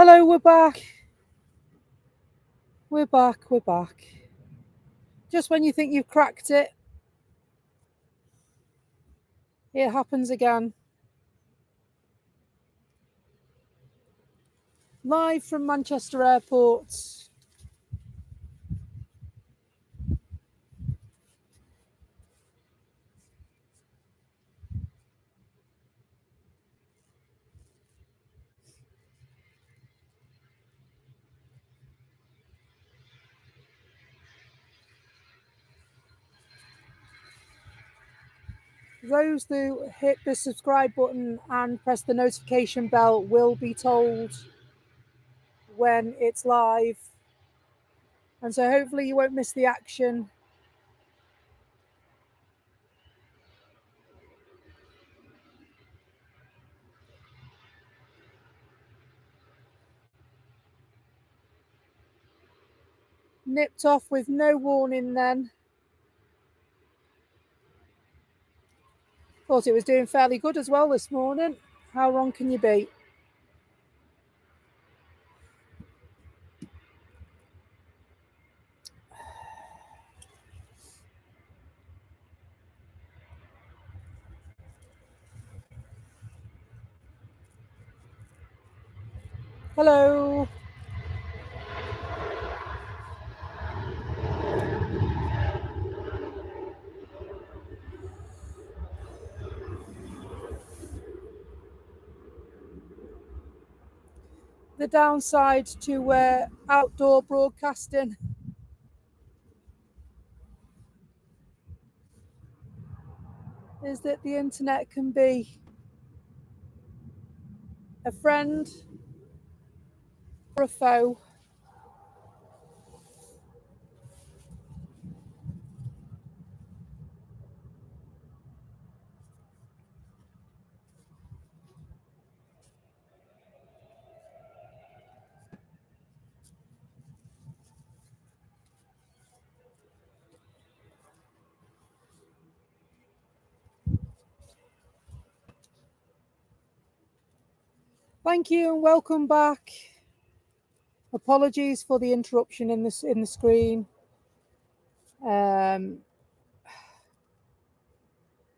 Hello, we're back. We're back. Just when you think you've cracked it, it happens again. Live from Manchester Airport. Those who hit the subscribe button and press the notification bell will be told when it's live. And so hopefully you won't miss the action. Nipped off with no warning then. Thought it was doing fairly good as well this morning. How wrong can you be? Hello. The downside to outdoor broadcasting is that the internet can be a friend or a foe. Thank you and welcome back. Apologies for the interruption in the screen.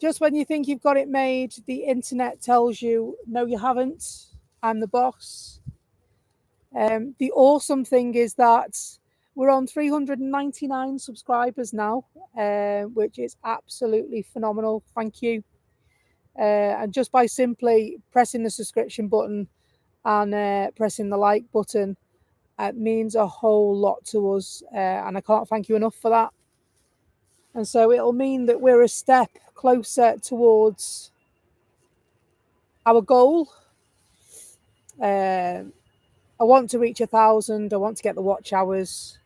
Just when you think you've got it made, the internet tells you, no, you haven't. I'm the boss. The awesome thing is that we're on 399 subscribers now, which is absolutely phenomenal. Thank you. And just by simply pressing the subscription button and pressing the like button, it means a whole lot to us. And I can't thank you enough for that. And so it'll mean that we're a step closer towards our goal. I want to reach 1,000. I want to get the watch hours.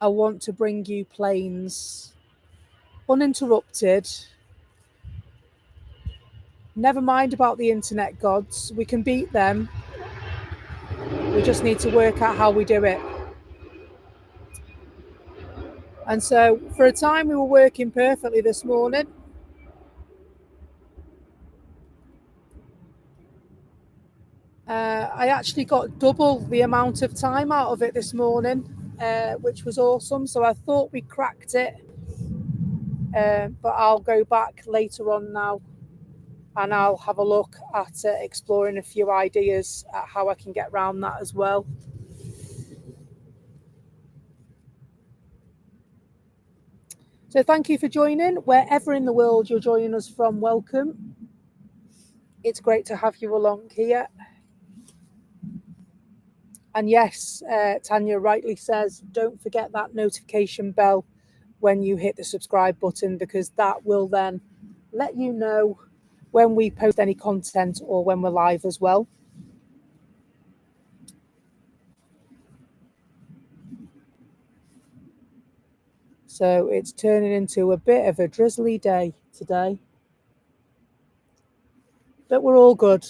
I want to bring you planes uninterrupted. Never mind about the internet gods. We can beat them. We just need to work out how we do it. And so for a time we were working perfectly this morning. I actually got double the amount of time out of it this morning, which was awesome. So I thought we cracked it, but I'll go back later on now and I'll have a look at exploring a few ideas at how I can get around that as well. So thank you for joining. Wherever in the world you're joining us from, welcome. It's great to have you along here. And yes, Tanya rightly says, don't forget that notification bell when you hit the subscribe button, because that will then let you know when we post any content or when we're live as well. So it's turning into a bit of a drizzly day today. But we're all good.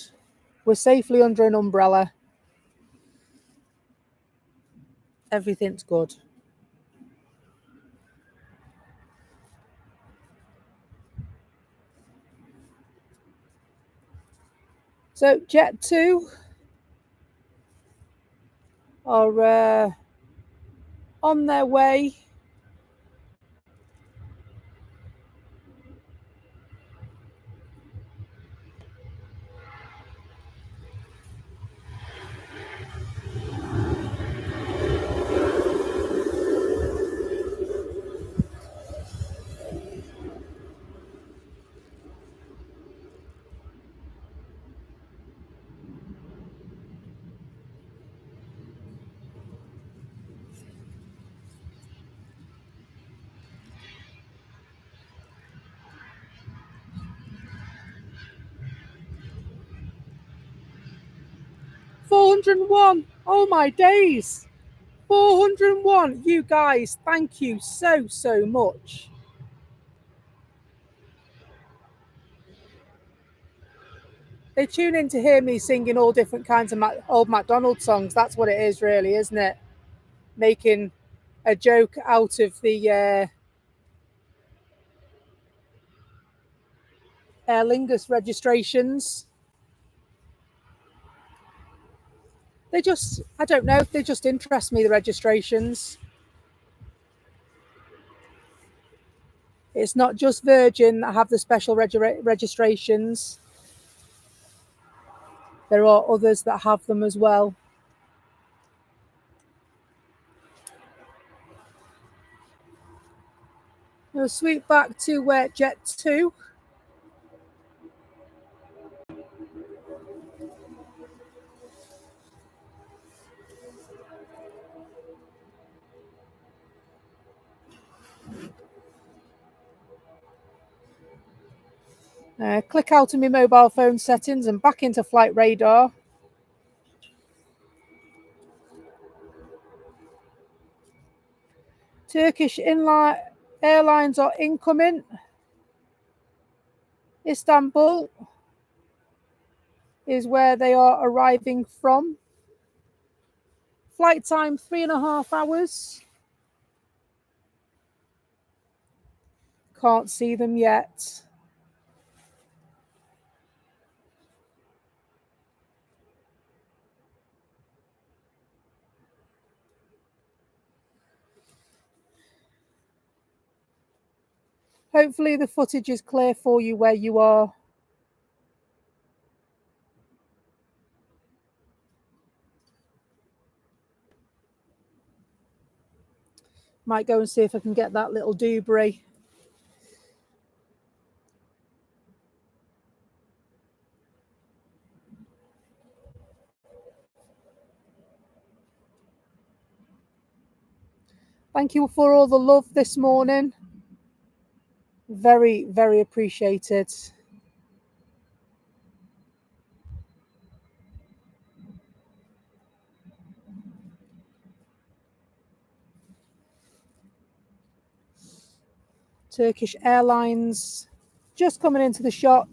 We're safely under an umbrella. Everything's good. So Jet 2 are on their way. $401. Oh my days. 401. You guys, thank you so much. They tune in to hear me singing all different kinds of old MacDonald songs. That's what it is, really, isn't it? Making a joke out of the Aer Lingus registrations. They just, I don't know, they just interest me, the registrations. It's not just Virgin that have the special registrations. There are others that have them as well. We'll sweep back to Jet 2. Click out of my mobile phone settings and back into flight radar. Turkish Airlines are incoming. Istanbul is where they are arriving from. Flight time 3.5 hours. Can't see them yet. Hopefully the footage is clear for you where you are. Might go and see if I can get that little debris. Thank you for all the love this morning. Very, very appreciated. Turkish Airlines just coming into the shot.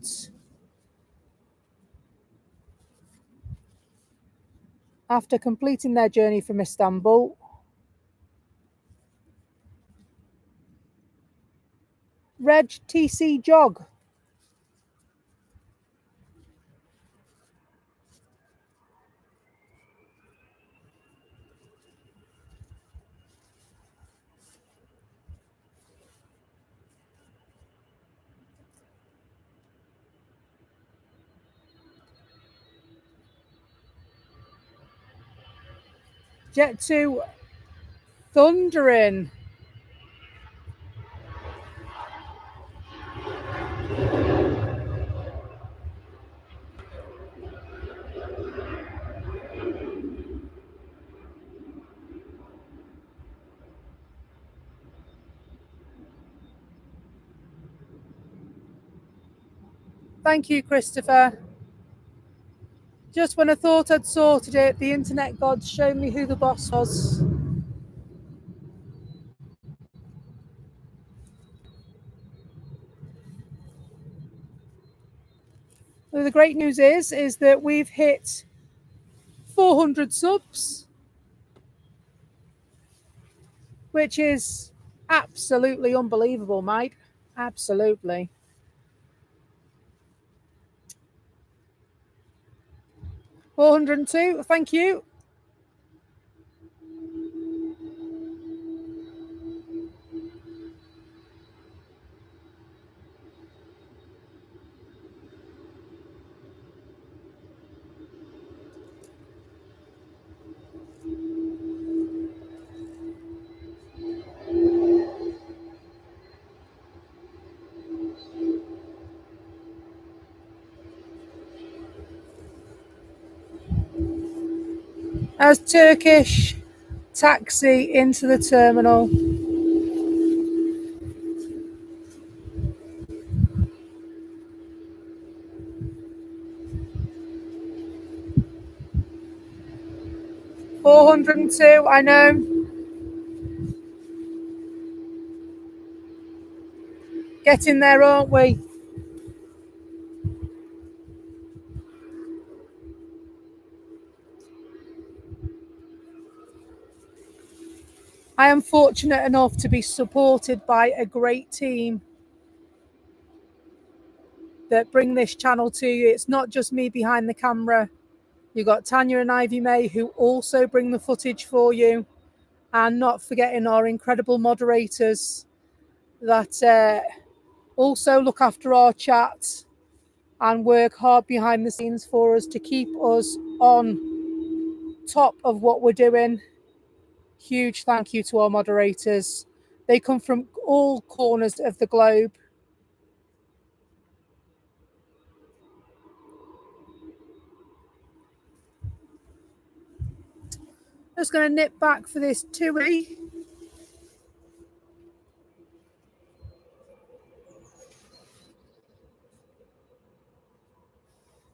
After completing their journey from Istanbul. Reg TC Jog. Jet 2 thundering. Thank you, Christopher. Just when I thought I'd sorted it, the internet gods showed me who the boss was. Well, the great news is that we've hit 400 subs, which is absolutely unbelievable, Mike. Absolutely. $402, thank you. as Turkish taxi into the terminal. $402, I know. Getting there, aren't we? I am fortunate enough to be supported by a great team that bring this channel to you. It's not just me behind the camera. You've got Tanya and Ivy May who also bring the footage for you, and not forgetting our incredible moderators that also look after our chat and work hard behind the scenes for us to keep us on top of what we're doing. Huge thank you to our moderators. They come from all corners of the globe. Just going to nip back for this TUI.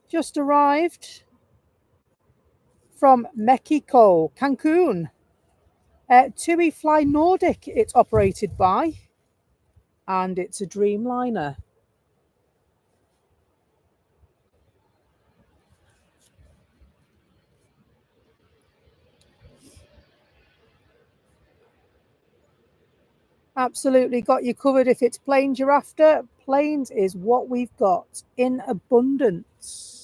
Just arrived from Mexico, Cancun. TUI Fly Nordic, it's operated by, and it's a Dreamliner. Absolutely got you covered. If it's planes you're after, planes is what we've got in abundance.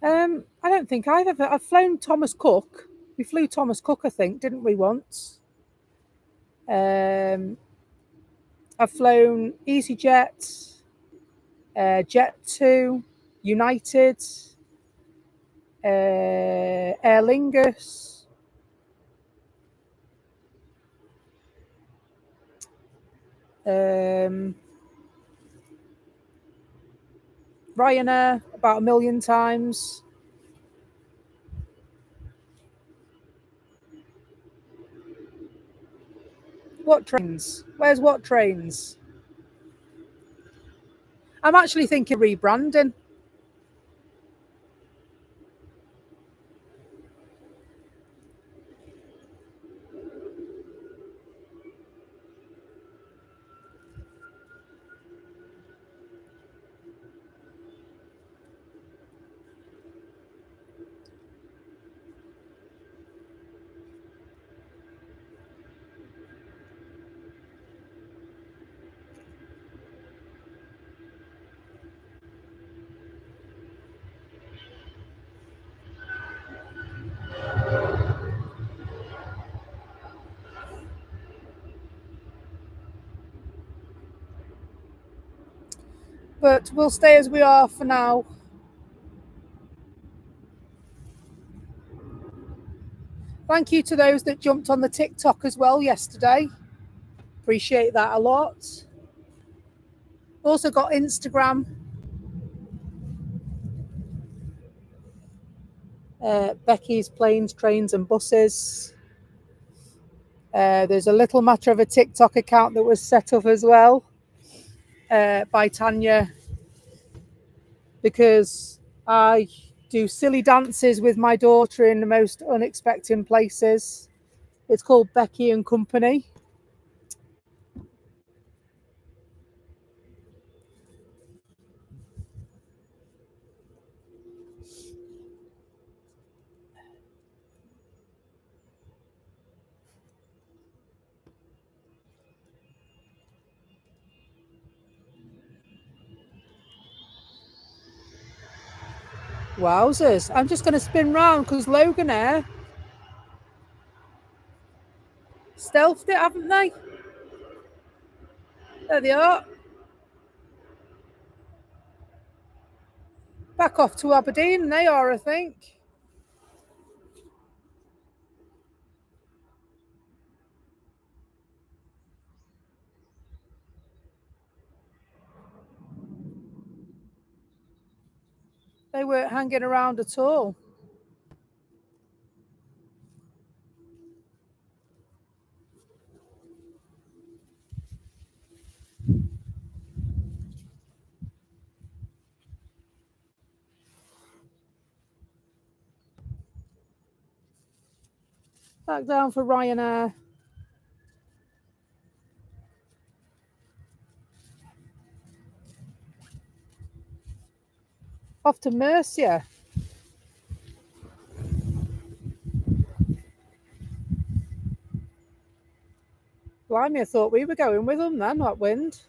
I don't think I've flown Thomas Cook. We flew Thomas Cook, I think, didn't we, once? I've flown EasyJet, Jet2, United, Aer Lingus, Ryanair about 1 million times. What trains? Where's what trains? I'm actually thinking rebranding. But we'll stay as we are for now. Thank you to those that jumped on the TikTok as well yesterday. Appreciate that a lot. Also got Instagram. Becky's Planes, Trains and Buses. There's a little matter of a TikTok account that was set up as well by Tanya, because I do silly dances with my daughter in the most unexpected places. It's called Becky and Company. Wowzers. I'm just going to spin round because Logan Air stealthed it, haven't they? There they are. Back off to Aberdeen, they are, I think. They weren't hanging around at all. Back down for Ryanair. Off to Mercia. Blimey, I thought we were going with them then, that wind.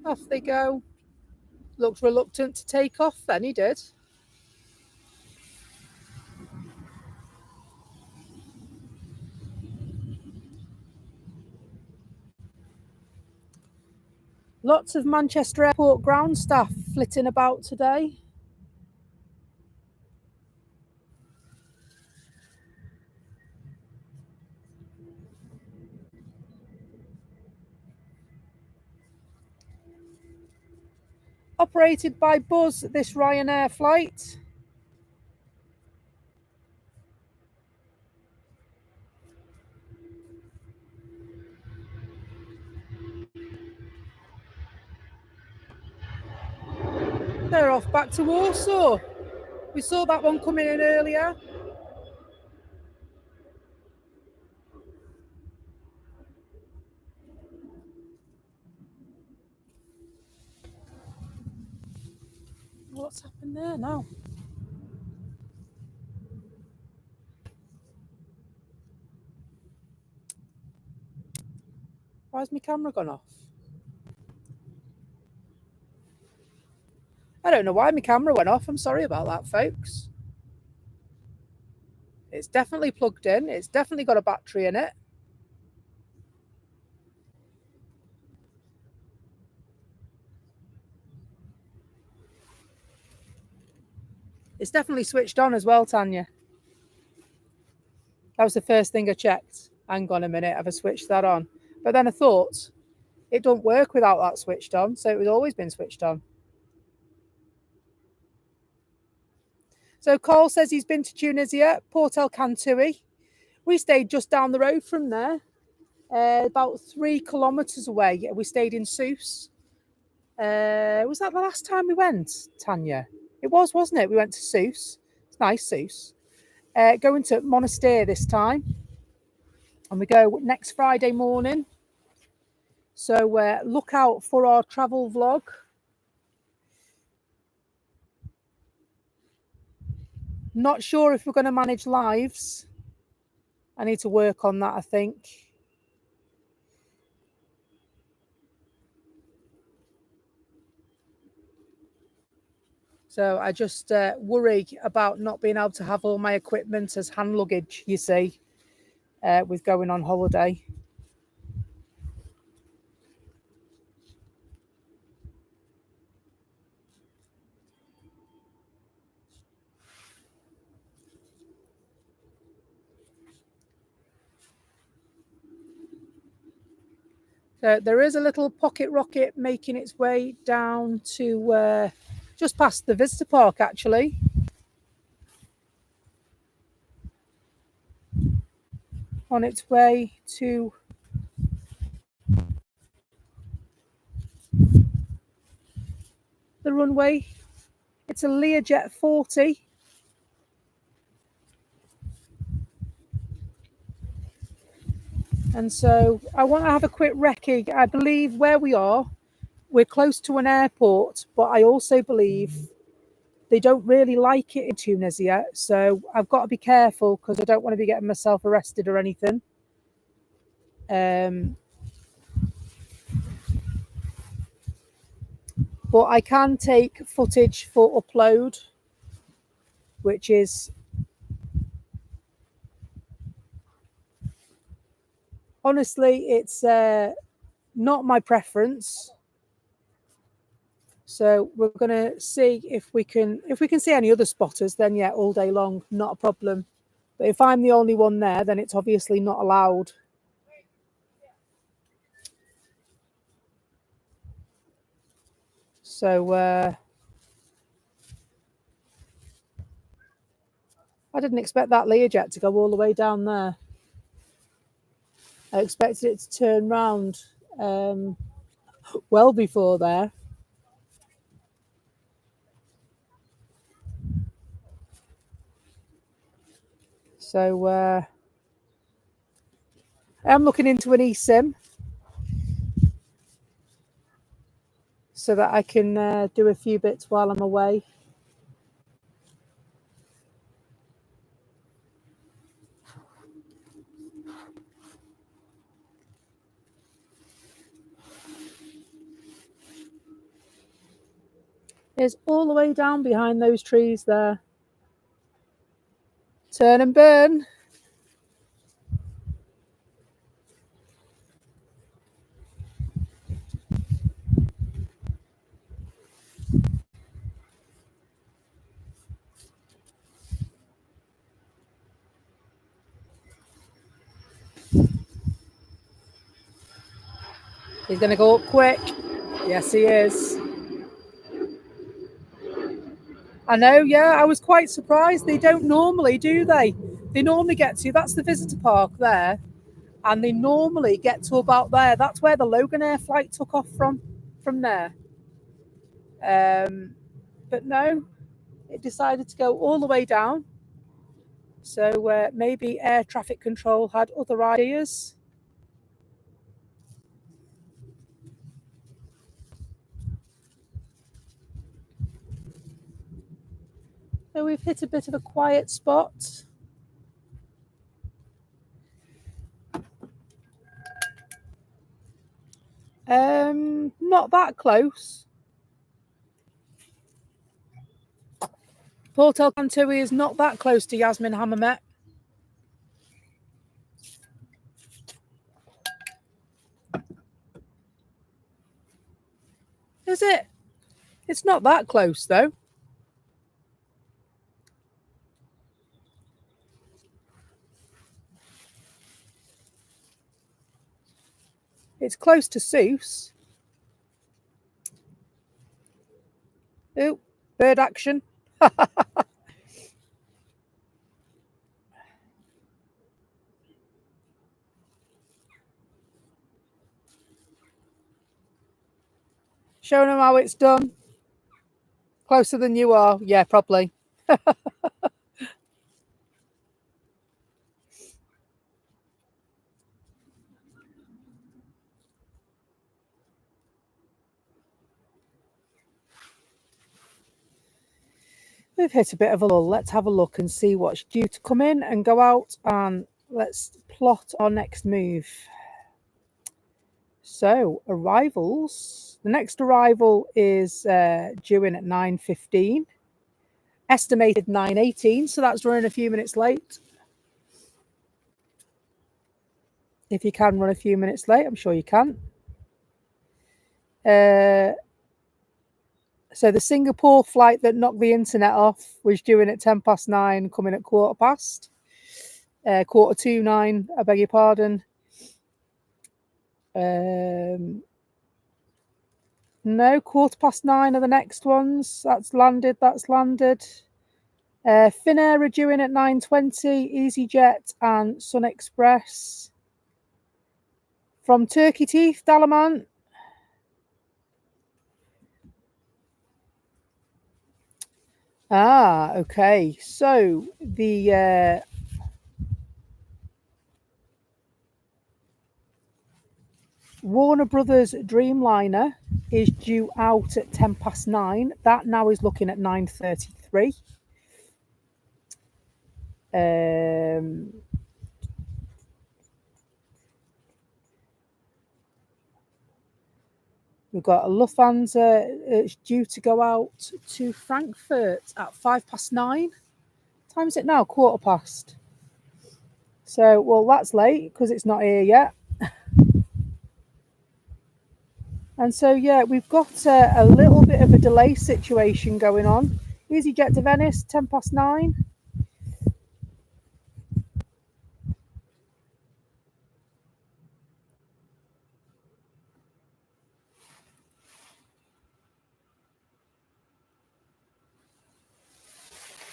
Off they go. Looked reluctant to take off then, he did. Lots of Manchester Airport ground staff flitting about today. Operated by Buzz, this Ryanair flight. They're off back to Warsaw. We saw that one coming in earlier. What's happened there now? Why's my camera gone off? I don't know why my camera went off. I'm sorry about that, folks. It's definitely plugged in. It's definitely got a battery in it. It's definitely switched on as well, Tanya. That was the first thing I checked. Hang on a minute, have I switched that on? But then I thought, it don't work without that switched on, so it was always been switched on. So Carl says he's been to Tunisia, Port El Kantouhi. We stayed just down the road from there, about 3 kilometres away. We stayed in Sousse. Was that the last time we went, Tanya? It was, wasn't it? We went to Sousse. It's nice, Sousse. Going to Monastir this time. And we go next Friday morning. So look out for our travel vlog. Not sure if we're going to manage lives. I need to work on that, I think. So I just worry about not being able to have all my equipment as hand luggage, you see, with going on holiday. So there is a little pocket rocket making its way down to just past the visitor park, actually. On its way to the runway. It's a Learjet 40. And so I want to have a quick recce. I believe where we are, we're close to an airport, but I also believe they don't really like it in Tunisia. So I've got to be careful because I don't want to be getting myself arrested or anything. But I can take footage for upload, which is honestly, it's not my preference. So we're going to see if we can see any other spotters, then yeah, all day long, not a problem. But if I'm the only one there, then it's obviously not allowed. So I didn't expect that Learjet to go all the way down there. I expected it to turn round well before there. So I'm looking into an eSIM so that I can do a few bits while I'm away. It's all the way down behind those trees there. Turn and burn. He's going to go up quick. Yes, he is. I know, yeah, I was quite surprised. They don't normally, do they? They normally get to, that's the visitor park there, and they normally get to about there. That's where the Logan Air flight took off from there. But no, it decided to go all the way down. So maybe air traffic control had other ideas. So we've hit a bit of a quiet spot. Not that close. Port El Cantui is not that close to Yasmin Hammamet. Is it? It's not that close though. It's close to Seuss. Oh, bird action. Showing them how it's done. Closer than you are. Yeah, probably. We've hit a bit of a lull. Let's have a look and see what's due to come in and go out, and let's plot our next move. So arrivals. The next arrival is due in at 9:15. Estimated 9:18, so that's running a few minutes late. If you can run a few minutes late, I'm sure you can. So the Singapore flight that knocked the internet off was due in at 9:10, coming at 9:15. 9:45, I beg your pardon. No, 9:15 are the next ones. That's landed. Finnair are due in at 9:20, EasyJet and Sun Express. From Turkey Teeth, Dalaman. Okay. So the Warner Brothers Dreamliner is due out at 9:10. That now is looking at 9:33. We've got a Lufthansa. It's due to go out to Frankfurt at 9:05. What time is it now? 9:15. So, well, that's late because it's not here yet. And so, yeah, we've got a little bit of a delay situation going on. EasyJet to Venice, 9:10.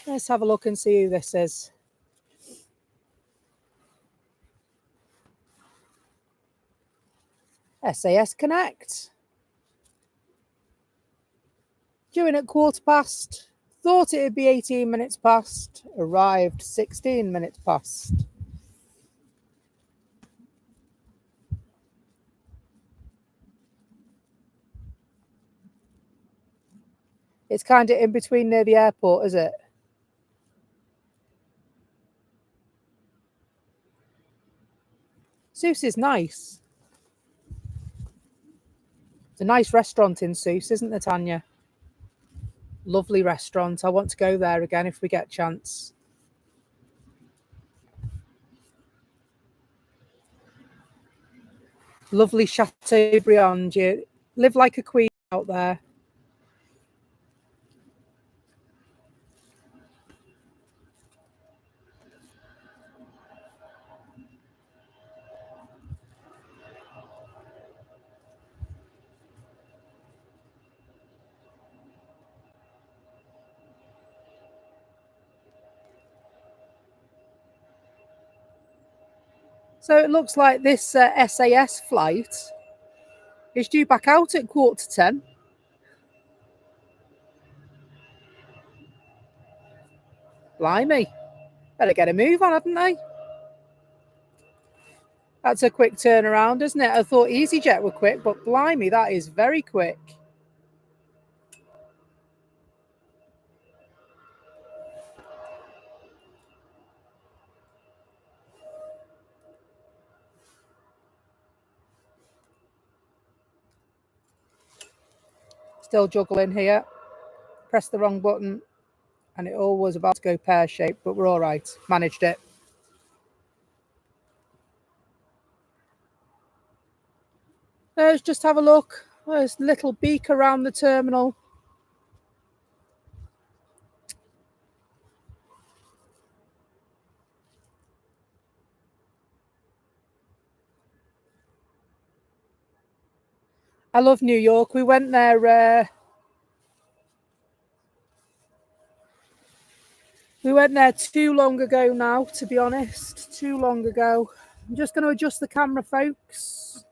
Let's have a look and see who this is. SAS Connect. Due in at 1/4. Thought it'd be 18 minutes past. Arrived 16 minutes past. It's kind of in between near the airport, is it? Seuss is nice. It's a nice restaurant in Seuss, isn't there, Tanya? Lovely restaurant. I want to go there again if we get a chance. Lovely Chateaubriand. You live like a queen out there. So it looks like this SAS flight is due back out at 9:45. Blimey. Better get a move on, hadn't they? That's a quick turnaround, isn't it? I thought EasyJet were quick, but blimey, that is very quick. Still juggling here. Pressed the wrong button and it all was about to go pear-shaped, but we're all right. Managed it. Let's just have a look. There's a little beak around the terminal. I love New York. We went there. We went there too long ago now, to be honest. Too long ago. I'm just going to adjust the camera, folks.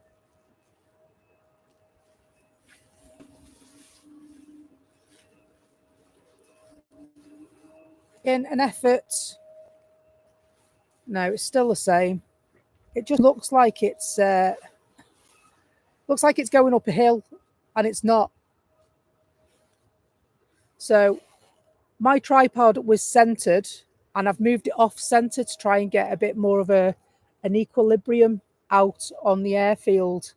In an effort. No, it's still the same. It just looks like it's going up a hill, and it's not. So my tripod was centered, and I've moved it off center to try and get a bit more of an equilibrium out on the airfield.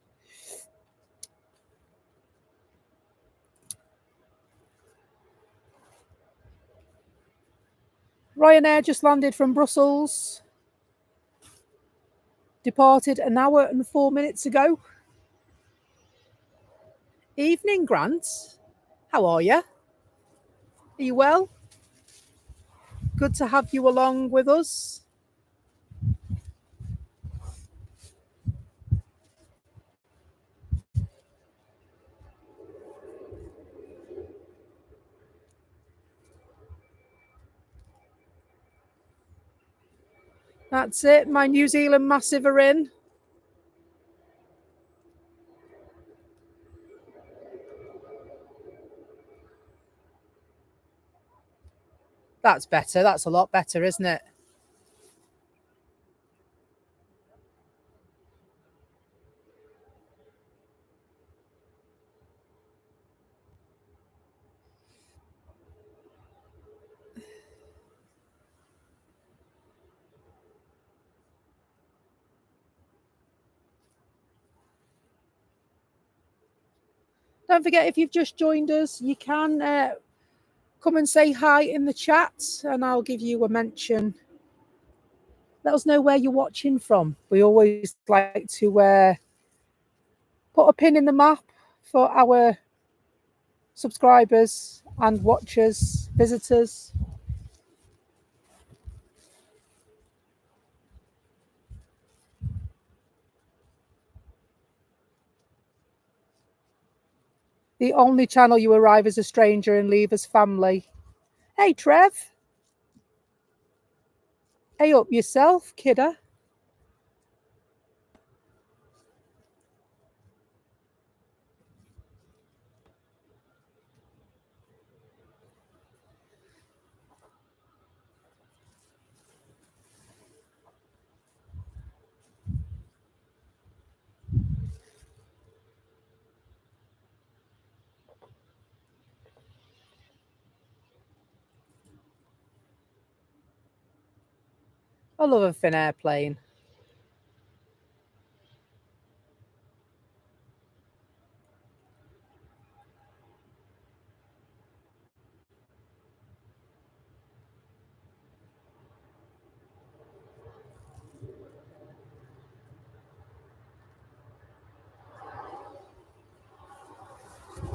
Ryanair just landed from Brussels. Departed an hour and 4 minutes ago. Evening, Grant. How are you? Are you well? Good to have you along with us. That's it. My New Zealand Massive are in. That's better. That's a lot better, isn't it? Don't forget, if you've just joined us, you can come and say hi in the chat and I'll give you a mention. Let us know where you're watching from. We always like to put a pin in the map for our subscribers and watchers, visitors. The only channel you arrive as a stranger and leave as family. Hey, Trev. Hey up yourself, kidder. I love a thin airplane.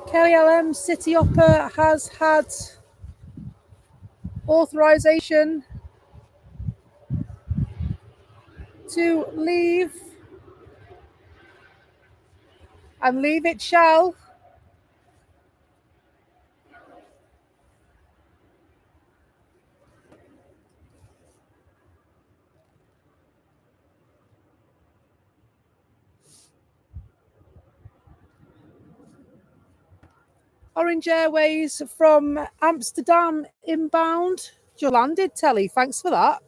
KLM City Hopper has had authorization to leave, and leave it shall. Orange Airways from Amsterdam inbound. You landed, Telly. Thanks for that.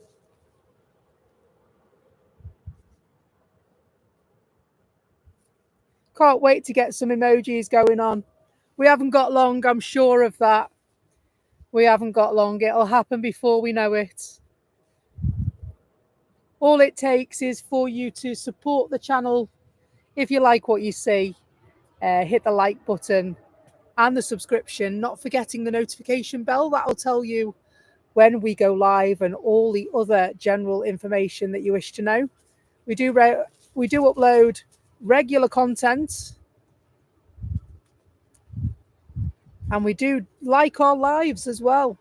Can't wait to get some emojis going on. We haven't got long, I'm sure of that. We haven't got long. It'll happen before we know it. All it takes is for you to support the channel. If you like what you see, hit the like button and the subscription, not forgetting the notification bell. That'll tell you when we go live and all the other general information that you wish to know. We do upload regular content, and we do like our lives as well.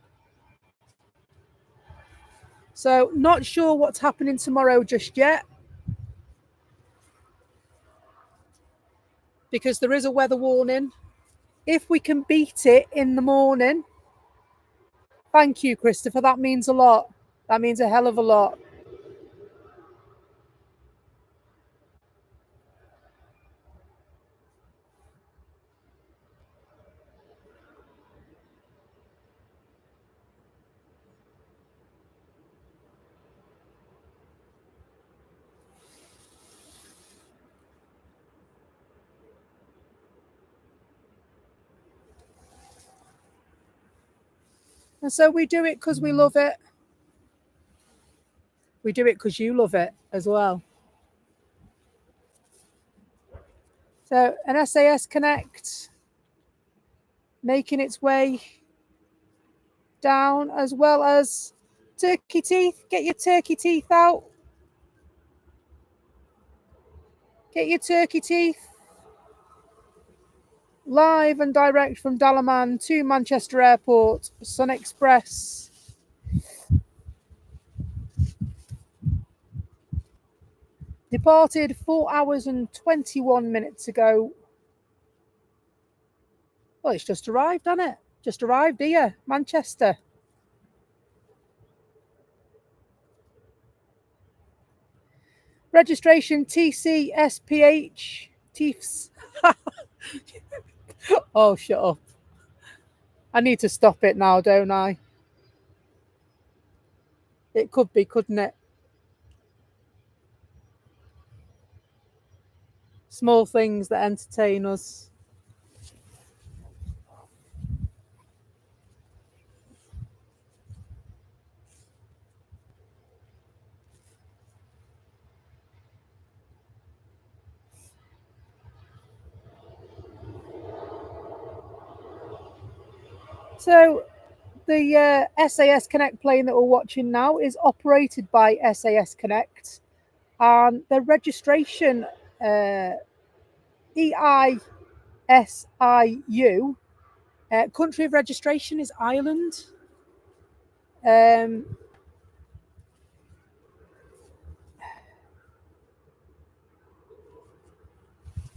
So not sure what's happening tomorrow just yet, because there is a weather warning. If we can beat it in the morning, thank you, Christopher. That means a lot. That means a hell of a lot. And so we do it because we love it. We do it because you love it as well. So an SAS Connect making its way down, as well as turkey teeth. Get your turkey teeth out. Get your turkey teeth. Live and direct from Dalaman to Manchester Airport, Sun Express. Departed 4 hours and 21 minutes ago. Well, it's just arrived, hasn't it? Just arrived here, Manchester. Registration TCSPH. Teeths. Oh, shut up. I need to stop it now, don't I? It could be, couldn't it? Small things that entertain us. So the SAS Connect plane that we're watching now is operated by SAS Connect, and the registration EI SIU. Country of registration is Ireland.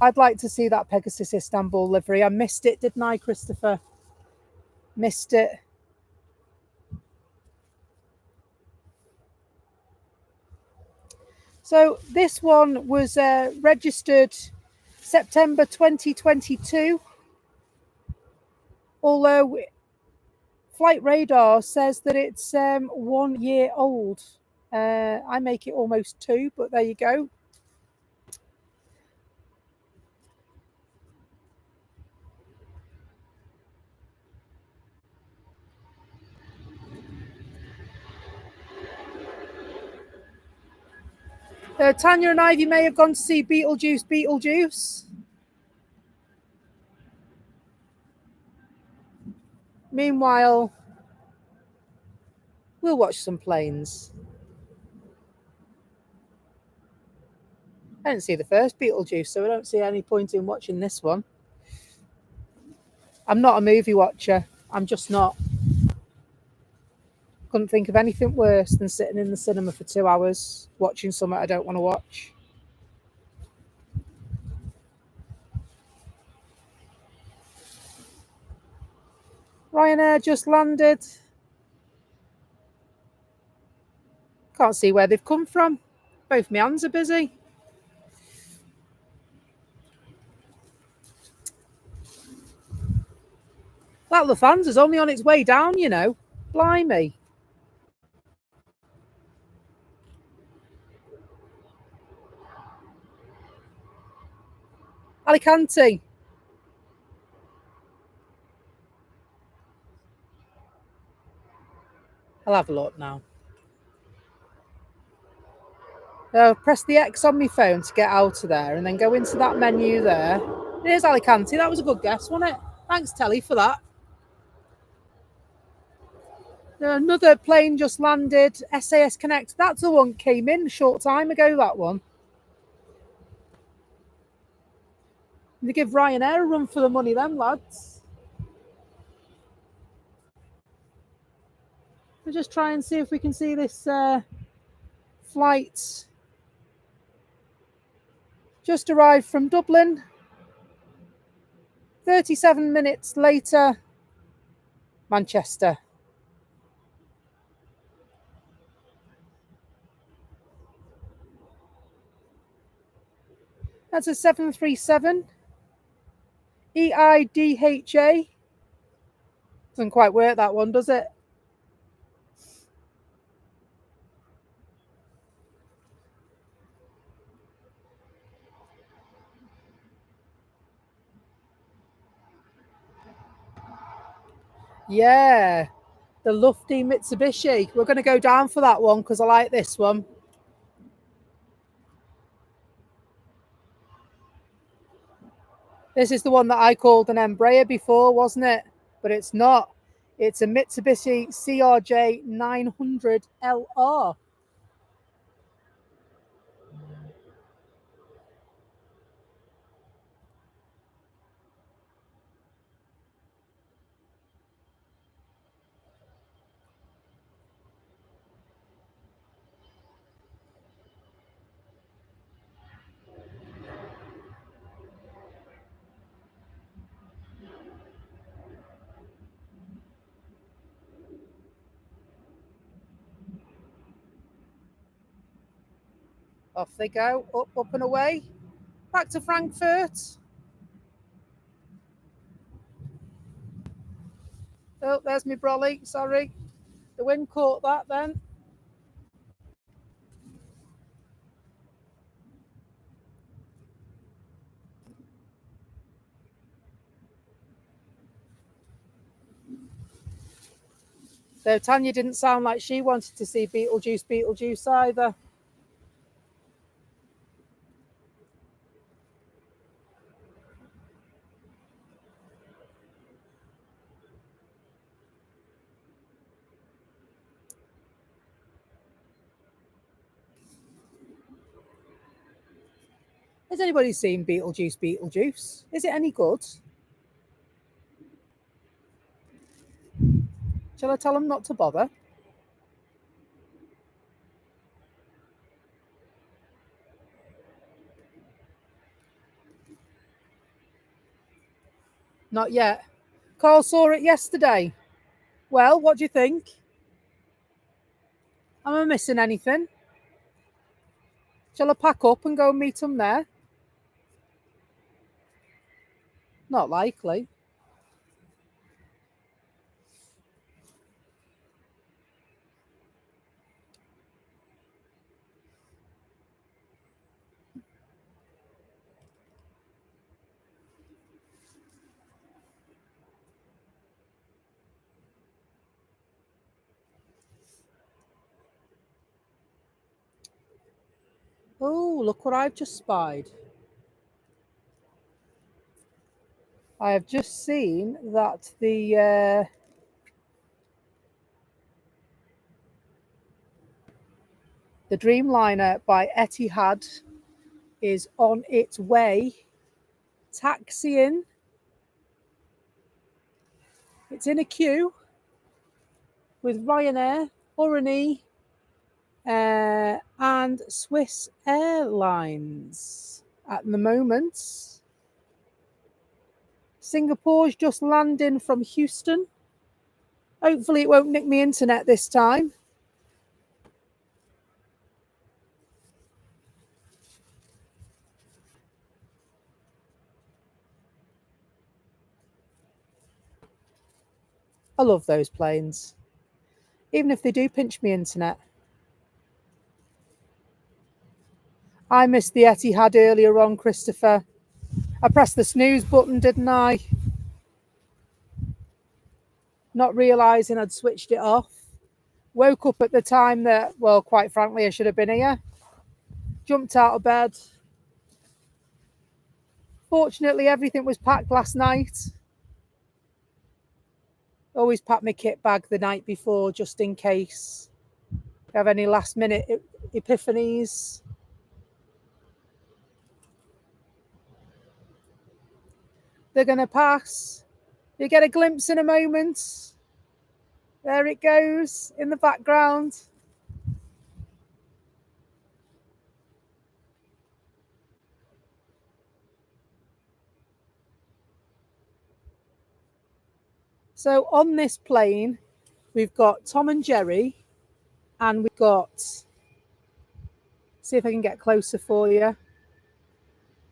I'd like to see that Pegasus Istanbul livery. I missed it, didn't I, Christopher? Missed it. So this one was registered September 2022, although Flight Radar says that it's 1 year old. I make it almost 2, but there you go. Tanya and Ivy may have gone to see Beetlejuice. Meanwhile, we'll watch some planes. I didn't see the first Beetlejuice, so I don't see any point in watching this one. I'm not a movie watcher. I'm just not. Couldn't think of anything worse than sitting in the cinema for 2 hours watching something I don't want to watch. Ryanair just landed. Can't see where they've come from. Both my hands are busy. That Lufthansa's only on its way down, you know. Blimey. Alicante. I'll have a look now. Press the X on my phone to get out of there and then go into that menu there. It is Alicante. That was a good guess, wasn't it? Thanks, Telly, for that. Another plane just landed. SAS Connect. That's the one came in a short time ago, that one. They give Ryanair a run for the money, them lads. We'll just try and see if we can see this flight. Just arrived from Dublin. 37 minutes later, Manchester. That's a 737 EIDHA. Doesn't quite work, that one, does it? Yeah, the lofty Mitsubishi. We're going to go down for that one because I like this one. This is the one that I called an Embraer before, wasn't it? But it's not. It's a Mitsubishi CRJ 900 LR. Off they go, up and away. Back to Frankfurt. Oh, there's my brolly, sorry. The wind caught that then. So Tanya didn't sound like she wanted to see Beetlejuice either. Has anybody seen Beetlejuice? Is it any good? Shall I tell them not to bother? Not yet. Carl saw it yesterday. Well, what do you think? Am I missing anything? Shall I pack up and go and meet him there? Not likely. Oh, look what I've just spied. I have just seen that the Dreamliner by Etihad is on its way, taxiing. It's in a queue with Ryanair, Urani, and Swiss Airlines at the moment. Singapore's just landing from Houston. Hopefully it won't nick me internet this time. I love those planes. Even if they do pinch me internet. I missed the Etihad earlier on, Christopher. I pressed the snooze button, didn't I? Not realising I'd switched it off. Woke up at the time that, well, quite frankly, I should have been here. Jumped out of bed. Fortunately, everything was packed last night. Always pack my kit bag the night before, just in case I have any last minute epiphanies. They're going to pass. You get a glimpse in a moment. There it goes in the background. So on this plane, we've got Tom and Jerry, and we've got, see if I can get closer for you.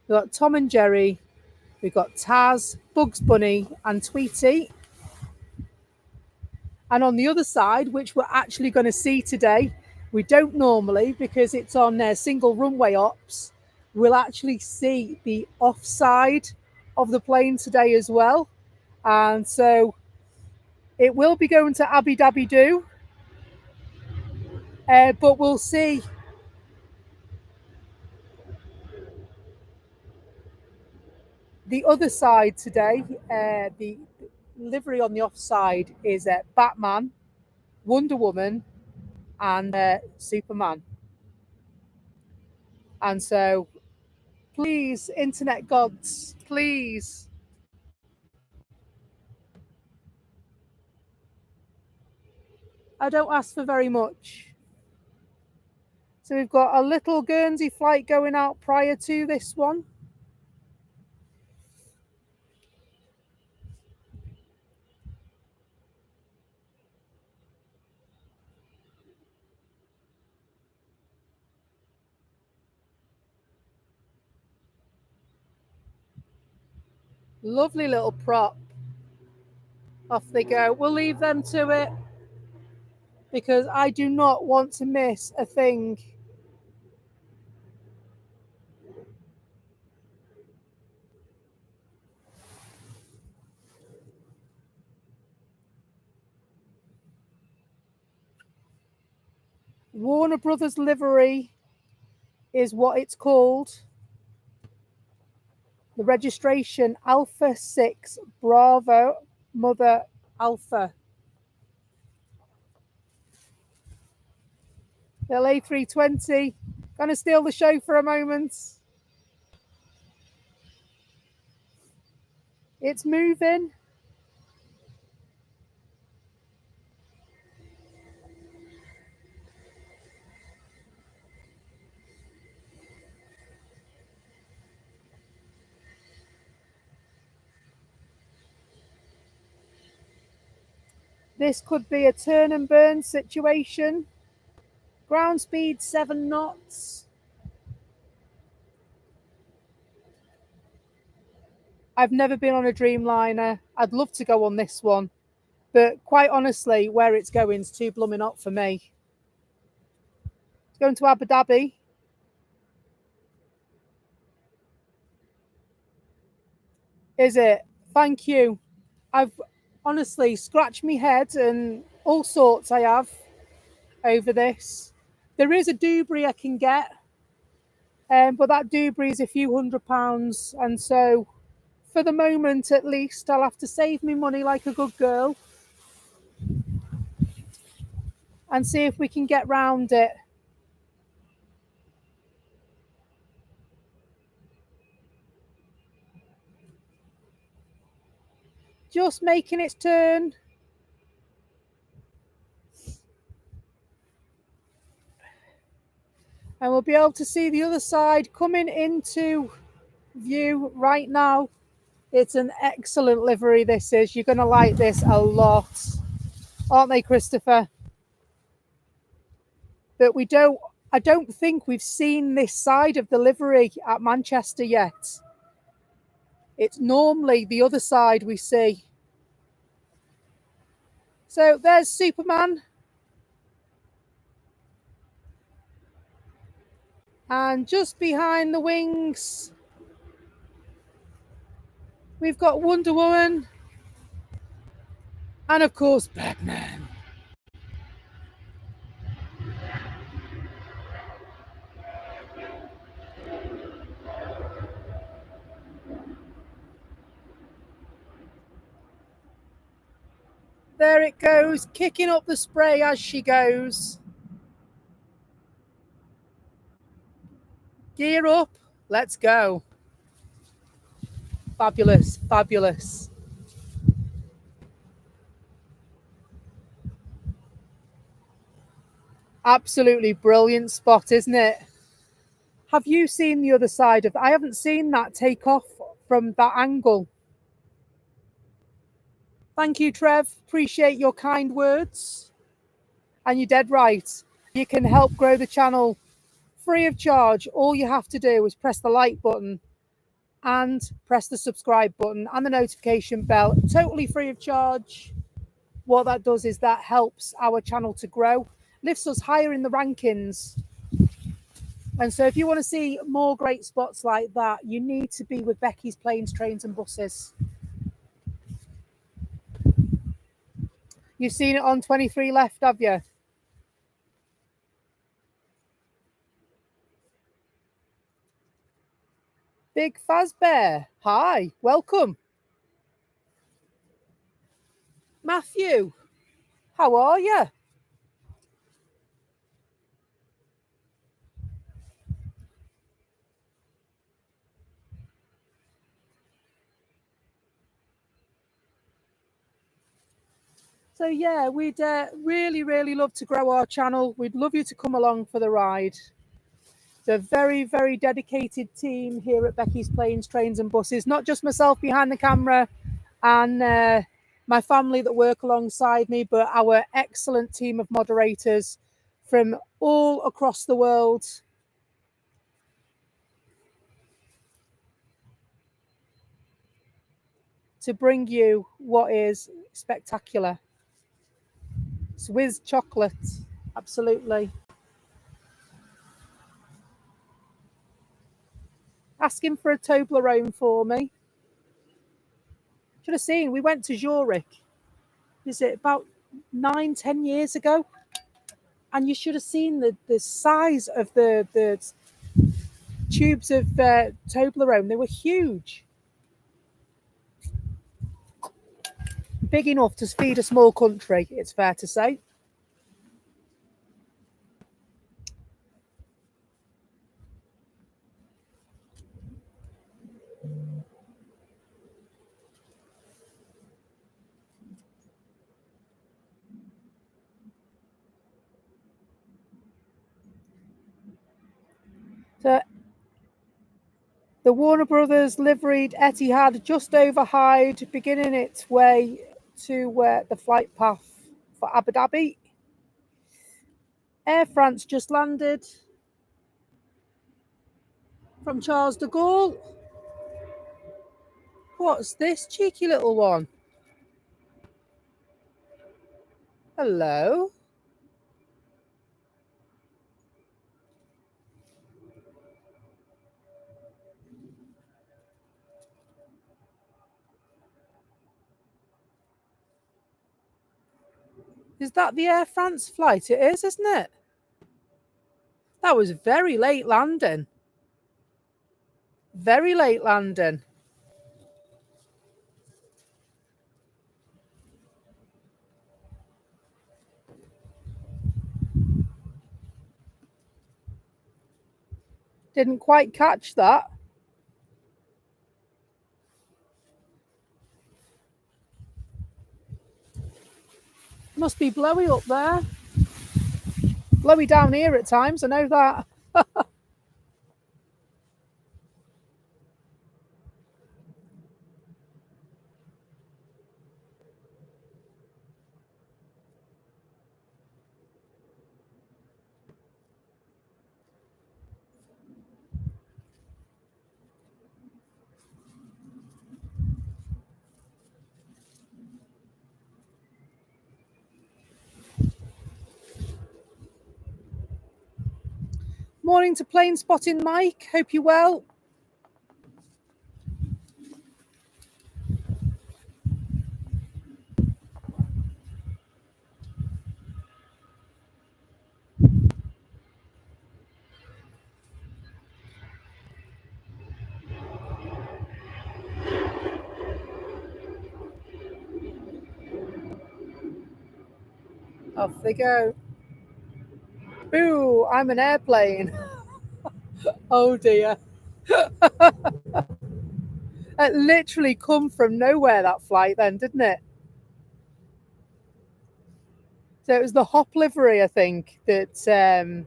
We've got Tom and Jerry, we've got Taz, Bugs Bunny, and Tweety. And on the other side, which we're actually going to see today, we don't normally because it's on single runway ops, we'll actually see the offside of the plane today as well. And so it will be going to Abu Dhabi Do, but we'll see. The other side today, the livery on the offside is Batman, Wonder Woman, and Superman. And so, please, internet gods, please. I don't ask for very much. So we've got a little Guernsey flight going out prior to this one. Lovely little prop. Off they go. We'll leave them to it because I do not want to miss a thing. Warner Brothers livery is what it's called. The registration Alpha 6 Bravo Mother Alpha. The A320. Gonna steal the show for a moment. It's moving. This could be a turn and burn situation. Ground speed 7 knots. I've never been on a Dreamliner. I'd love to go on this one. But quite honestly, where it's going is too blooming hot for me. It's going to Abu Dhabi. Is it? Thank you. I've honestly scratched my head and all sorts I have over this. There is a Dubry I can get, but that Dubry is a few £100. And so for the moment, at least, I'll have to save me money like a good girl and see if we can get round it. Just making its turn. And we'll be able to see the other side coming into view right now. It's an excellent livery, this is. You're going to like this a lot. Aren't they, Christopher? But I don't think we've seen this side of the livery at Manchester yet. It's normally the other side we see. So there's Superman. And just behind the wings, we've got Wonder Woman. And of course, Batman. There it goes, kicking up the spray as she goes. Gear up, let's go. Fabulous, fabulous. Absolutely brilliant spot, isn't it? Have you seen the other side of? I haven't seen that take off from that angle. Thank you, Trev. Appreciate your kind words. And you're dead right. You can help grow the channel free of charge. All you have to do is press the like button and press the subscribe button and the notification bell. Totally free of charge. What that does is that helps our channel to grow, lifts us higher in the rankings. And so if you want to see more great spots like that, you need to be with Becky's Planes, Trains and Buses. You've seen it on 23 left, have you? Big Fazbear, hi, welcome. Matthew, how are you? So yeah, we'd really, really love to grow our channel. We'd love you to come along for the ride. It's a very, very dedicated team here at Becky's Planes, Trains and Buses. Not just myself behind the camera and my family that work alongside me, but our excellent team of moderators from all across the world. To bring you what is spectacular. Swizz chocolate, absolutely. Asking for a Toblerone for me. Should have seen, we went to Zurich. Is it about 9-10 years ago? And you should have seen the size of the tubes of Toblerone. They were huge. Big enough to feed a small country, it's fair to say. So the Warner Brothers liveried Etihad just over Hyde, beginning its way to the flight path. for Abu Dhabi. Air France just landed from Charles de Gaulle. What's this cheeky little one? Hello. Is that the Air France flight? It is, isn't it? That was very late landing. Very late landing. Didn't quite catch that. Must be blowy up there. Blowy down here at times, I know that. Morning to Planespotting, Mike. Hope you're well. Off they go. Boo, I'm an airplane. Oh dear. It literally come from nowhere, that flight then, didn't it? So it was the Hop livery, I think, that...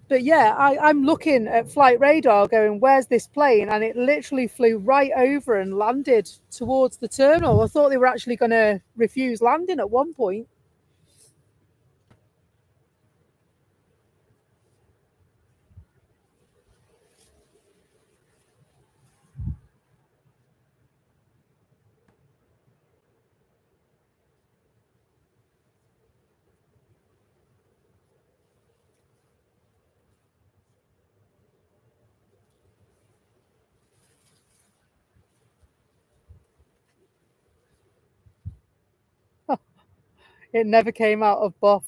But yeah, I'm looking at flight radar going, where's this plane? And it literally flew right over and landed towards the terminal. I thought they were actually going to refuse landing at one point. It never came out of Boff.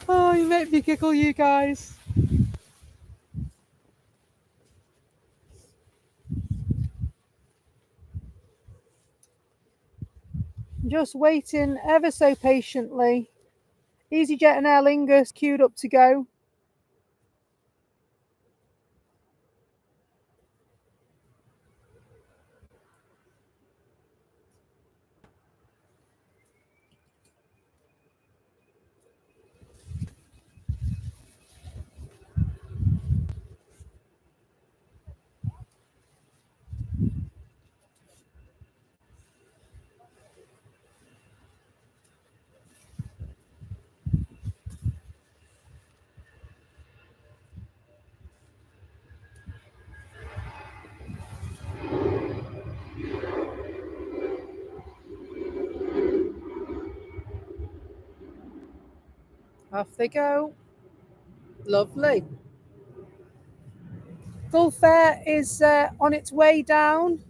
Oh, you make me giggle, you guys. Just waiting ever so patiently. EasyJet and Aer Lingus queued up to go. Off they go. Lovely. Gulf Air is on its way down.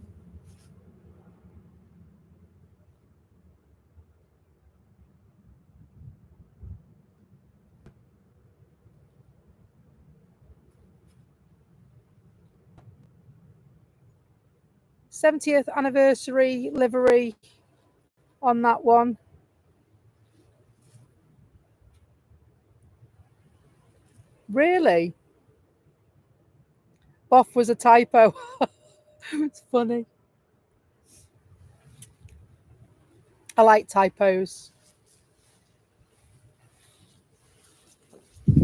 '70th anniversary livery on that one. Really? Boff was a typo. It's funny. I like typos.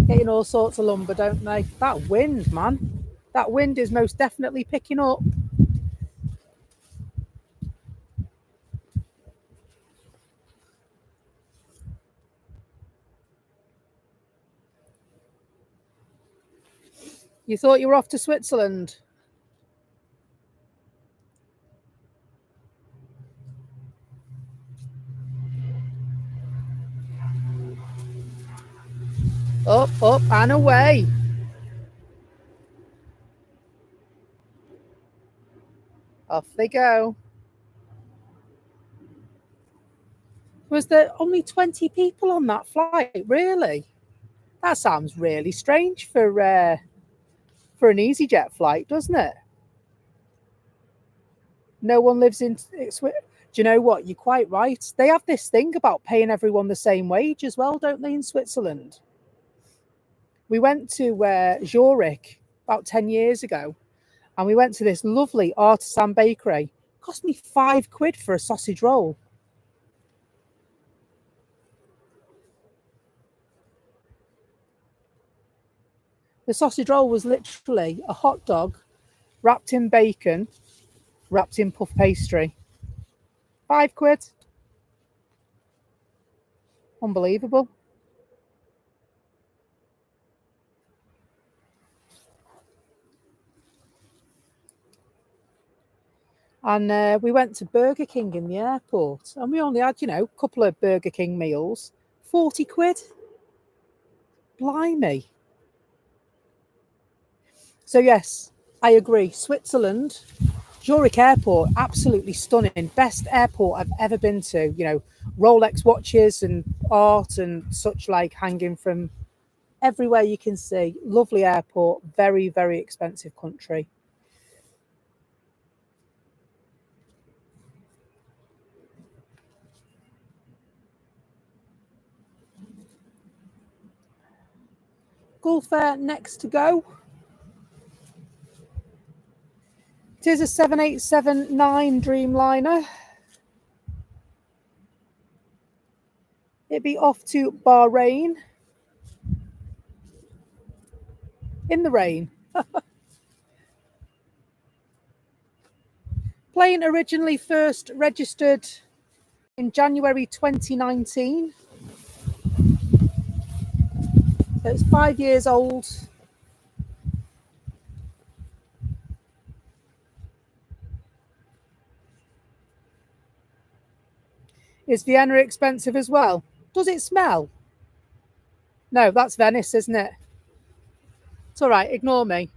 Getting all sorts of lumber, don't they? That wind, man. That wind is most definitely picking up. You thought you were off to Switzerland? Up, up, and away. Off they go. Was there only 20 people on that flight? Really? That sounds really strange for an EasyJet flight, doesn't it? No one lives in. Do you know what? You're quite right. They have this thing about paying everyone the same wage as well, don't they, in Switzerland? We went to Zurich about 10 years ago, and we went to this lovely artisan bakery. It cost me £5 for a sausage roll. The sausage roll was literally a hot dog wrapped in bacon, wrapped in puff pastry. £5. Unbelievable. And we went to Burger King in the airport, and we only had, a couple of Burger King meals. £40. Blimey. So, yes, I agree. Switzerland, Zurich Airport, absolutely stunning. Best airport I've ever been to. Rolex watches and art and such like hanging from everywhere you can see. Lovely airport, very, very expensive country. Gulf Air next to go. It is a 787-9 Dreamliner. It'd be off to Bahrain. In the rain. Plane originally first registered in January 2019. So it's 5 years old. Is Vienna expensive as well? Does it smell? No, that's Venice, isn't it? It's all right, ignore me.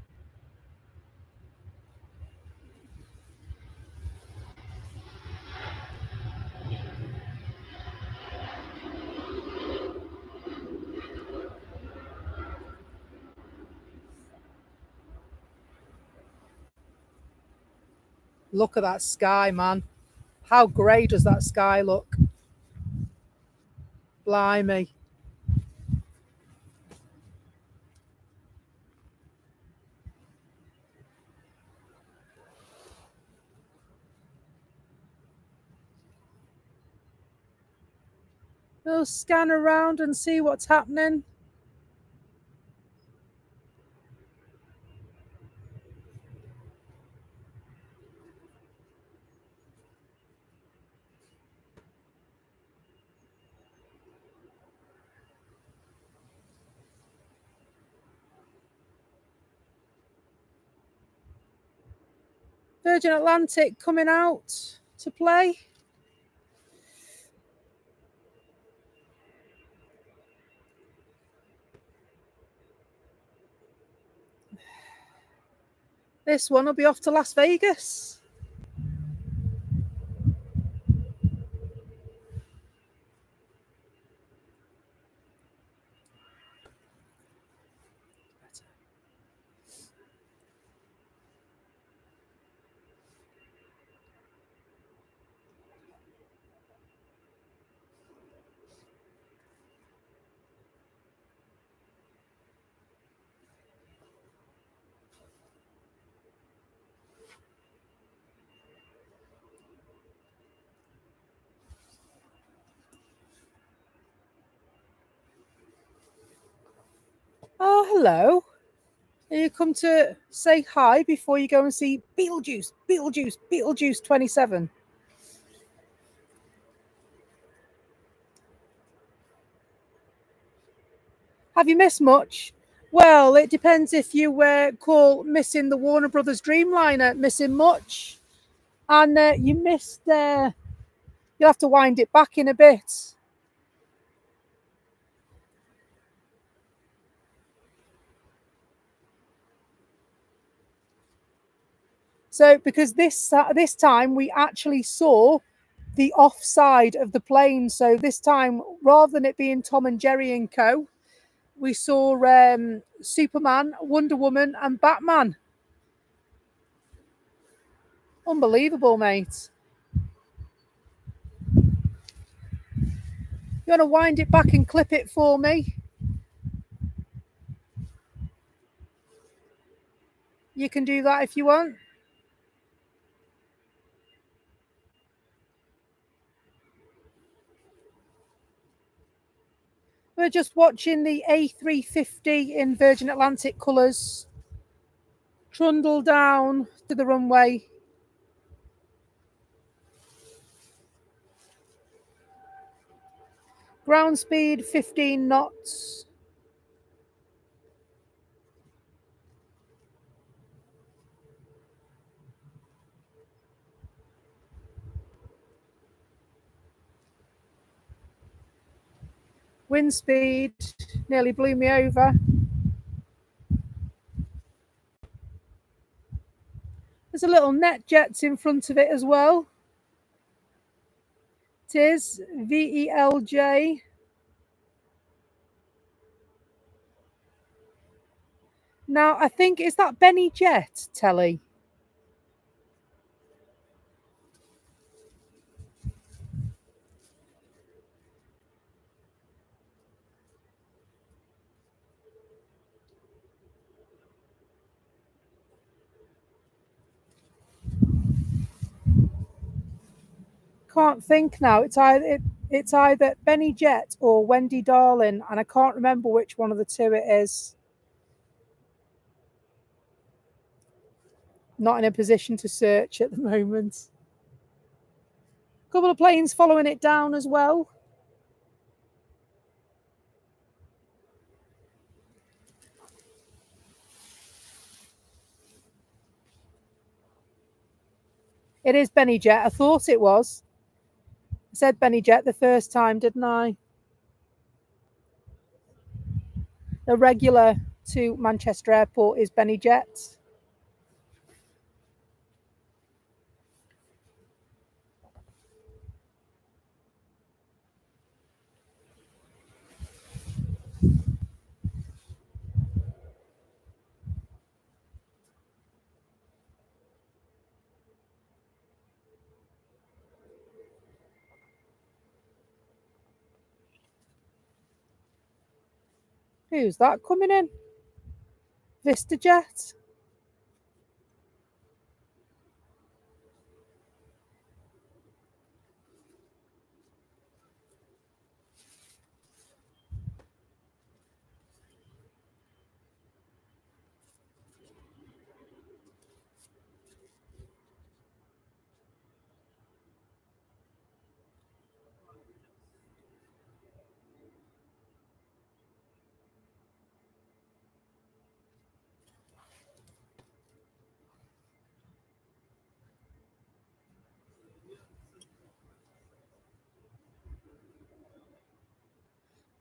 Look at that sky, man. How grey does that sky look? Blimey. We'll scan around and see what's happening. Virgin Atlantic coming out to play. This one will be off to Las Vegas. Oh, hello. You come to say hi before you go and see Beetlejuice 27. Have you missed much? Well, it depends if you call missing the Warner Brothers Dreamliner missing much. And you missed, you'll have to wind it back in a bit. So, because this time we actually saw the offside of the plane. So this time, rather than it being Tom and Jerry and co, we saw Superman, Wonder Woman, and Batman. Unbelievable, mate. You want to wind it back and clip it for me? You can do that if you want. We're just watching the A350 in Virgin Atlantic colours trundle down to the runway. Ground speed 15 knots. Wind speed nearly blew me over. There's a little net jets in front of it as well. It is VELJ. Now, I think, is that Benny Jet, Telly? Can't think now. It's either Benny Jet or Wendy Darling, and I can't remember which one of the two it is. Not in a position to search at the moment. A couple of planes following it down as well. It is Benny Jet. I thought it was. I said Benny Jet the first time, didn't I? The regular to Manchester Airport is Benny Jet. Who's that coming in? VistaJet.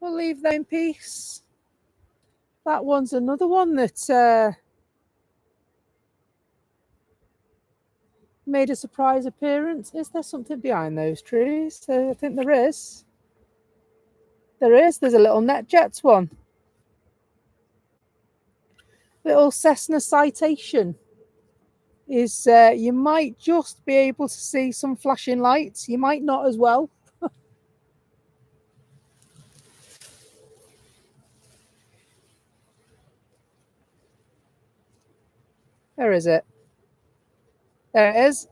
We'll leave them in peace. That one's another one that made a surprise appearance. Is there something behind those trees? I think there is. There is. There's a little NetJets one. Little Cessna Citation. Is you might just be able to see some flashing lights. You might not as well. Where is it? There it is.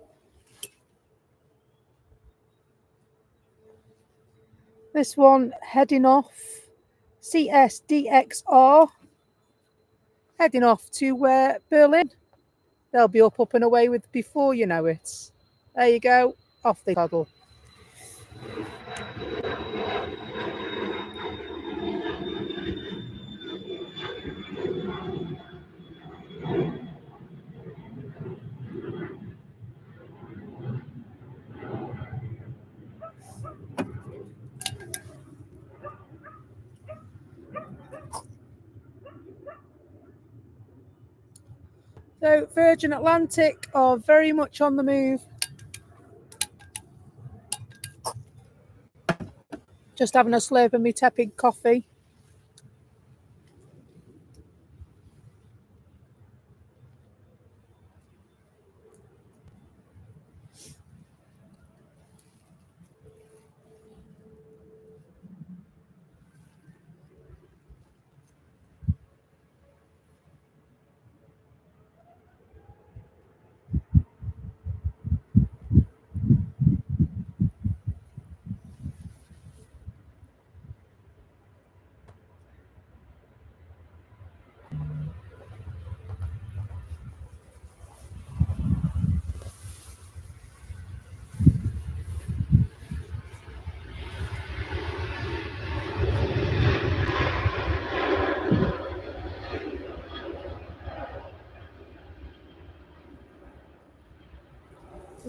This one heading off CSDXR, heading off to Berlin. They'll be up and away with before you know it. There you go. Off they toddle. So Virgin Atlantic are very much on the move. Just having a slurp of my tepid coffee.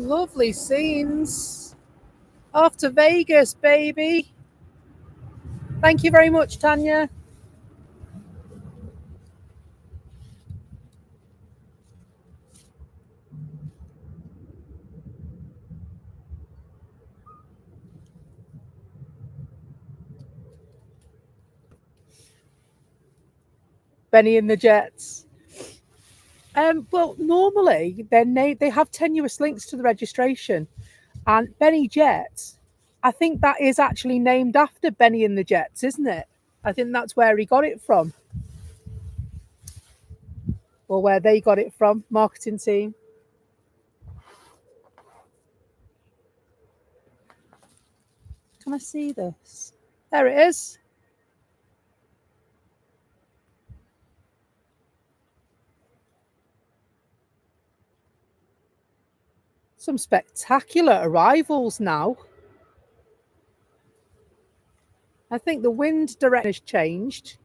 Lovely scenes. Off to Vegas, baby. Thank you very much, Tanya. Benny and the Jets. Well, normally they have tenuous links to the registration, and Benny Jets, I think that is actually named after Benny and the Jets, isn't it? I think that's where he got it from, or where they got it from, marketing team. Can I see this? There it is. Some spectacular arrivals now. I think the wind direction has changed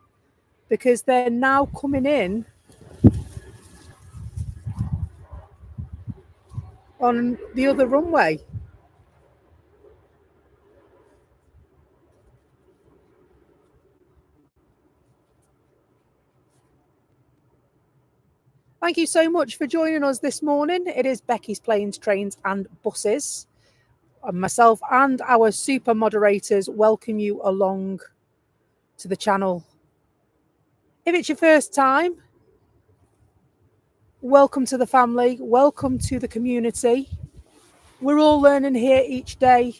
because they're now coming in on the other runway. Thank you so much for joining us this morning. It is Becky's Planes, Trains and Buses. And myself and our super moderators welcome you along to the channel. If it's your first time, welcome to the family. Welcome to the community. We're all learning here each day.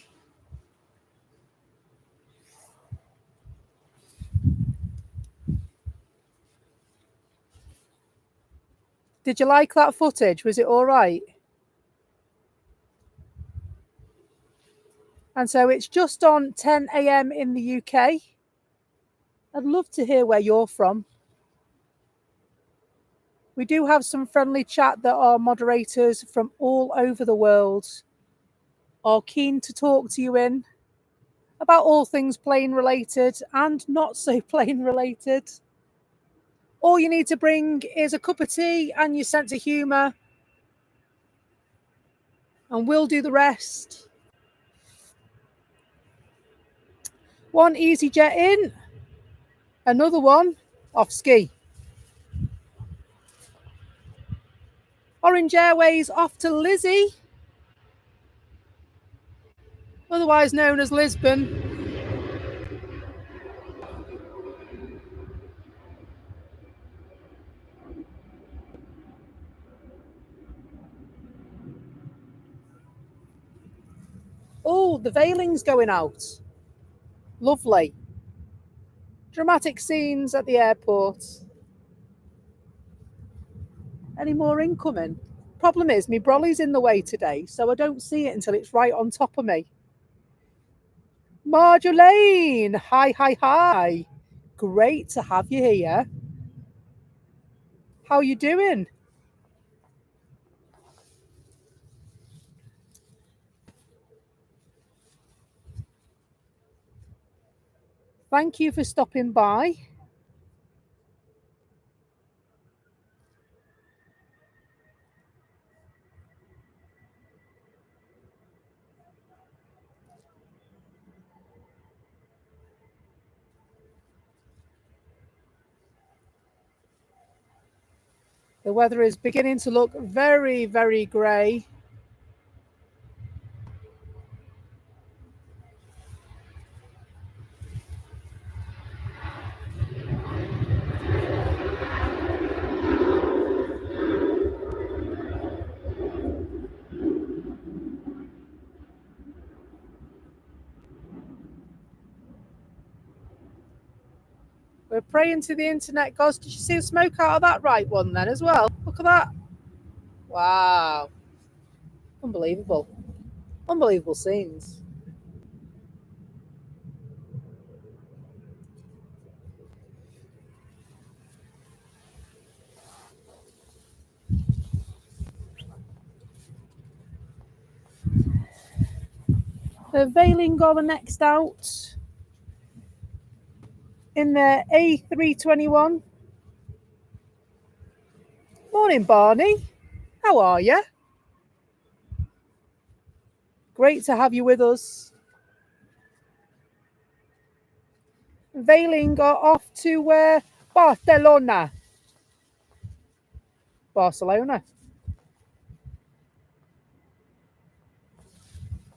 Did you like that footage? Was it all right? And so it's just on 10 a.m. in the UK. I'd love to hear where you're from. We do have some friendly chat that our moderators from all over the world are keen to talk to you in about all things plane related and not so plane related. All you need to bring is a cup of tea and your sense of humour, and we'll do the rest. One easy jet in, another one off ski. Orange Airways off to Lizzie, otherwise known as Lisbon. Oh, the veiling's going out. Lovely. Dramatic scenes at the airport. Any more incoming? Problem is, my brolly's in the way today, so I don't see it until it's right on top of me. Marjolaine, hi. Great to have you here. How you doing? Thank you for stopping by. The weather is beginning to look very, very grey. We're praying to the internet gods. Did you see the smoke out of that right one then as well? Look at that. Wow. Unbelievable. Unbelievable scenes. The Veiling are the next out in the A321. Morning, Barney. How are you? Great to have you with us. Veiling are off to Barcelona.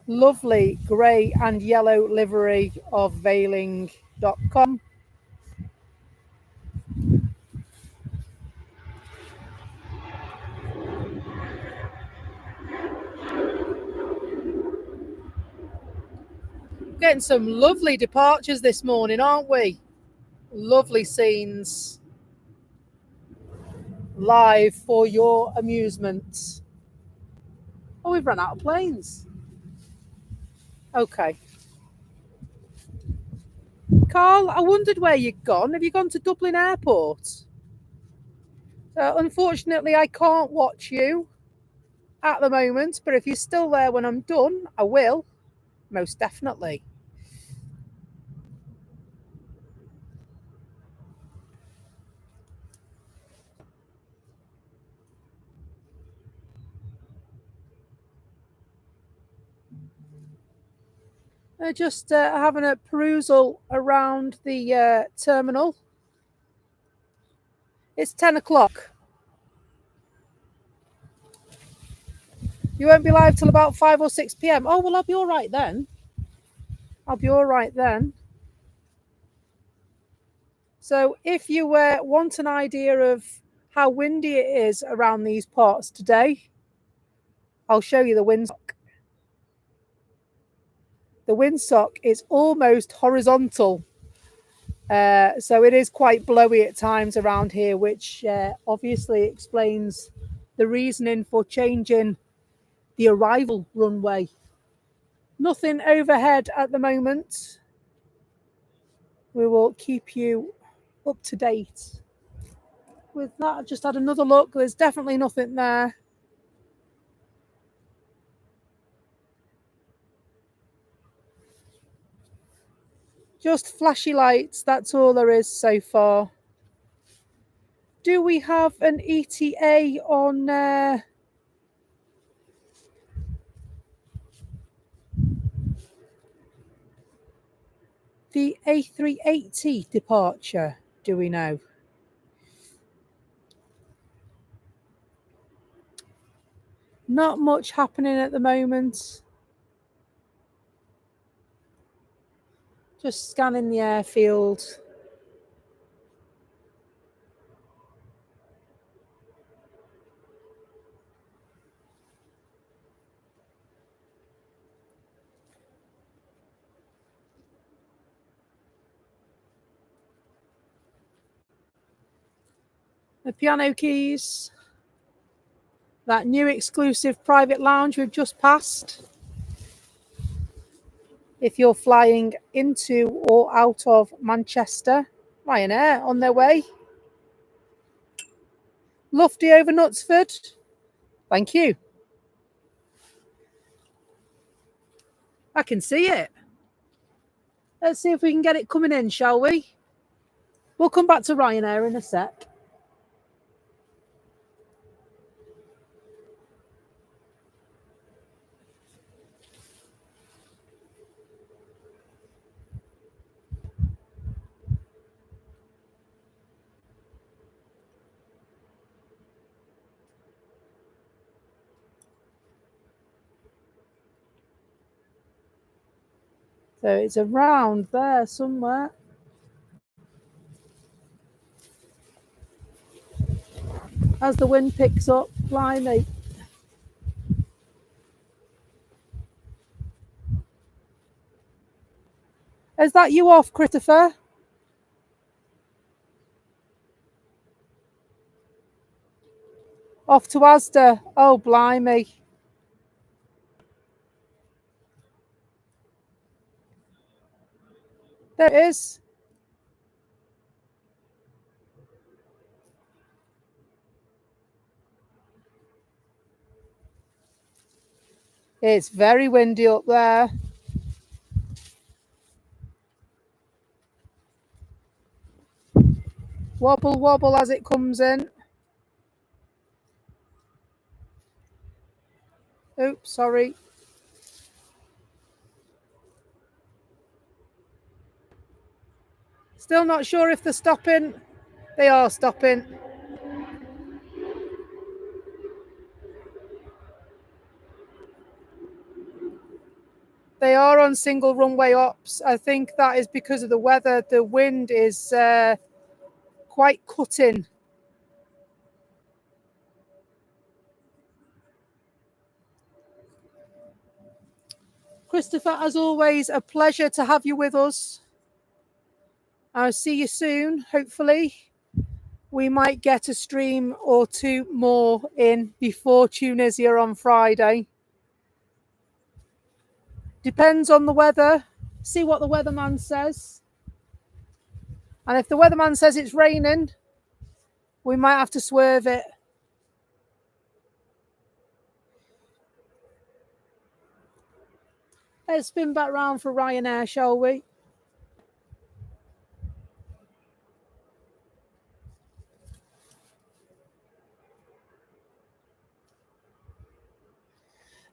Lovely grey and yellow livery of Veiling.com. Getting some lovely departures this morning, aren't we? Lovely scenes live for your amusement. Oh, we've run out of planes. Okay. Carl, I wondered where you'd gone. Have you gone to Dublin Airport? Unfortunately, I can't watch you at the moment, but if you're still there when I'm done, I will. Most definitely. Just having a perusal around the terminal. It's 10 o'clock. You won't be live till about 5 or 6 p.m. Oh, well, I'll be all right then. So if you want an idea of how windy it is around these parts today, I'll show you the windsock. The windsock is almost horizontal. So it is quite blowy at times around here, which obviously explains the reasoning for changing the arrival runway. Nothing overhead at the moment. We will keep you up to date with that. I've just had another look. There's definitely nothing there. Just flashy lights, that's all there is so far. Do we have an ETA on the A380 departure? Do we know? Not much happening at the moment. Just scanning the airfield. The piano keys. That new exclusive private lounge we've just passed. If you're flying into or out of Manchester, Ryanair on their way. Lufty over Knutsford. Thank you. I can see it. Let's see if we can get it coming in, shall we? We'll come back to Ryanair in a sec. So it's around there somewhere. As the wind picks up, blimey. Is that you off, Christopher? Off to Asda. Oh, blimey. There it is. It's very windy up there. Wobble, wobble as it comes in. Oops, sorry. Still not sure if they're stopping. They are stopping. They are on single runway ops. I think that is because of the weather. The wind is quite cutting. Christopher, as always, a pleasure to have you with us. I'll see you soon, hopefully. We might get a stream or two more in before Tunisia on Friday. Depends on the weather. See what the weatherman says. And if the weatherman says it's raining, we might have to swerve it. Let's spin back round for Ryanair, shall we?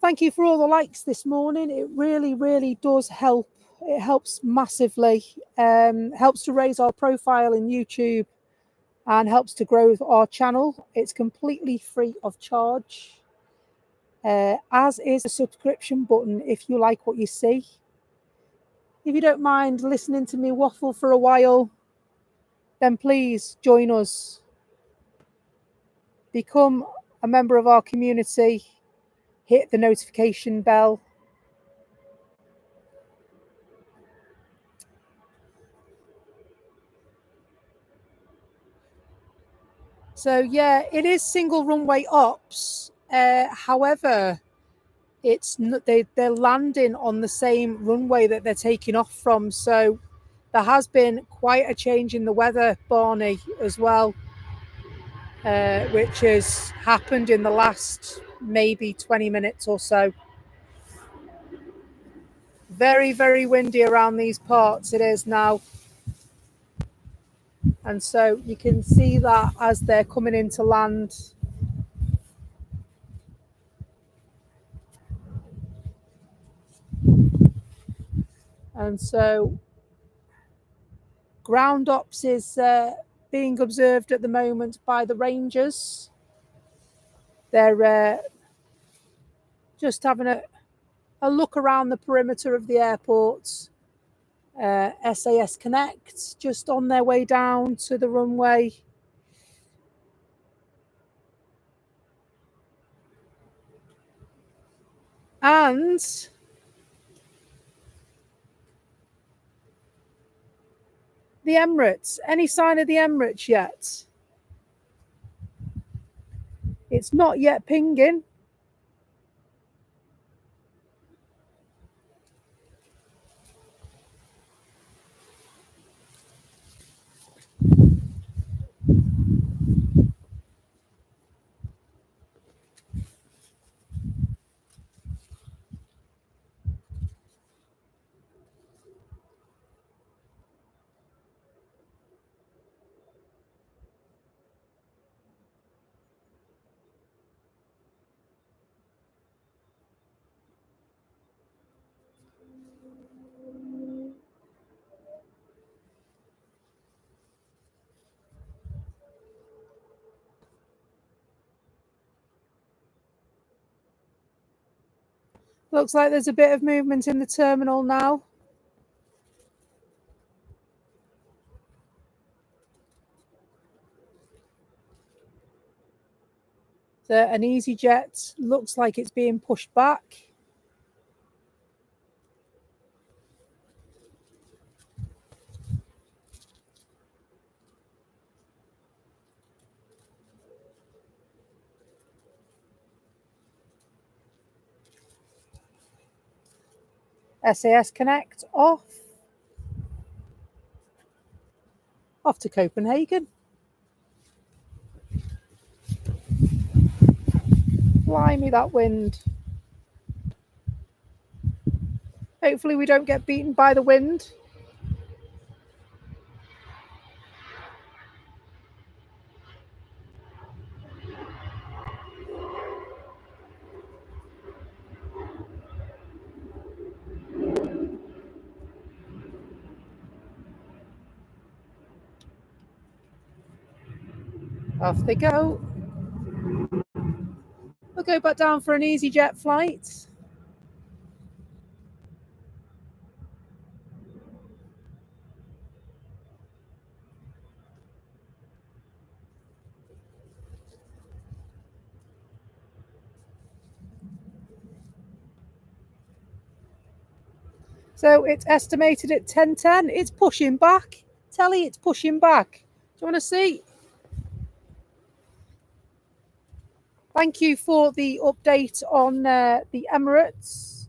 Thank you for all the likes this morning. It really, really does help. It helps massively. Helps to raise our profile in YouTube and helps to grow our channel. It's completely free of charge, as is the subscription button if you like what you see. If you don't mind listening to me waffle for a while, then please join us. Become a member of our community. Hit the notification bell. So yeah, it is single runway ops. However, it's they're landing on the same runway that they're taking off from. So there has been quite a change in the weather, Barney, as well, which has happened in the last maybe 20 minutes or so. Very, very windy around these parts. It is now. And so you can see that as they're coming into land. And so ground ops is being observed at the moment by the Rangers. They're just having a look around the perimeter of the airport. SAS Connect just on their way down to the runway. And the Emirates. Any sign of the Emirates yet? It's not yet pinging. Looks like there's a bit of movement in the terminal now. An EasyJet looks like it's being pushed back. SAS Connect off to Copenhagen. Blimey, that wind. Hopefully we don't get beaten by the wind. Off they go. We'll go back down for an EasyJet flight. So it's estimated at 10:10. It's pushing back. Telly, it's pushing back. Do you want to see? Thank you for the update on the Emirates.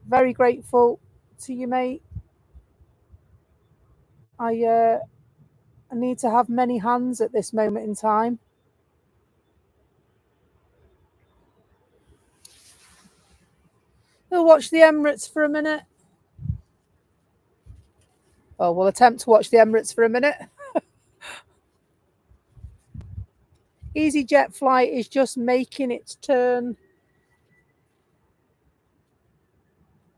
Very grateful to you, mate. I need to have many hands at this moment in time. We'll watch the Emirates for a minute. Oh, we'll attempt to watch the Emirates for a minute. EasyJet flight is just making its turn.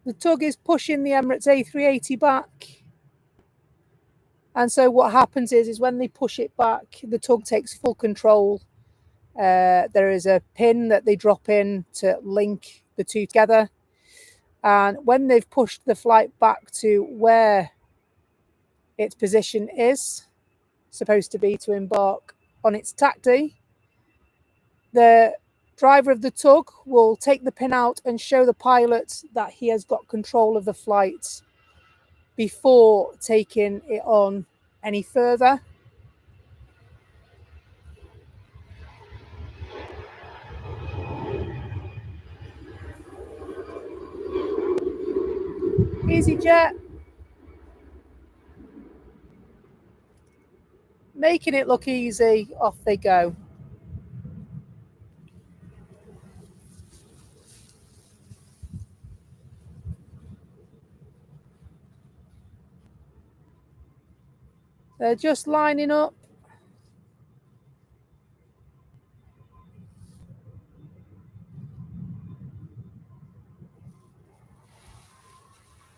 The tug is pushing the Emirates A380 back. And so what happens is when they push it back, the tug takes full control. There is a pin that they drop in to link the two together. And when they've pushed the flight back to where its position is supposed to be to embark on its taxi, the driver of the tug will take the pin out and show the pilot that he has got control of the flight before taking it on any further. EasyJet making it look easy. Off they go. They're just lining up.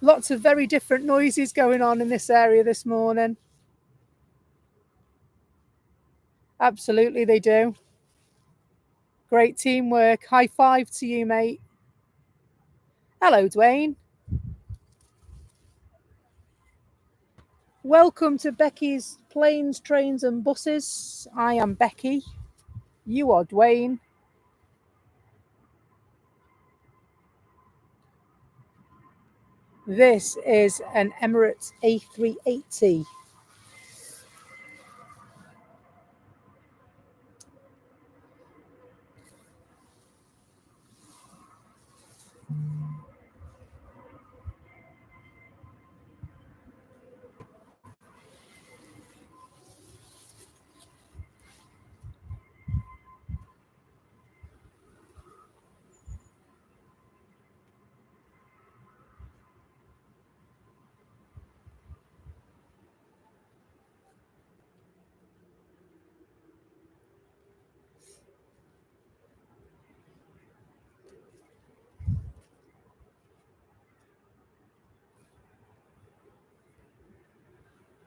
Lots of very different noises going on in this area this morning. Absolutely, they do. Great teamwork. High five to you, mate. Hello, Dwayne. Welcome to Becky's Planes, Trains and Buses. I am Becky. You are Dwayne. This is an Emirates A380.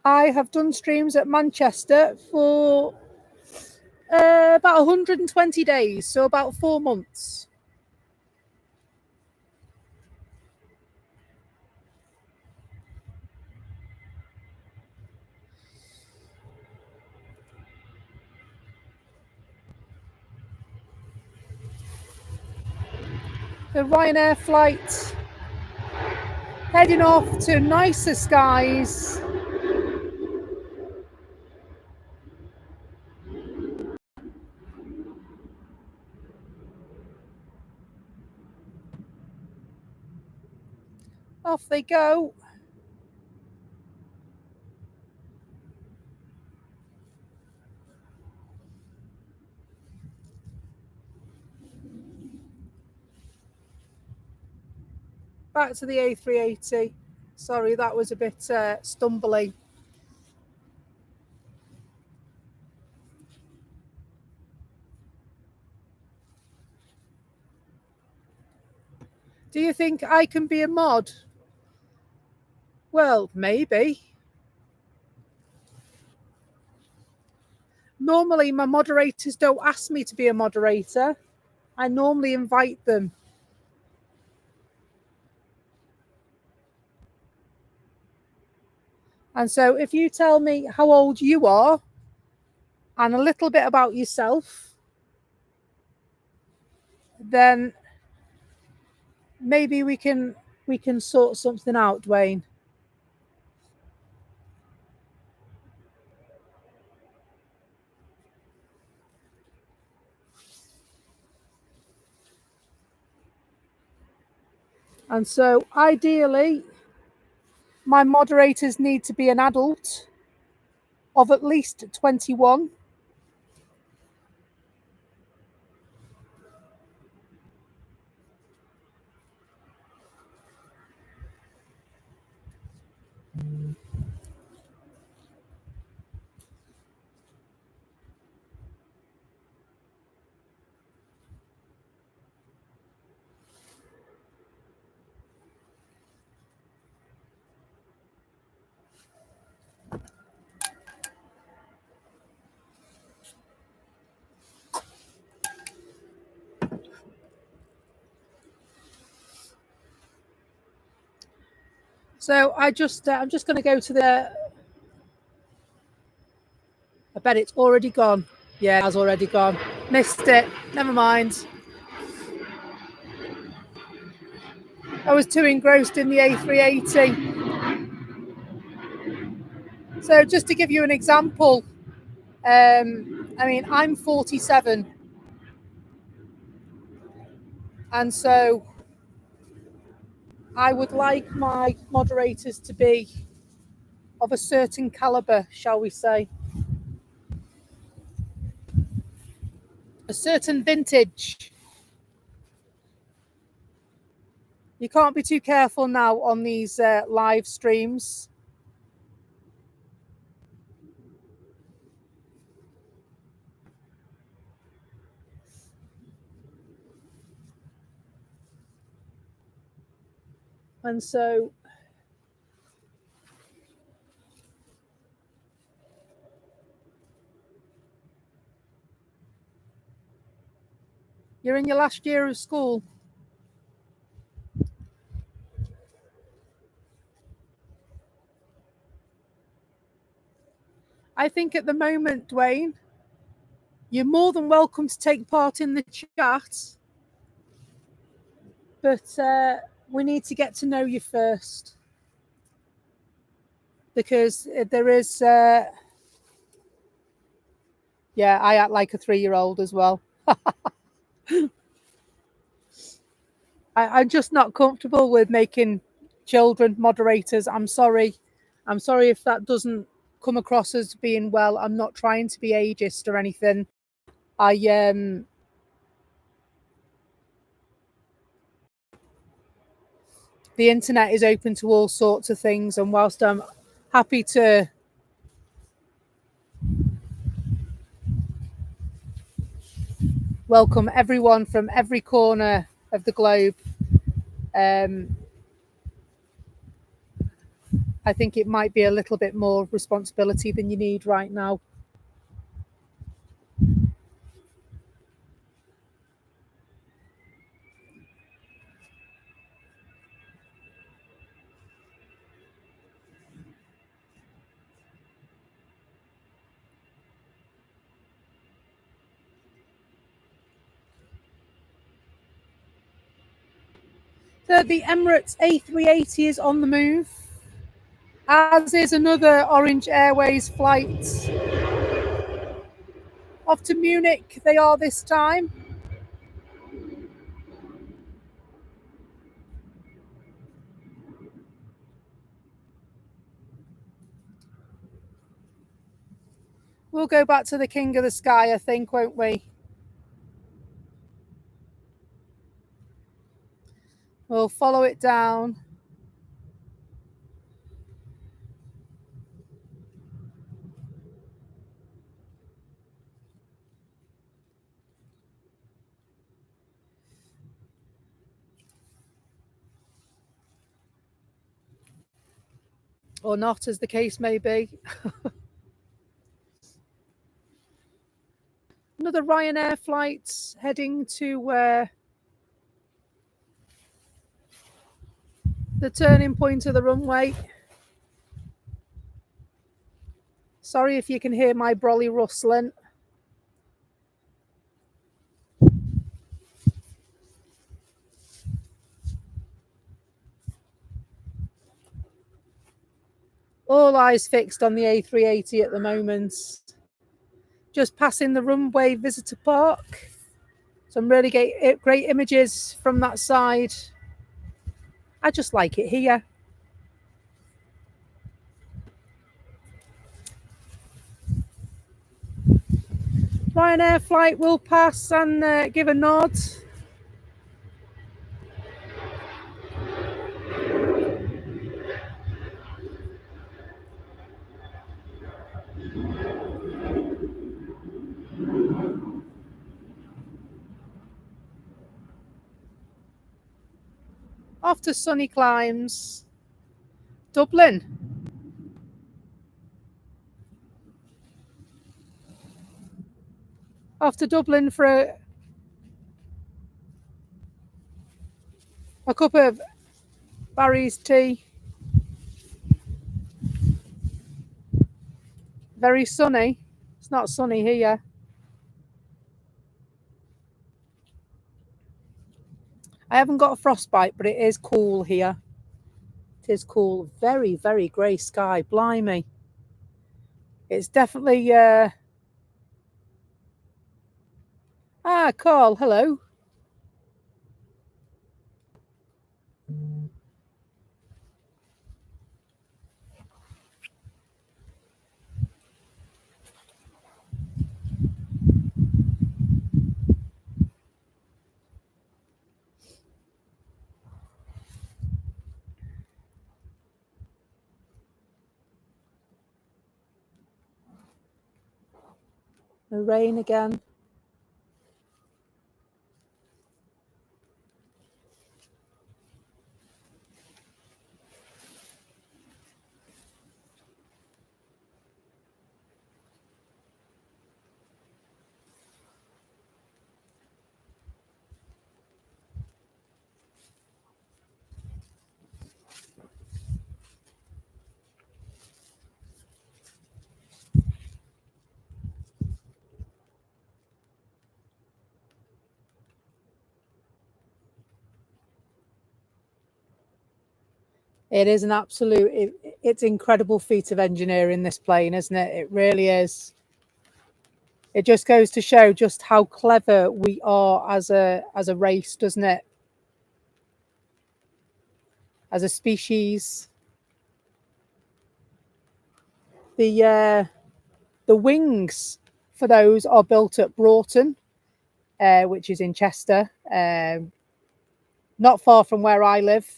I have done streams at Manchester for about 120 days, so about 4 months. the Ryanair flight heading off to nicer skies. Off they go. Back to the A380. Sorry, that was a bit stumbly. Do you think I can be a mod? Well, maybe. Normally, my moderators don't ask me to be a moderator. I normally invite them. And so if you tell me how old you are and a little bit about yourself, then maybe we can sort something out, Dwayne. And so ideally, my moderators need to be an adult of at least 21. So I'm just going to go to the. I bet it's already gone. Yeah, it has already gone. Missed it. Never mind. I was too engrossed in the A380. So just to give you an example, I mean, I'm 47. And so I would like my moderators to be of a certain caliber, shall we say. A certain vintage. You can't be too careful now on these live streams. And so you're in your last year of school. I think at the moment, Dwayne, you're more than welcome to take part in the chat, but we need to get to know you first, because there is, yeah, I act like a 3-year-old as well. I'm just not comfortable with making children moderators. I'm sorry. I'm sorry if that doesn't come across as being, well, I'm not trying to be ageist or anything. The internet is open to all sorts of things, and whilst I'm happy to welcome everyone from every corner of the globe, I think it might be a little bit more responsibility than you need right now. So the Emirates A380 is on the move, as is another Orange Airways flight. Off to Munich they are this time. We'll go back to the King of the Sky, I think, won't we? We'll follow it down. Or not, as the case may be. Another Ryanair flight heading to the turning point of the runway. Sorry if you can hear my brolly rustling. All eyes fixed on the A380 at the moment. Just passing the runway visitor park. Some really great images from that side. I just like it here. Ryanair flight will pass and give a nod. Off to sunny climes. Dublin. Off to Dublin for a cup of Barry's tea. Very sunny. It's not sunny here. I haven't got a frostbite, but it is cool here. It is cool. Very, very grey sky. Blimey. It's definitely... Carl, hello. The rain again. It is an absolute, it's incredible feat of engineering, this plane, isn't it? It really is. It just goes to show just how clever we are as a race, doesn't it? As a species. The wings for those are built at Broughton, which is in Chester, not far from where I live.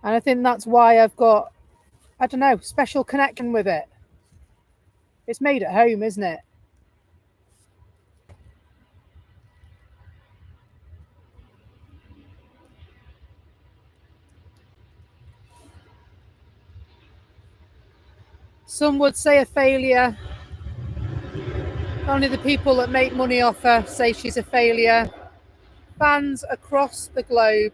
And I think that's why I've got, I don't know, special connection with it. It's made at home, isn't it? Some would say a failure. Only the people that make money off her say she's a failure. Fans across the globe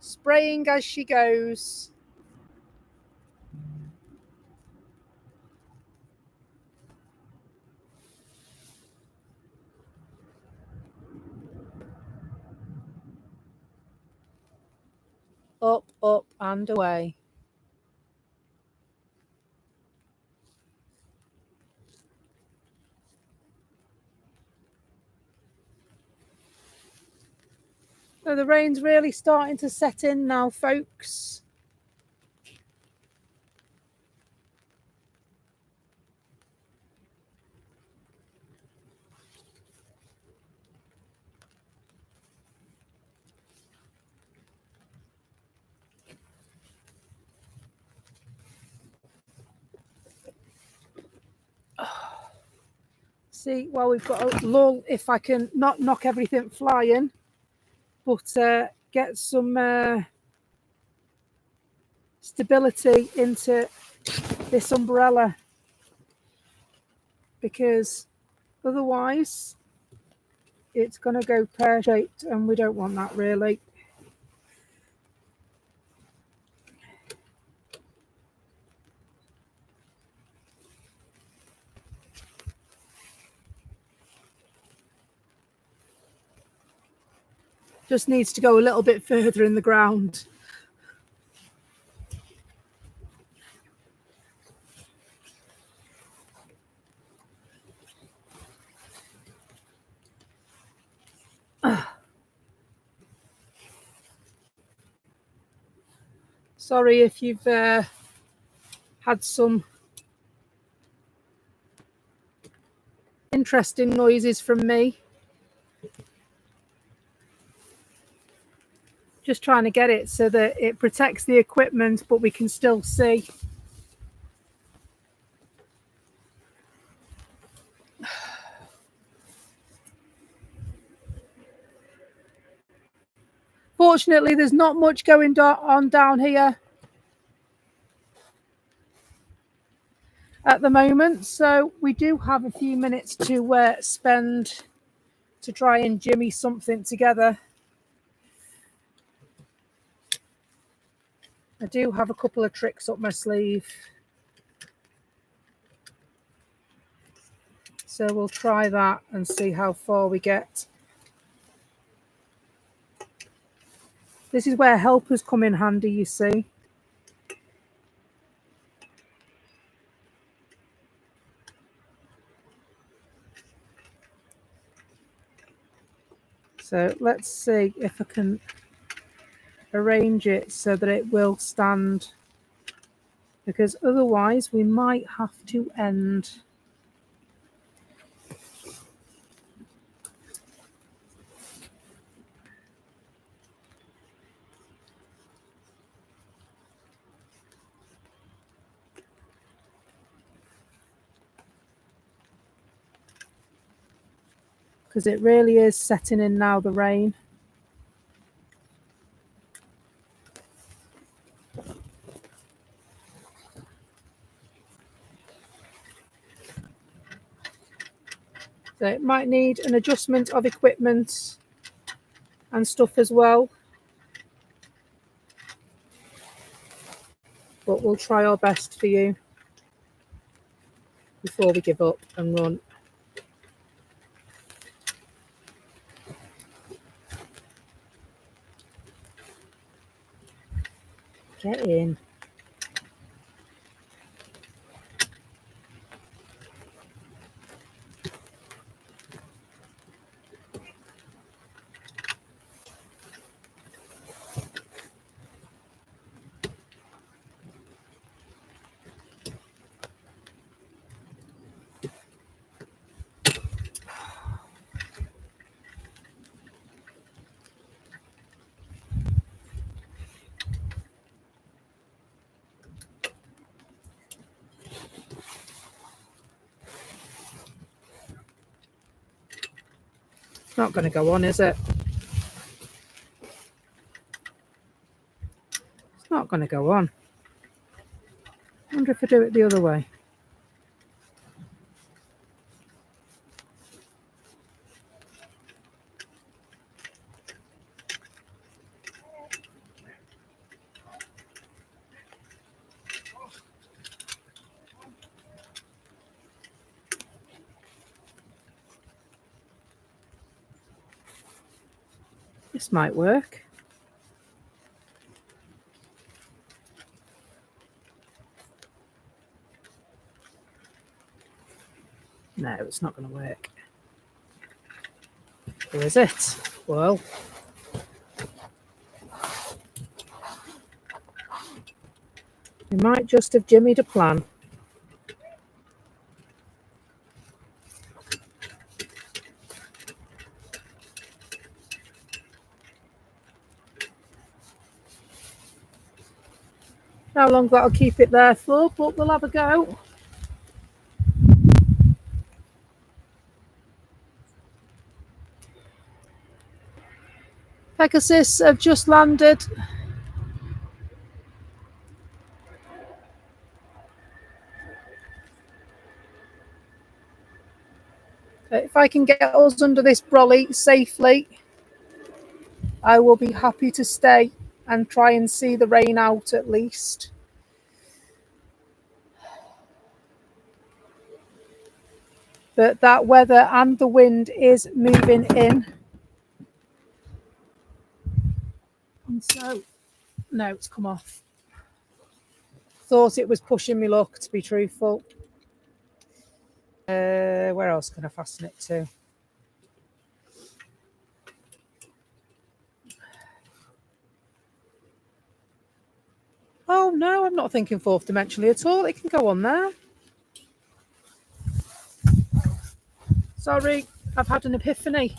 spraying as she goes. and away. So the rain's really starting to set in now, folks. See, well, we've got a lull if I can not knock everything flying, but get some stability into this umbrella, because otherwise it's going to go pear-shaped and we don't want that really. Just needs to go a little bit further in the ground. Sorry if you've had some interesting noises from me. Just trying to get it so that it protects the equipment, but we can still see. Fortunately, there's not much going on down here at the moment, so we do have a few minutes to spend to try and jimmy something together. I do have a couple of tricks up my sleeve, so we'll try that and see how far we get. This is where helpers come in handy, you see. So let's see if I can arrange it so that it will stand, because otherwise we might have to end. Because it really is setting in now, the rain. So it might need an adjustment of equipment and stuff as well. But we'll try our best for you before we give up and run. Get in. It's not going to go on, is it? It's not going to go on. I wonder if I do it the other way. This might work. No, it's not going to work. Or is it? Well, we might just have jimmied a plan. How long that'll keep it there for, but we'll have a go. Pegasus have just landed. If I can get us under this brolly safely, I will be happy to stay and try and see the rain out at least. But that weather and the wind is moving in. And so, no, it's come off. Thought it was pushing me luck, to be truthful. Where else can I fasten it to? Oh, no, I'm not thinking fourth dimensionally at all. It can go on there. Sorry, I've had an epiphany.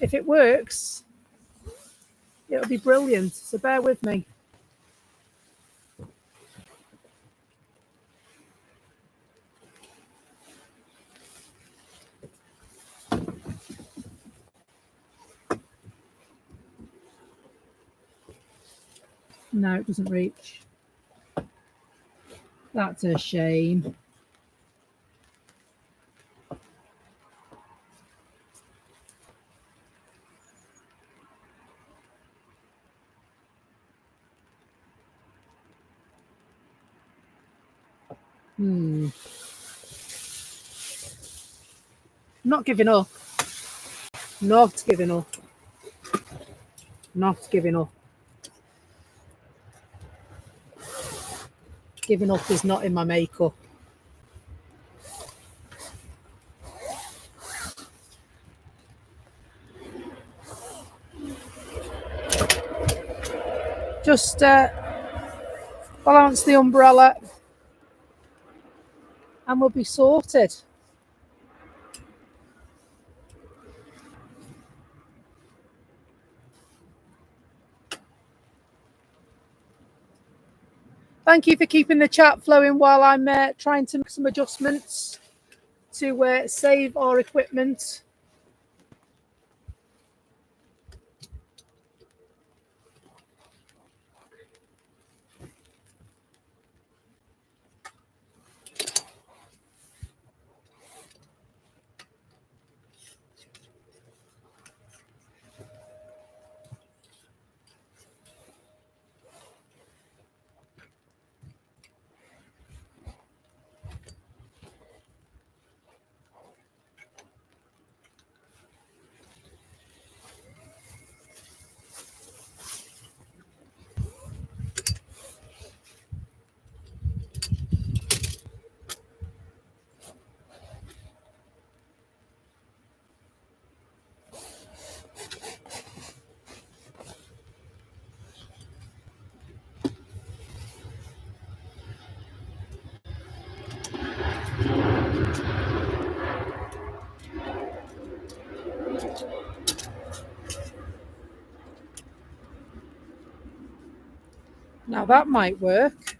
If it works, it'll be brilliant. So bear with me. No, it doesn't reach. That's a shame. Not giving up. Not giving up. Not giving up. Giving up is not in my makeup. Just balance the umbrella and we'll be sorted. Thank you for keeping the chat flowing while I'm trying to make some adjustments to save our equipment. Now that might work.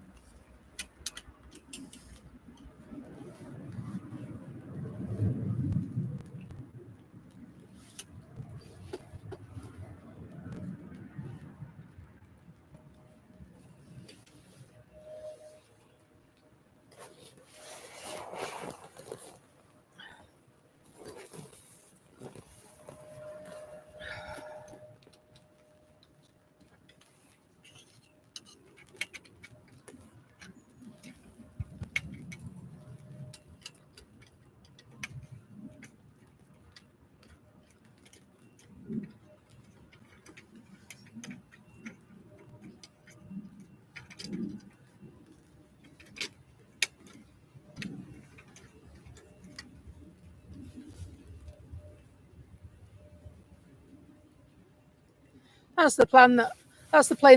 That's the plane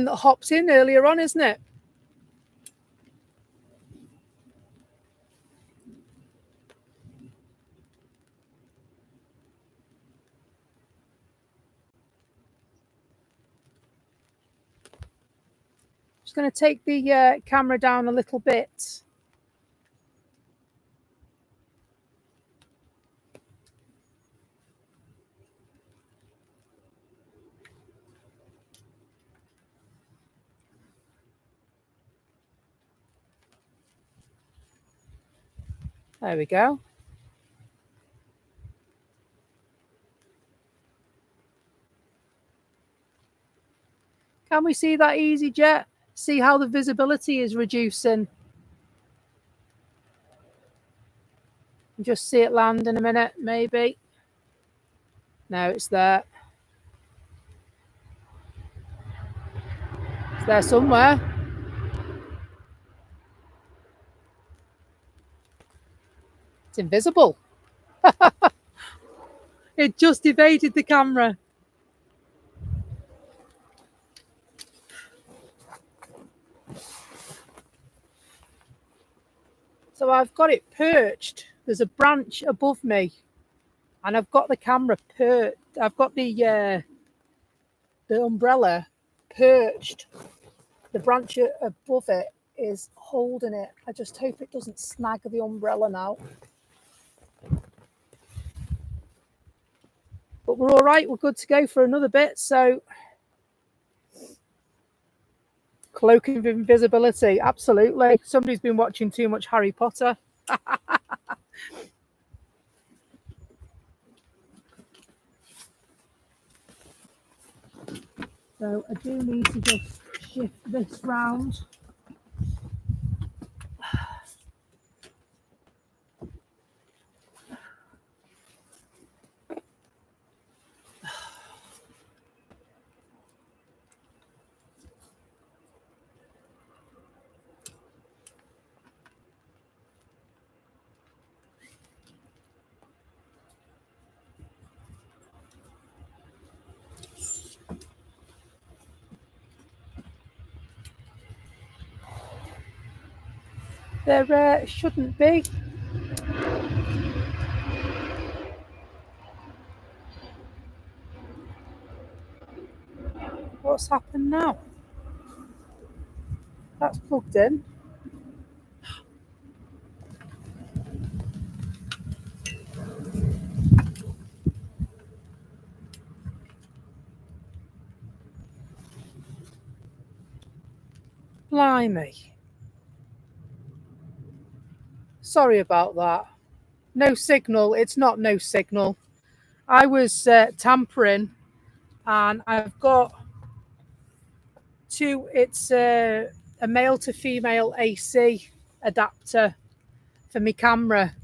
that hopped in earlier on, isn't it? Just going to take the camera down a little bit. There we go. Can we see that EasyJet? See how the visibility is reducing. Just see it land in a minute, maybe. No, it's there. It's there somewhere. It's invisible. It just evaded the camera. So I've got it perched. There's a branch above me, and I've got the camera perched. I've got the umbrella perched. The branch above it is holding it. I just hope it doesn't snag the umbrella now. But we're all right. We're good to go for another bit. So, cloak of invisibility, absolutely. Somebody's been watching too much Harry Potter. So I do need to just shift this round. There shouldn't be. What's happened now? That's plugged in. Blimey. Sorry about that. No signal. It's not no signal. I was tampering, and I've got two. It's a male to female AC adapter for my camera,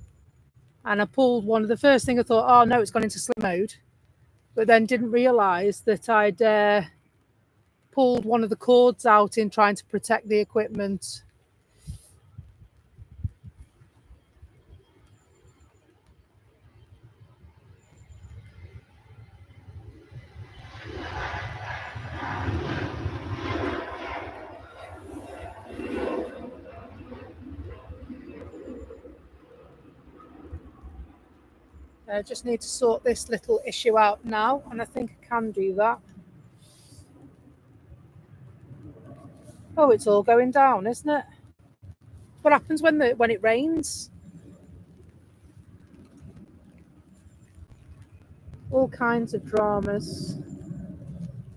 and I pulled one of the first thing I thought, oh no, it's gone into slim mode, but then didn't realise that I'd pulled one of the cords out in trying to protect the equipment. I just need to sort this little issue out now, and I think I can do that. Oh, it's all going down, isn't it? What happens when it rains? All kinds of dramas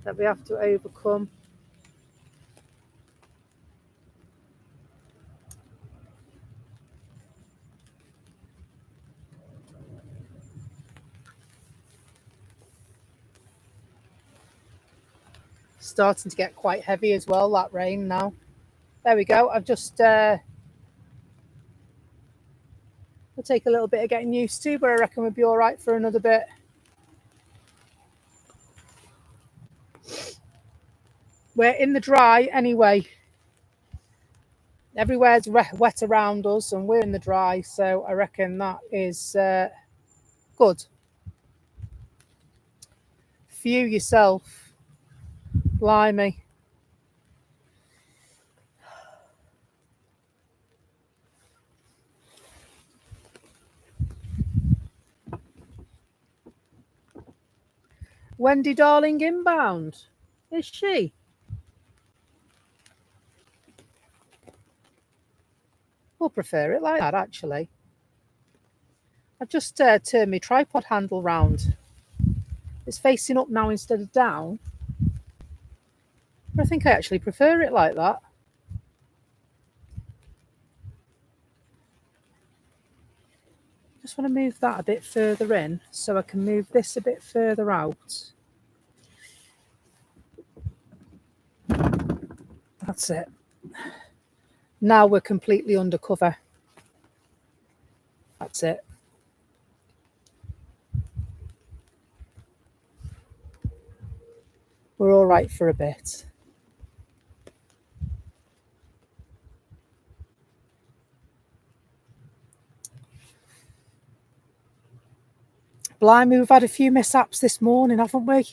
that we have to overcome. Starting to get quite heavy as well, that rain now. There we go. I've just it'll take a little bit of getting used to, but I reckon we'll be all right for another bit. We're in the dry anyway. Everywhere's wet around us, and we're in the dry, so I reckon that is good. For you yourself. Blimey. Wendy Darling inbound. Is she? We'll prefer it like that, actually. I've just turned my tripod handle round. It's facing up now instead of down. But I think I actually prefer it like that. Just want to move that a bit further in so I can move this a bit further out. That's it. Now we're completely undercover. That's it. We're all right for a bit. Blimey, we've had a few mishaps this morning, haven't we?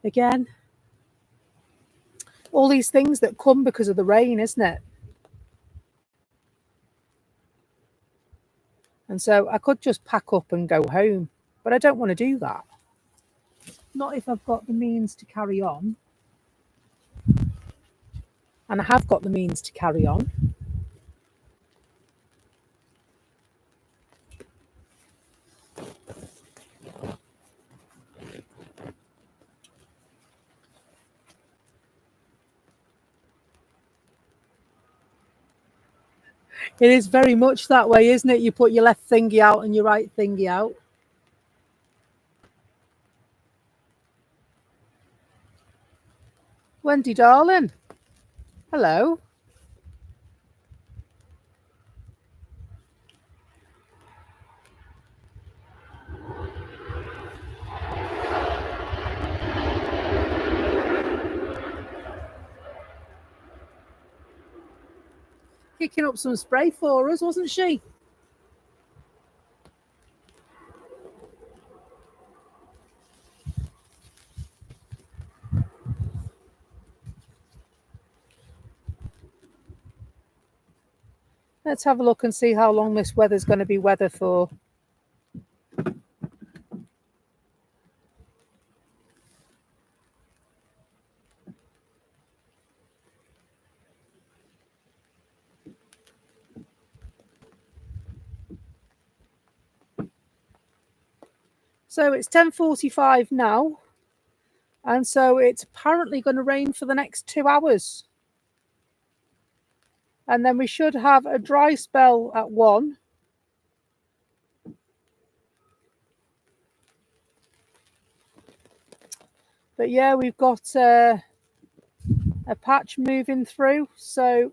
Again. All these things that come because of the rain, isn't it? And so I could just pack up and go home, but I don't want to do that. Not if I've got the means to carry on. And I have got the means to carry on. It is very much that way, isn't it? You put your left thingy out and your right thingy out. Wendy, darling. Hello. Kicking up some spray for us, wasn't she? Let's have a look and see how long this weather's going to be weather for. So it's 10:45 now. And so it's apparently going to rain for the next 2 hours. And then we should have a dry spell at 1. But yeah, we've got a patch moving through. So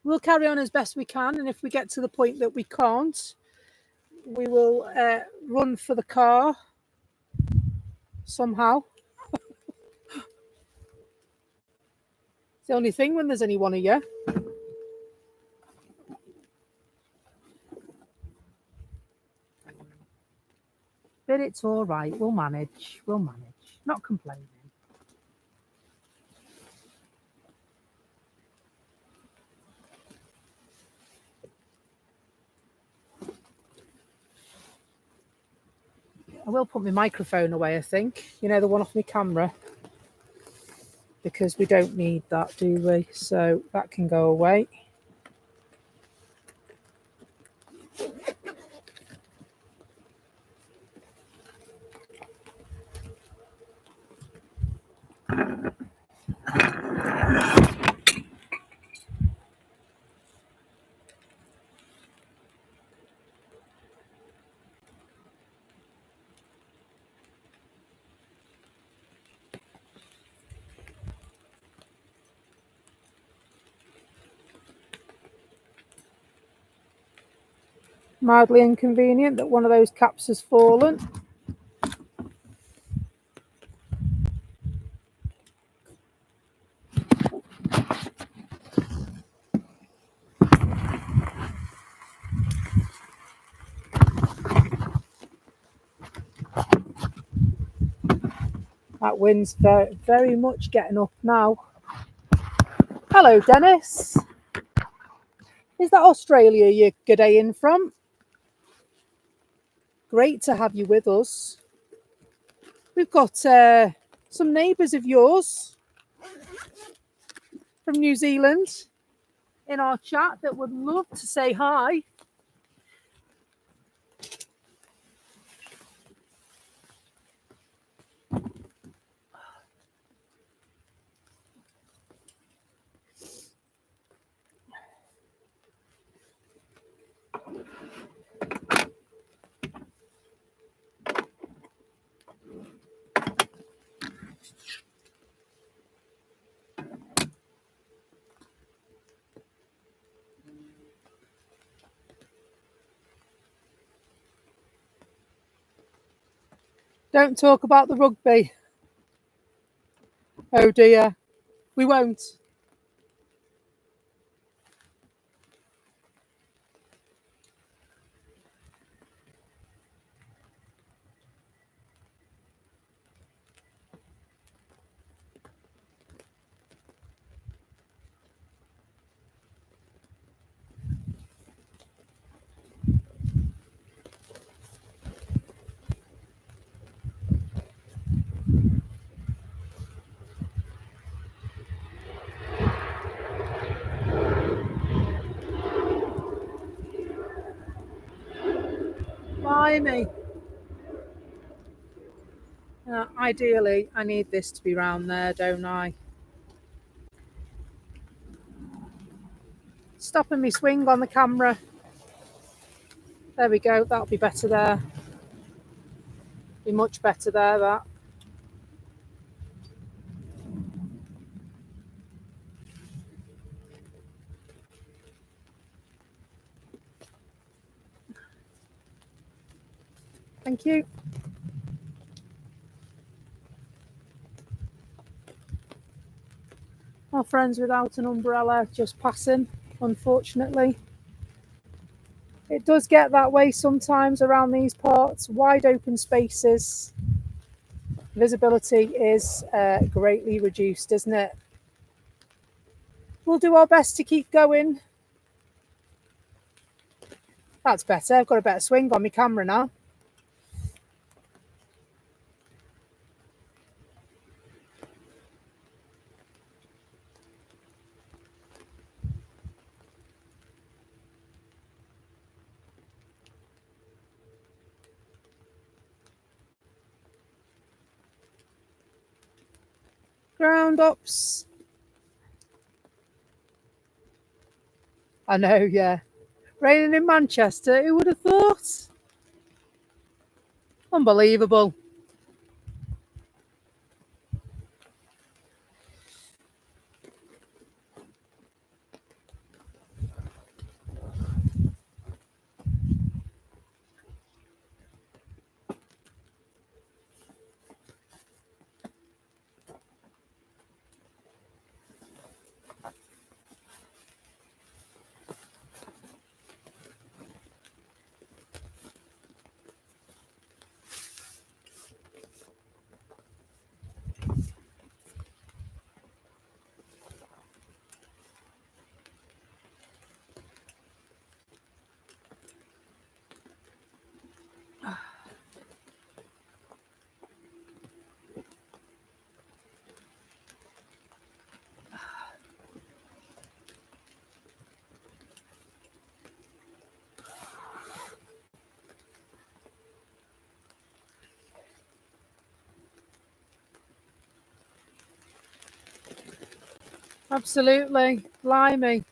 we'll carry on as best we can. And if we get to the point that we can't, we will run for the car somehow. It's the only thing when there's only one of you. But it's all right. We'll manage. We'll manage. Not complaining. I will put my microphone away, I think. You know, the one off my camera. Because we don't need that, do we? So that can go away. Mildly inconvenient that one of those caps has fallen. That wind's very, very much getting up now. Hello, Dennis. Is that Australia you're g'daying from? Great to have you with us. We've got some neighbours of yours from New Zealand in our chat that would love to say hi. Don't talk about the rugby. Oh dear, we won't. Blimey. Ideally, I need this to be round there, don't I? Stopping me swing on the camera. There we go. That'll be better there. Be much better there, that. Thank you. Our friends without an umbrella just passing, unfortunately. It does get that way sometimes around these parts. Wide open spaces. Visibility is greatly reduced, isn't it? We'll do our best to keep going. That's better. I've got a better swing on my camera now. Ground ups. I know, yeah. Raining in Manchester, who would have thought? Unbelievable. Absolutely. Blimey.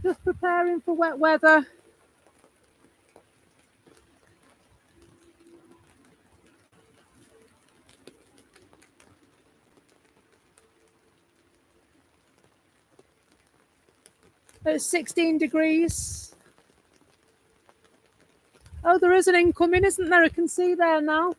Just preparing for wet weather. It's 16 degrees. Oh, there is an incoming, isn't there? I can see there now.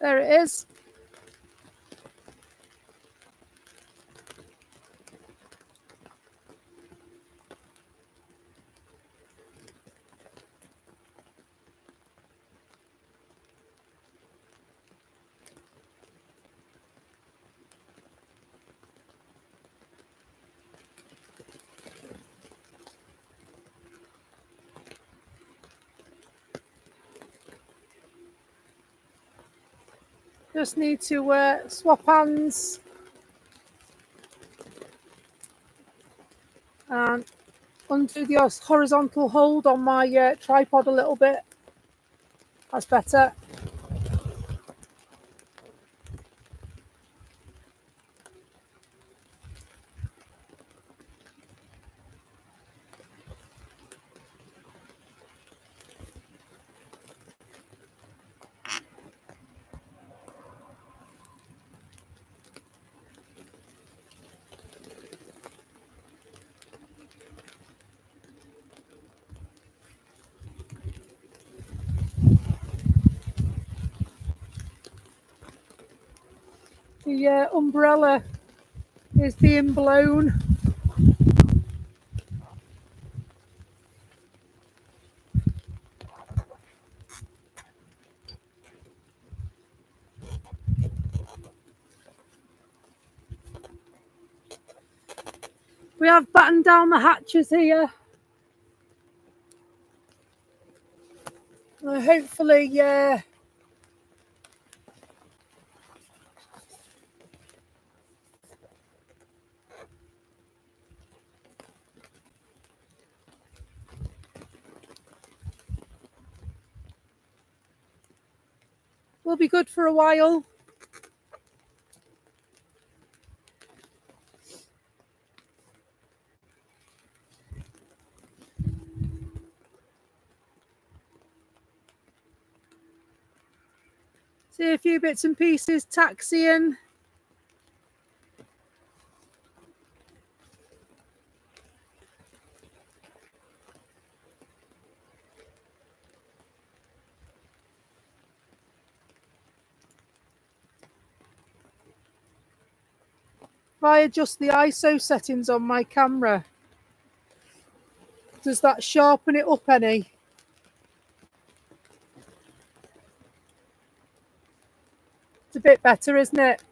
There it is. Just need to swap hands and undo the horizontal hold on my tripod a little bit. That's better. The umbrella is being blown. We have battened down the hatches here. Hopefully, we'll be good for a while. See a few bits and pieces taxiing. If I adjust the ISO settings on my camera, does that sharpen it up any? It's a bit better, isn't it?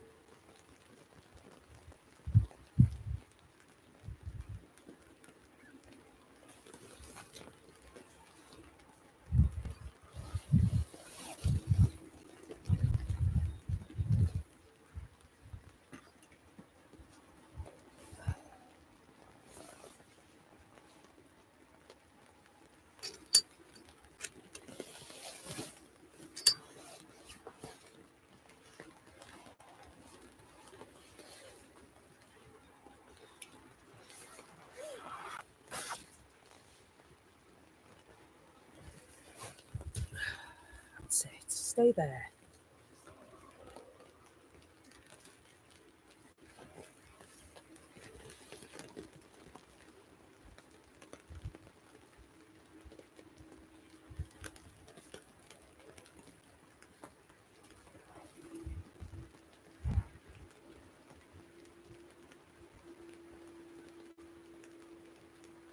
That's it. Stay there.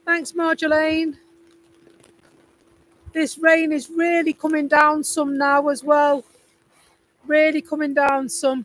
Thanks, Marjolaine. This rain is really coming down some now as well. Really coming down some.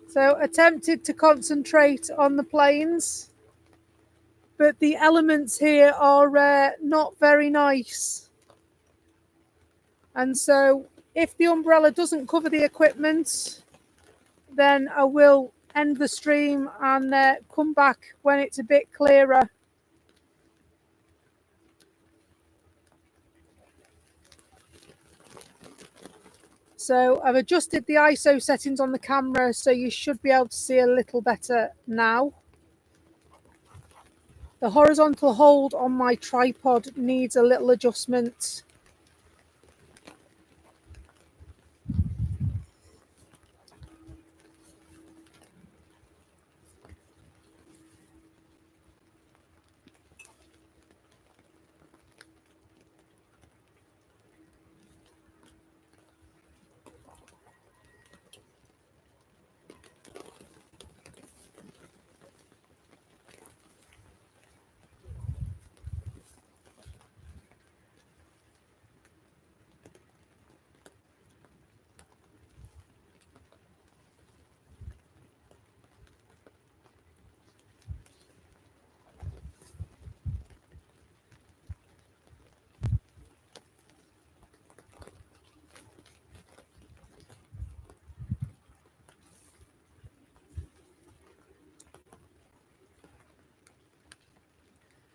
So attempted to concentrate on the planes, but the elements here are not very nice. And so if the umbrella doesn't cover the equipment, then I will end the stream and come back when it's a bit clearer. So I've adjusted the ISO settings on the camera, so you should be able to see a little better now. The horizontal hold on my tripod needs a little adjustment.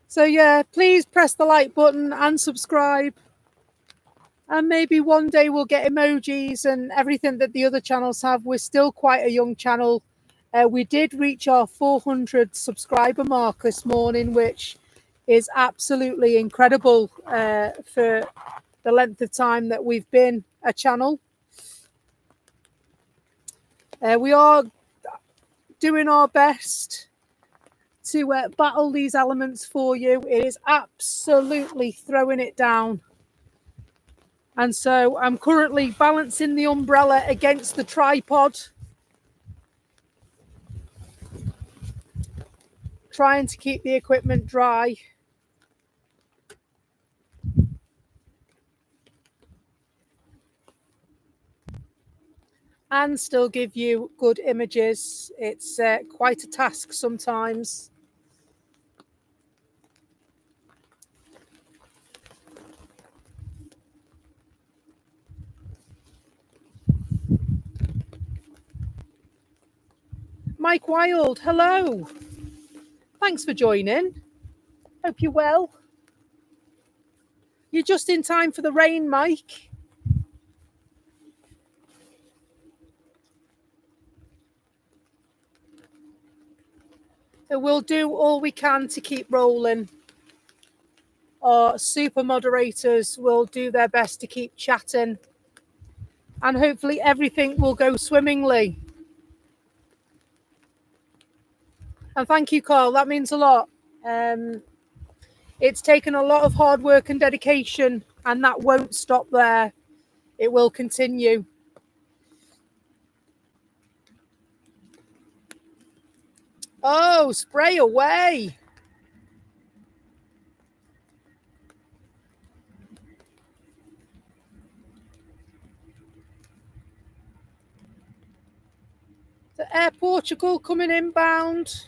So yeah, please press the like button and subscribe. And maybe one day we'll get emojis and everything that the other channels have. We're still quite a young channel. We did reach our 400 subscriber mark this morning, which is absolutely incredible for the length of time that we've been a channel. We are doing our best to battle these elements for you. It is absolutely throwing it down. And so I'm currently balancing the umbrella against the tripod, trying to keep the equipment dry. And still give you good images. It's quite a task sometimes. Mike Wild, hello. Thanks for joining. Hope you're well. You're just in time for the rain, Mike. So we'll do all we can to keep rolling. Our super moderators will do their best to keep chatting. And hopefully everything will go swimmingly. And thank you, Carl. That means a lot. It's taken a lot of hard work and dedication, and that won't stop there. It will continue. Oh, spray away. The Air Portugal coming inbound.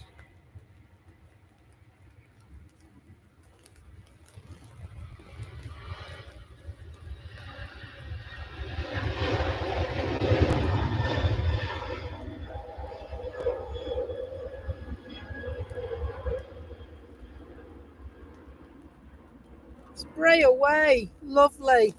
Spray away. Lovely.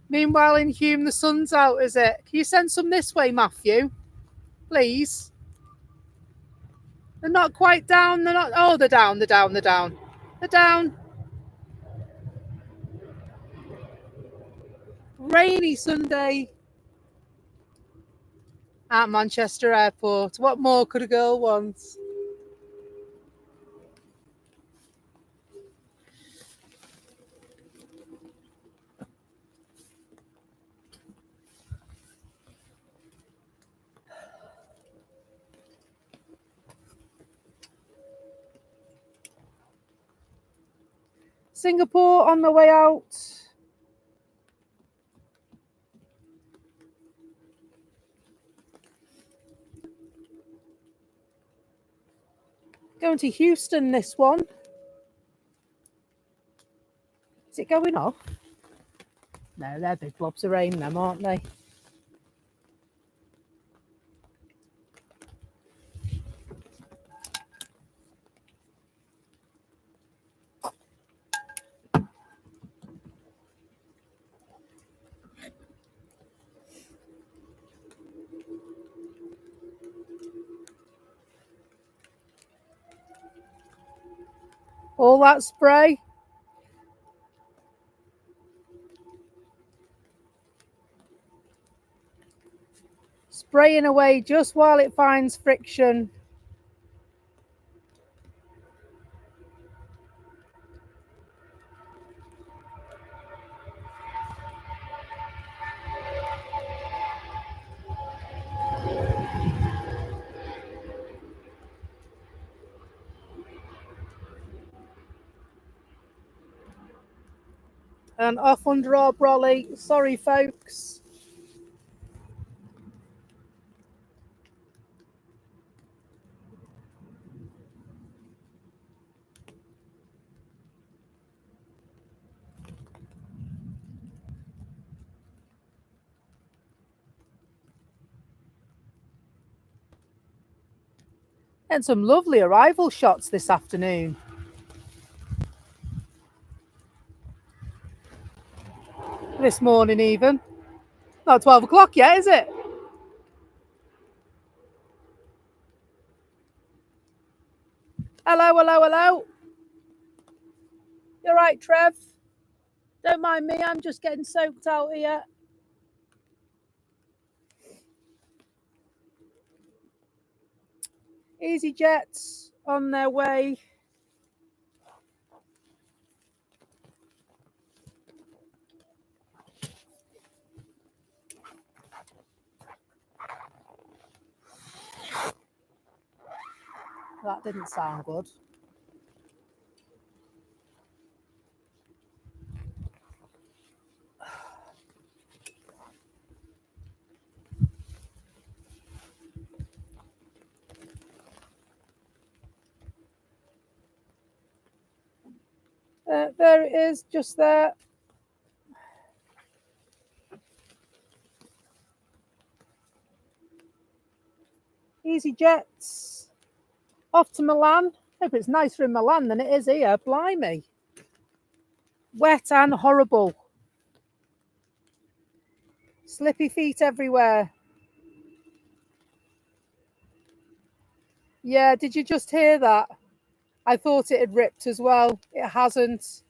Meanwhile, in Hume, the sun's out, is it? Can you send some this way, Matthew? Please. They're not quite down. They're not. Oh, they're down. They're down. They're down. They're down. Rainy Sunday at Manchester Airport. What more could a girl want? Singapore on the way out. Going to Houston, this one. Is it going off? No, they're big blobs of rain, them, aren't they? All that spray. Spraying away just while it finds friction. And off under our brolly. Sorry, folks. And some lovely arrival shots this afternoon. This morning even. Not 12 o'clock yet, is it? Hello, hello, hello. You're right, Trev. Don't mind me, I'm just getting soaked out here. EasyJets on their way. That didn't sound good. There it is, just there. EasyJets off to Milan. Hope it's nicer in Milan than it is here. Blimey. Wet and horrible. Slippy feet everywhere. Yeah, did you just hear that? I thought it had ripped as well. It hasn't.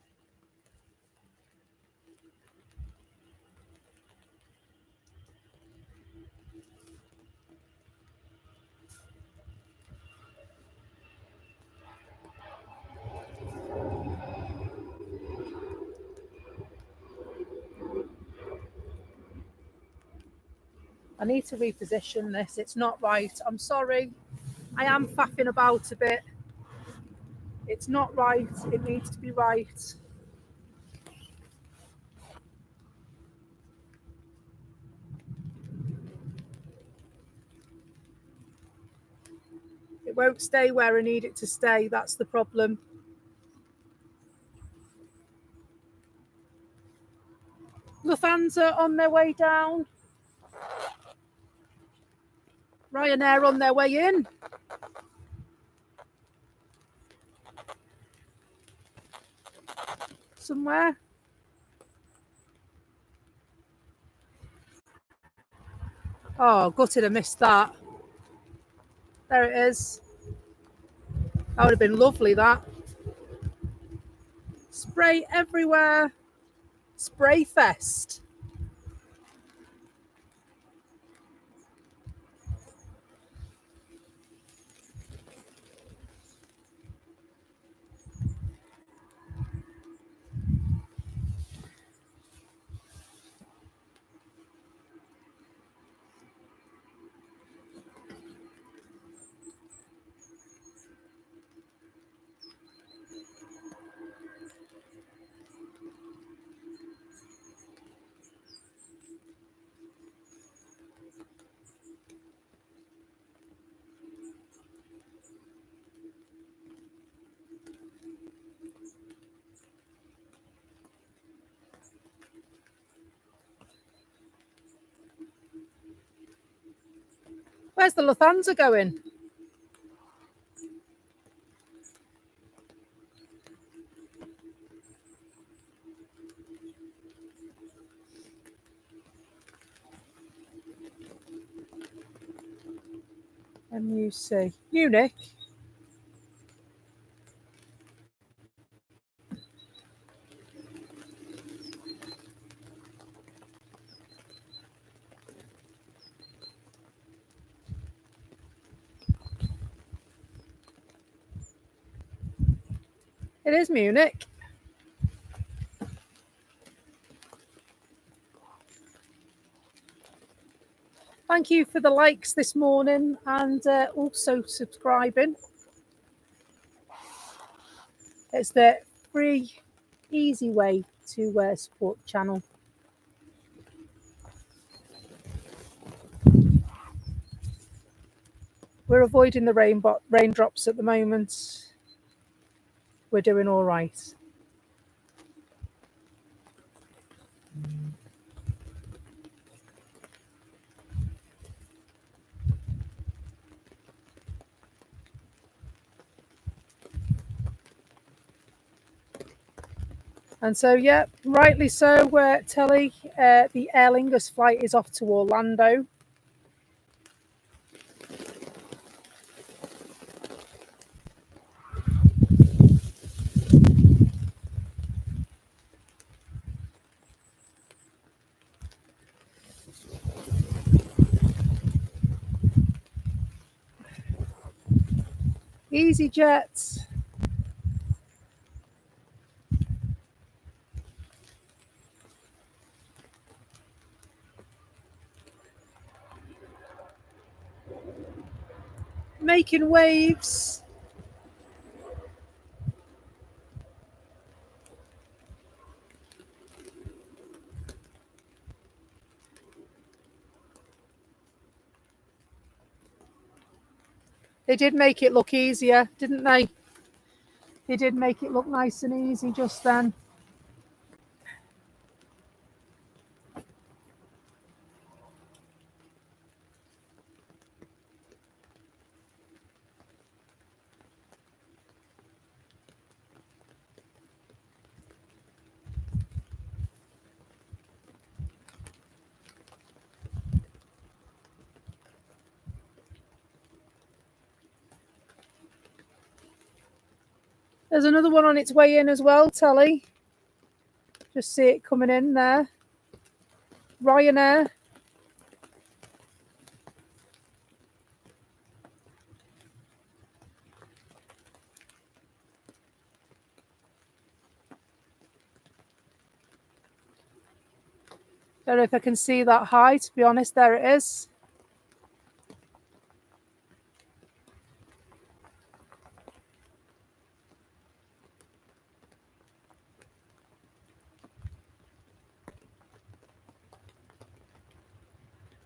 I need to reposition this. It's not right. I'm sorry. I am faffing about a bit. It's not right. It needs to be right. It won't stay where I need it to stay. That's the problem. Lufthansa on their way down. Ryanair on their way in. Somewhere. Oh, gutted I missed that. There it is. That would have been lovely, that. Spray everywhere. Spray fest. Where's the Lufthansa going? MUC. Munich. It is Munich. Thank you for the likes this morning and also subscribing. It's the free, easy way to support the channel. We're avoiding the raindrops at the moment. We're doing all right. And so, yeah, rightly so, Telly, the Aer Lingus flight is off to Orlando. EasyJet. Making waves. They did make it look easier, didn't they? They did make it look nice and easy just then. There's another one on its way in as well, Telly. Just see it coming in there. Ryanair. Don't know if I can see that high, to be honest. There it is.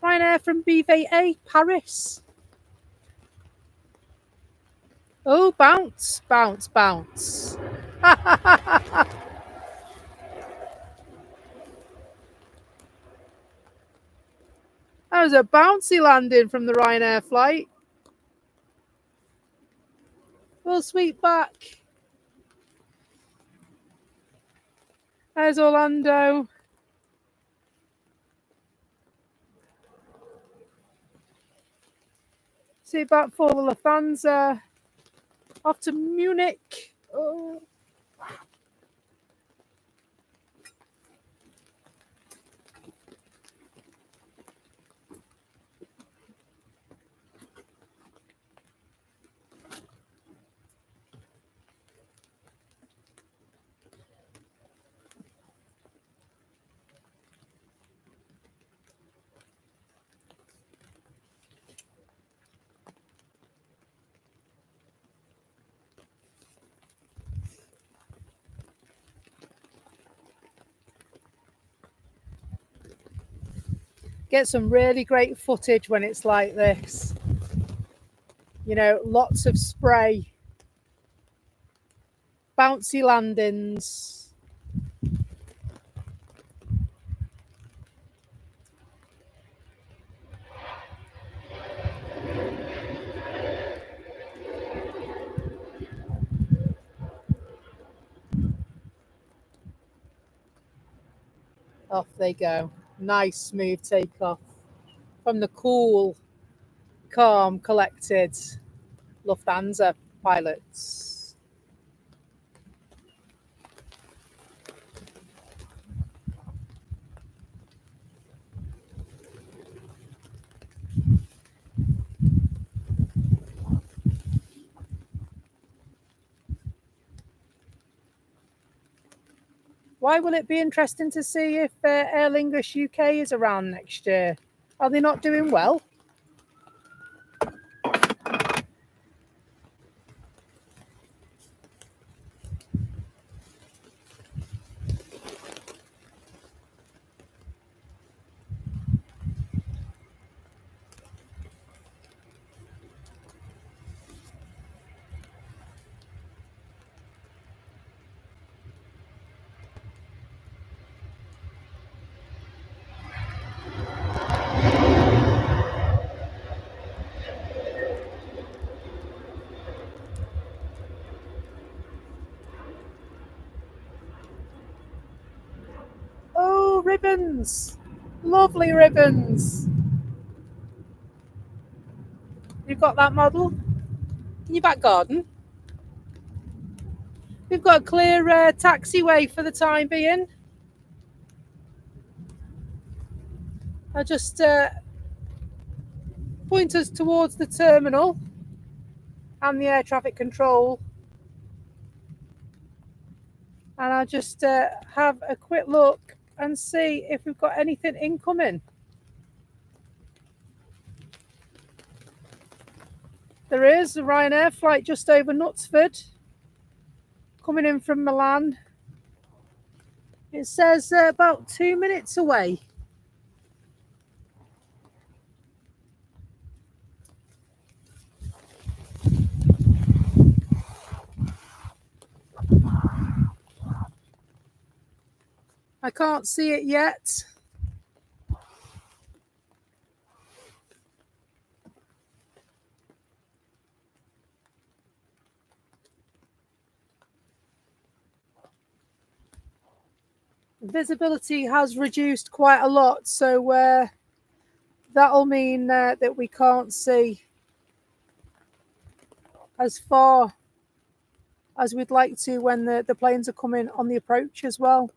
Ryanair from BVA, Paris. Oh, bounce, bounce, bounce. That was a bouncy landing from the Ryanair flight. We'll sweep back. There's Orlando. Sweep back for the Lufthansa. Off to Munich. Oh. Get some really great footage when it's like this. You know, lots of spray. Bouncy landings. Off they go. Nice smooth takeoff from the cool, calm, collected Lufthansa pilots. Why will it be interesting to see if Aer Lingus UK is around next year? Are they not doing well? Oh, ribbons! Lovely ribbons! You've got that model in your back garden? We've got a clear taxiway for the time being. I'll just point us towards the terminal and the air traffic control. And I'll just have a quick look and see if we've got anything incoming. There is a Ryanair flight just over Knutsford, coming in from Milan. It says about 2 minutes away. I can't see it yet. Visibility has reduced quite a lot, so that'll mean that we can't see as far as we'd like to when the planes are coming on the approach as well.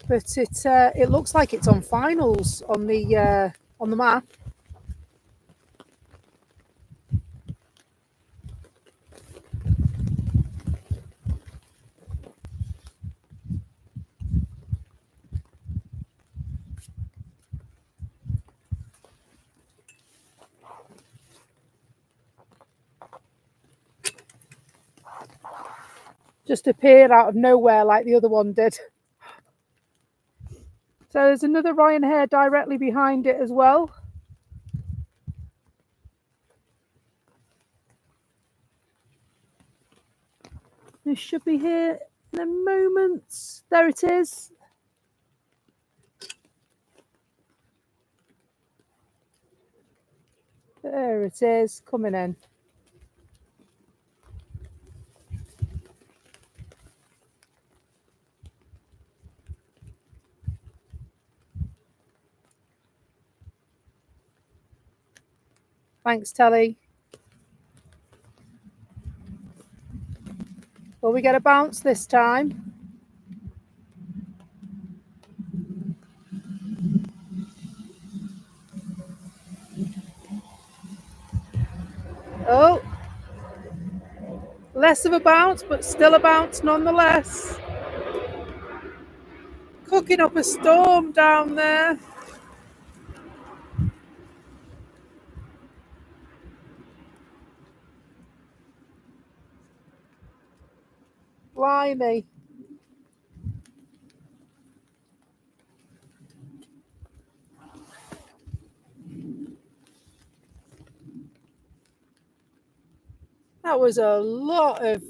But it looks like it's on finals on the map. Just appeared out of nowhere like the other one did. So there's another Ryanair directly behind it as well. This should be here in a moment. There it is. There it is, coming in. Thanks, Telly. Will we get a bounce this time? Oh, less of a bounce, but still a bounce nonetheless. Cooking up a storm down there. Blimey. That was a lot of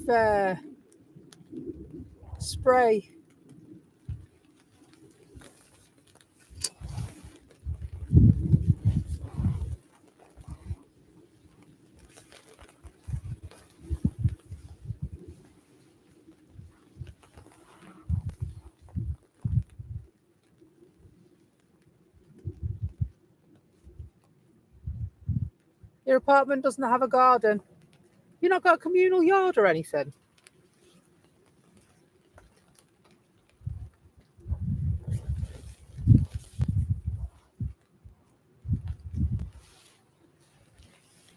spray. Your apartment doesn't have a garden. You've not got a communal yard or anything.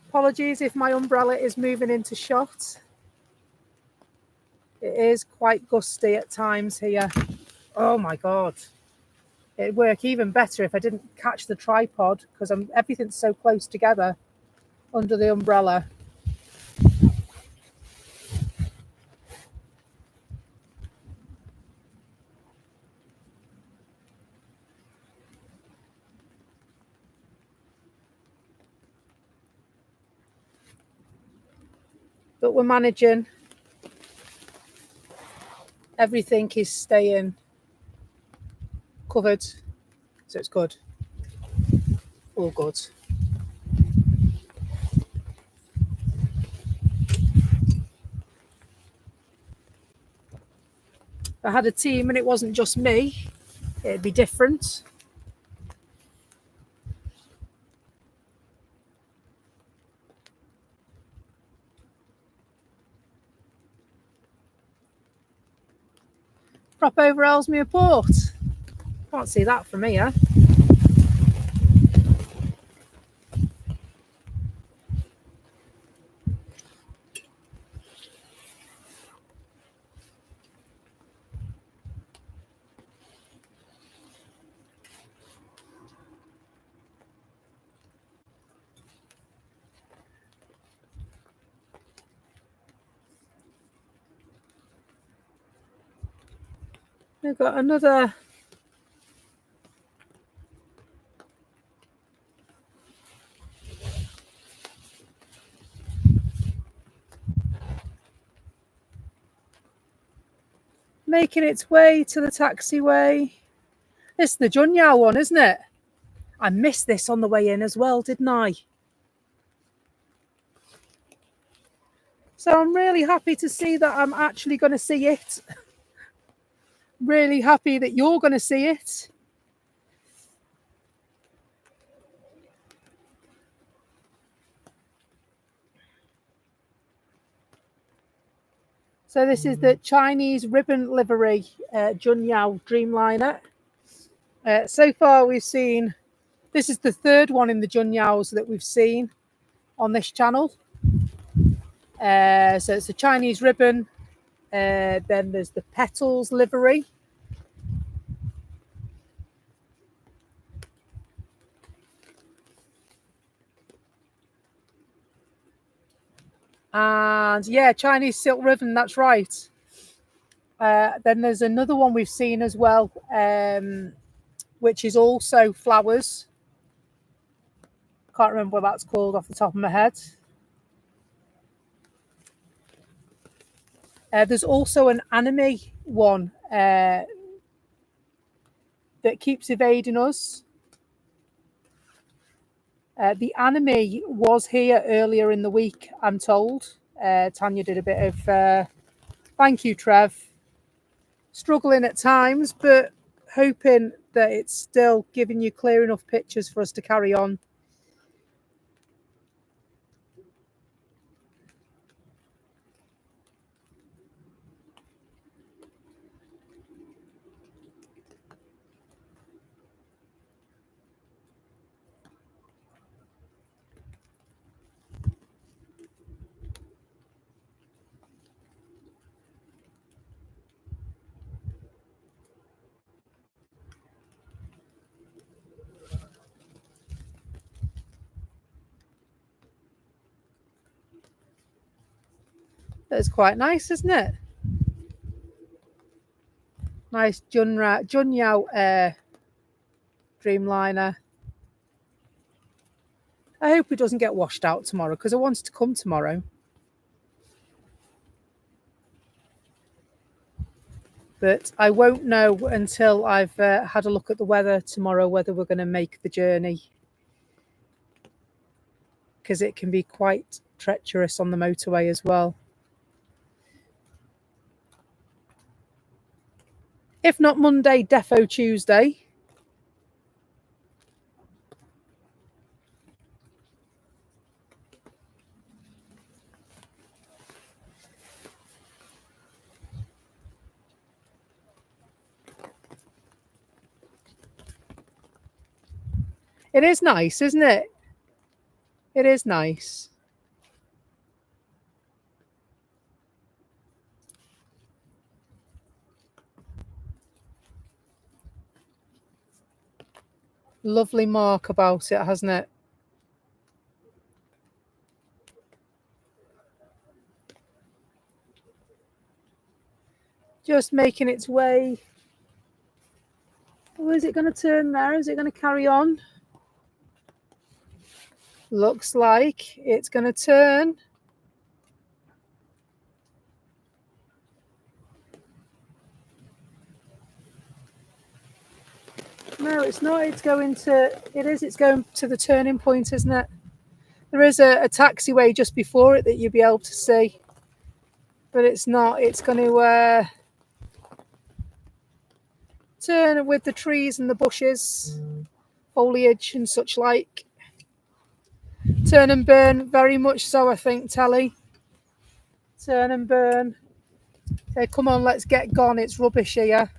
Apologies if my umbrella is moving into shot. It is quite gusty at times here. Oh my God. It'd work even better if I didn't catch the tripod because everything's so close together under the umbrella. But we're managing. Everything is staying covered, so it's good. All good. If I had a team and it wasn't just me, it'd be different. Prop over Ellesmere Port. Can't see that from here. We've got another making its way to the taxiway. This is the Junyao one, isn't it? I missed this on the way in as well, didn't I? So I'm really happy to see that I'm actually going to see it. Really happy that you're going to see it. So this is the Chinese ribbon livery Junyao Dreamliner. So far we've seen, this is the third one in the Junyaos that we've seen on this channel. So it's the Chinese ribbon. Then there's the petals livery. And yeah, Chinese silk ribbon, that's right. Then there's another one we've seen as well, which is also flowers. Can't remember what that's called off the top of my head. There's also an anime one that keeps evading us. The anime was here earlier in the week, I'm told. Tanya did a bit of, thank you, Trev. Struggling at times, but hoping that it's still giving you clear enough pictures for us to carry on. That's quite nice, isn't it? Nice Junyao Dreamliner. I hope it doesn't get washed out tomorrow because I wanted to come tomorrow. But I won't know until I've had a look at the weather tomorrow whether we're going to make the journey, because it can be quite treacherous on the motorway as well. If not Monday, defo Tuesday. It is nice, isn't it? It is nice. Lovely mark about it, hasn't it? Just making its way. Oh, is it going to turn there? Is it going to carry on? Looks like it's going to turn. No, it's not. It's going to. It is. It's going to the turning point, isn't it? There is a taxiway just before it that you'll be able to see, but it's not. It's going to turn with the trees and the bushes, foliage and such like. Turn and burn, very much so, I think, Telly. Turn and burn. Say, come on, let's get gone. It's rubbish here.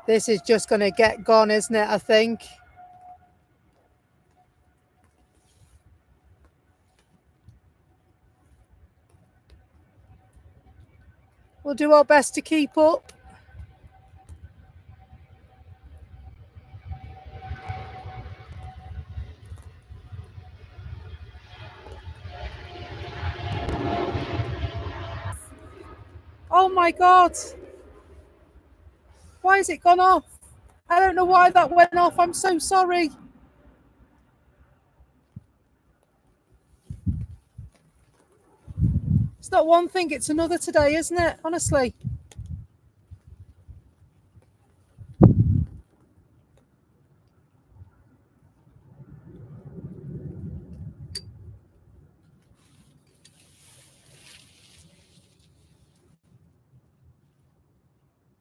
This is just going to get gone, isn't it, I think? We'll do our best to keep up. Oh my God. Why has it gone off? I don't know why that went off. I'm so sorry. It's not one thing, it's another today, isn't it? Honestly.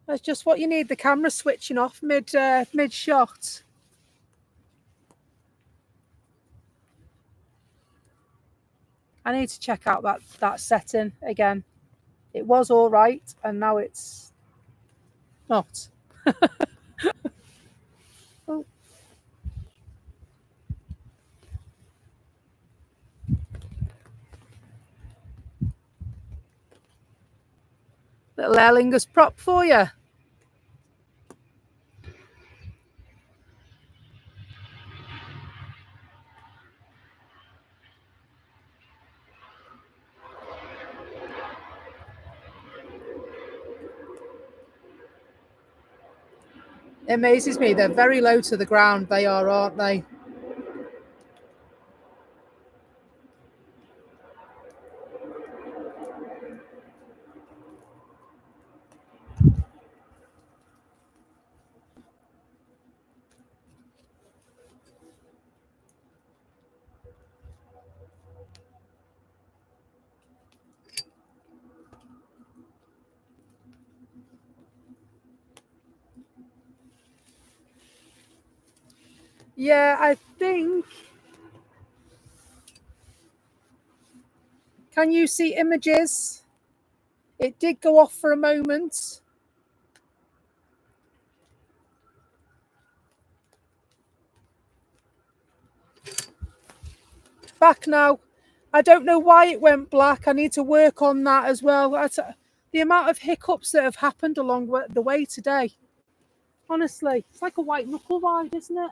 That's just what you need, the camera switching off mid shot. I need to check out that setting again. It was all right, and now it's not. Oh. Little Aer Lingus prop for you. It amazes me. They're very low to the ground. They are, aren't they? Yeah, I think. Can you see images? It did go off for a moment. Back now. I don't know why it went black. I need to work on that as well. The amount of hiccups that have happened along the way today. Honestly, it's like a white knuckle ride, isn't it?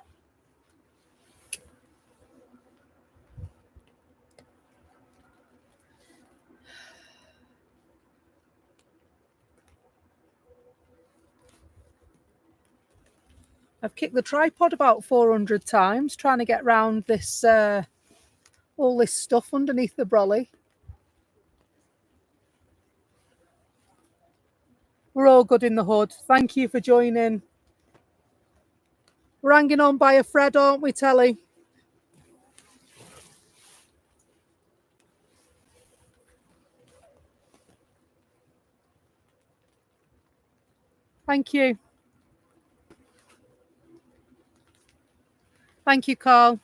I've kicked the tripod about 400 times trying to get round this all this stuff underneath the brolly. We're all good in the hood. Thank you for joining. We're hanging on by a thread, aren't we, Telly? Thank you. Thank you, Carl.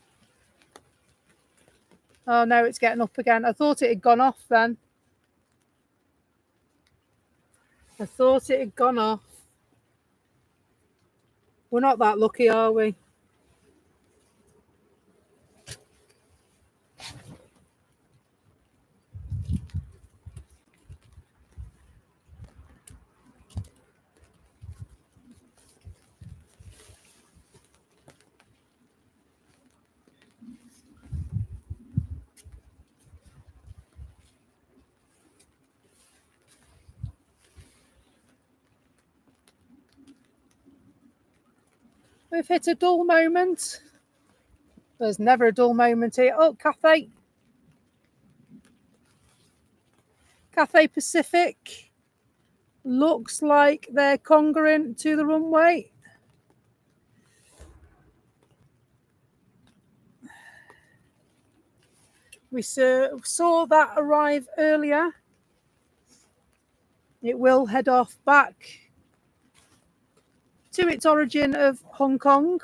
Oh, no, it's getting up again. I thought it had gone off then. I thought it had gone off. We're not that lucky, are we? We've hit a dull moment. There's never a dull moment here. Oh, Cathay Pacific. Looks like they're congruent to the runway. We saw that arrive earlier. It will head off back to its origin of Hong Kong.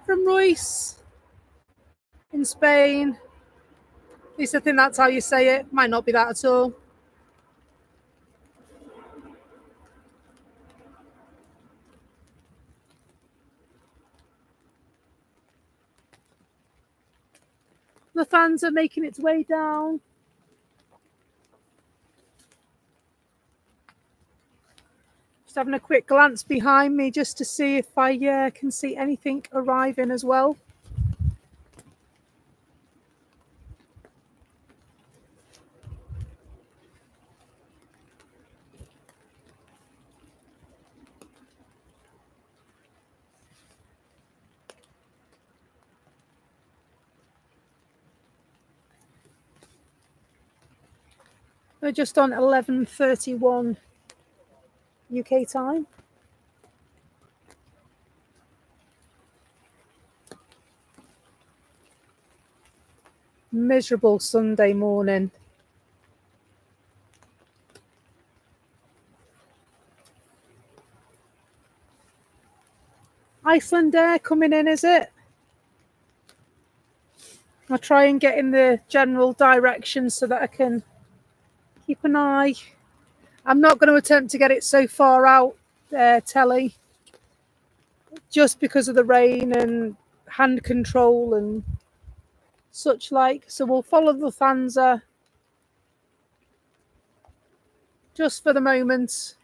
From Royce in Spain. At least I think that's how you say it. Might not be that at all. The fans are making its way down. Just having a quick glance behind me just to see if I can see anything arriving as well. We're just on 11:31 UK time. Miserable Sunday morning. Iceland Air coming in, is it? I'll try and get in the general direction so that I can keep an eye. I'm not going to attempt to get it so far out, Telly, just because of the rain and hand control and such like. So we'll follow the Lufthansa just for the moment.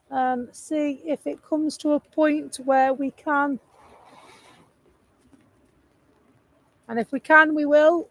And see if it comes to a point where we can. And if we can, we will.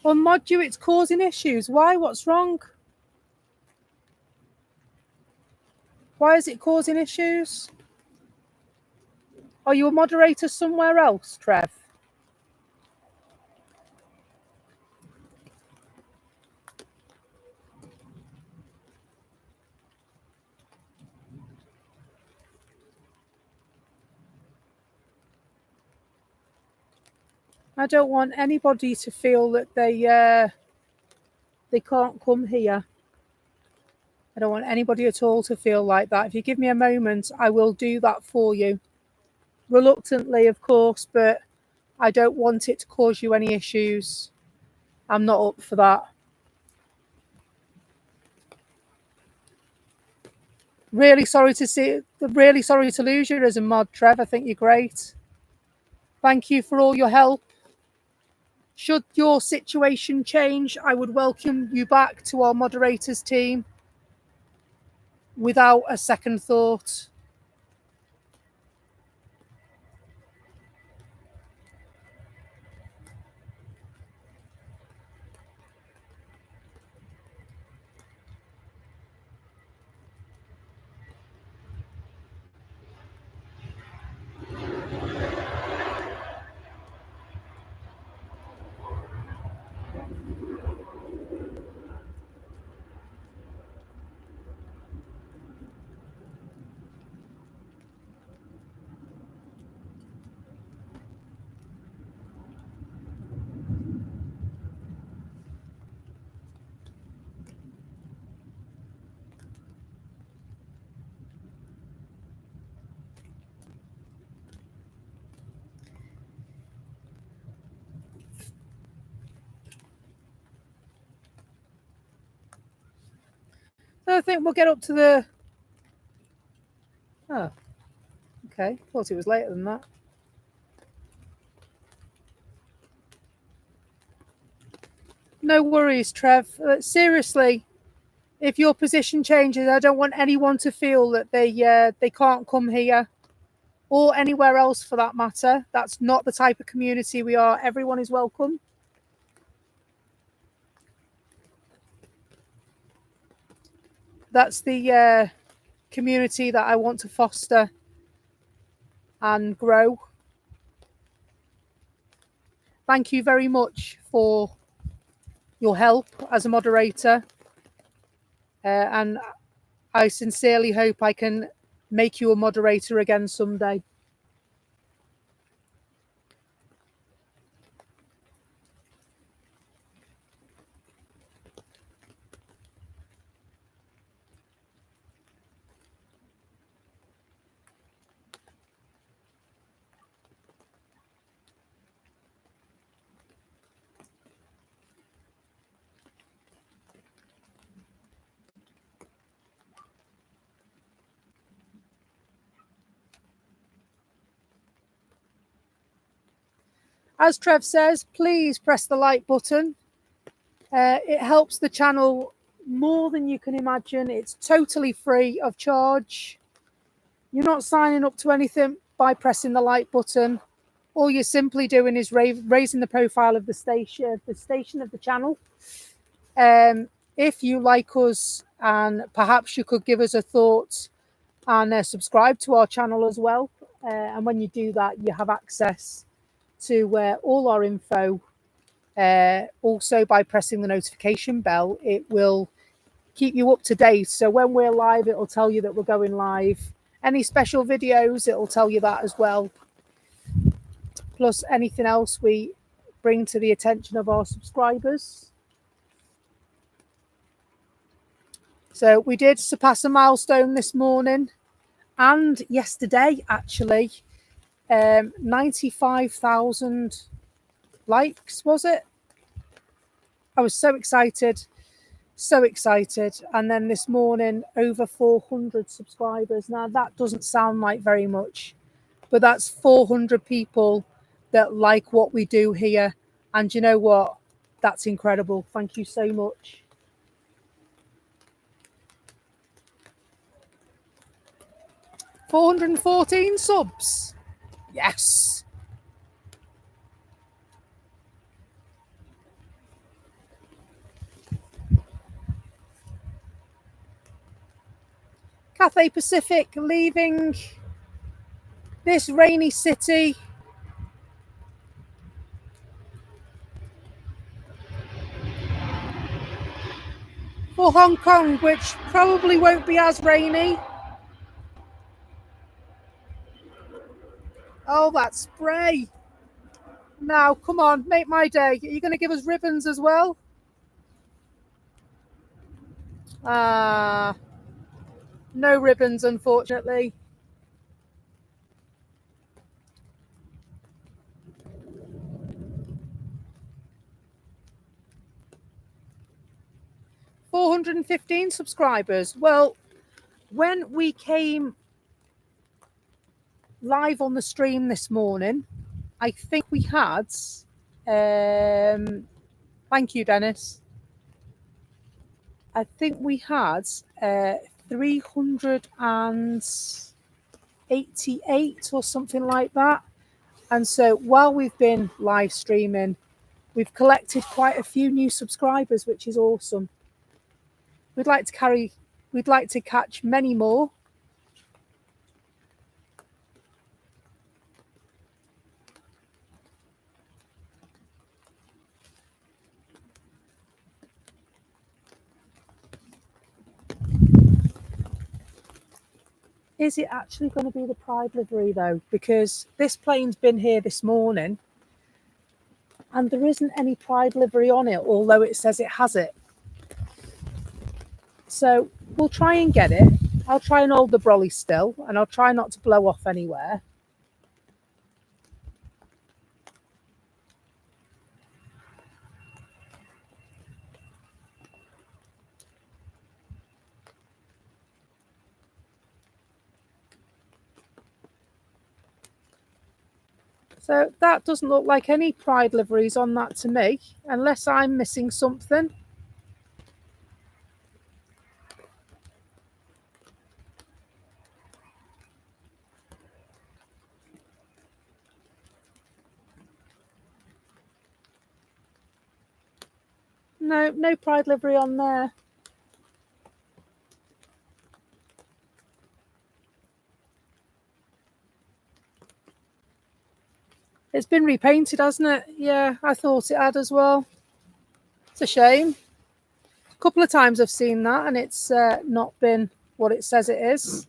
On Mod U, it's causing issues. Why? What's wrong? Why is it causing issues? Are you a moderator somewhere else, Trev? I don't want anybody to feel that they can't come here. I don't want anybody at all to feel like that. If you give me a moment, I will do that for you. Reluctantly, of course, but I don't want it to cause you any issues. I'm not up for that. Really sorry to lose you as a mod, Trev. I think you're great. Thank you for all your help. Should your situation change, I would welcome you back to our moderators team without a second thought. So I think we'll get up to the... Oh, okay. Thought it was later than that. No worries, Trev. Seriously, if your position changes, I don't want anyone to feel that they can't come here or anywhere else for that matter. That's not the type of community we are. Everyone is welcome. That's the community that I want to foster and grow. Thank you very much for your help as a moderator. And I sincerely hope I can make you a moderator again someday. As Trev says, please press the like button. It helps the channel more than you can imagine. It's totally free of charge. You're not signing up to anything by pressing the like button. All you're simply doing is raising the profile of the station of the channel. If you like us, and perhaps you could give us a thought and subscribe to our channel as well. And when you do that, you have access to all our info. Also, by pressing the notification bell, it will keep you up to date. So when we're live, it'll tell you that we're going live. Any special videos, it'll tell you that as well. Plus anything else we bring to the attention of our subscribers. So we did surpass a milestone this morning and yesterday, actually. 95,000 likes, was it? I was so excited. And then this morning, over 400 subscribers. Now, that doesn't sound like very much, but that's 400 people that like what we do here. And you know what? That's incredible. Thank you so much. $414 subs. Yes. Cathay Pacific leaving this rainy city for Hong Kong, which probably won't be as rainy. Oh, that spray. Now, come on, make my day. Are you going to give us ribbons as well? No ribbons, unfortunately. $415 subscribers. Well, when we came live on the stream this morning, I think we had, thank you, Dennis. I think we had 388 or something like that. And so while we've been live streaming, we've collected quite a few new subscribers, which is awesome. We'd like to catch many more. Is it actually going to be the Pride livery though? Because this plane's been here this morning and there isn't any Pride livery on it, although it says it has it. So we'll try and get it. I'll try and hold the brolly still, and I'll try not to blow off anywhere. So that doesn't look like any Pride liveries on that to me, unless I'm missing something. No Pride livery on there. It's been repainted, hasn't it? Yeah, I thought it had as well. It's a shame. A couple of times I've seen that and it's not been what it says it is.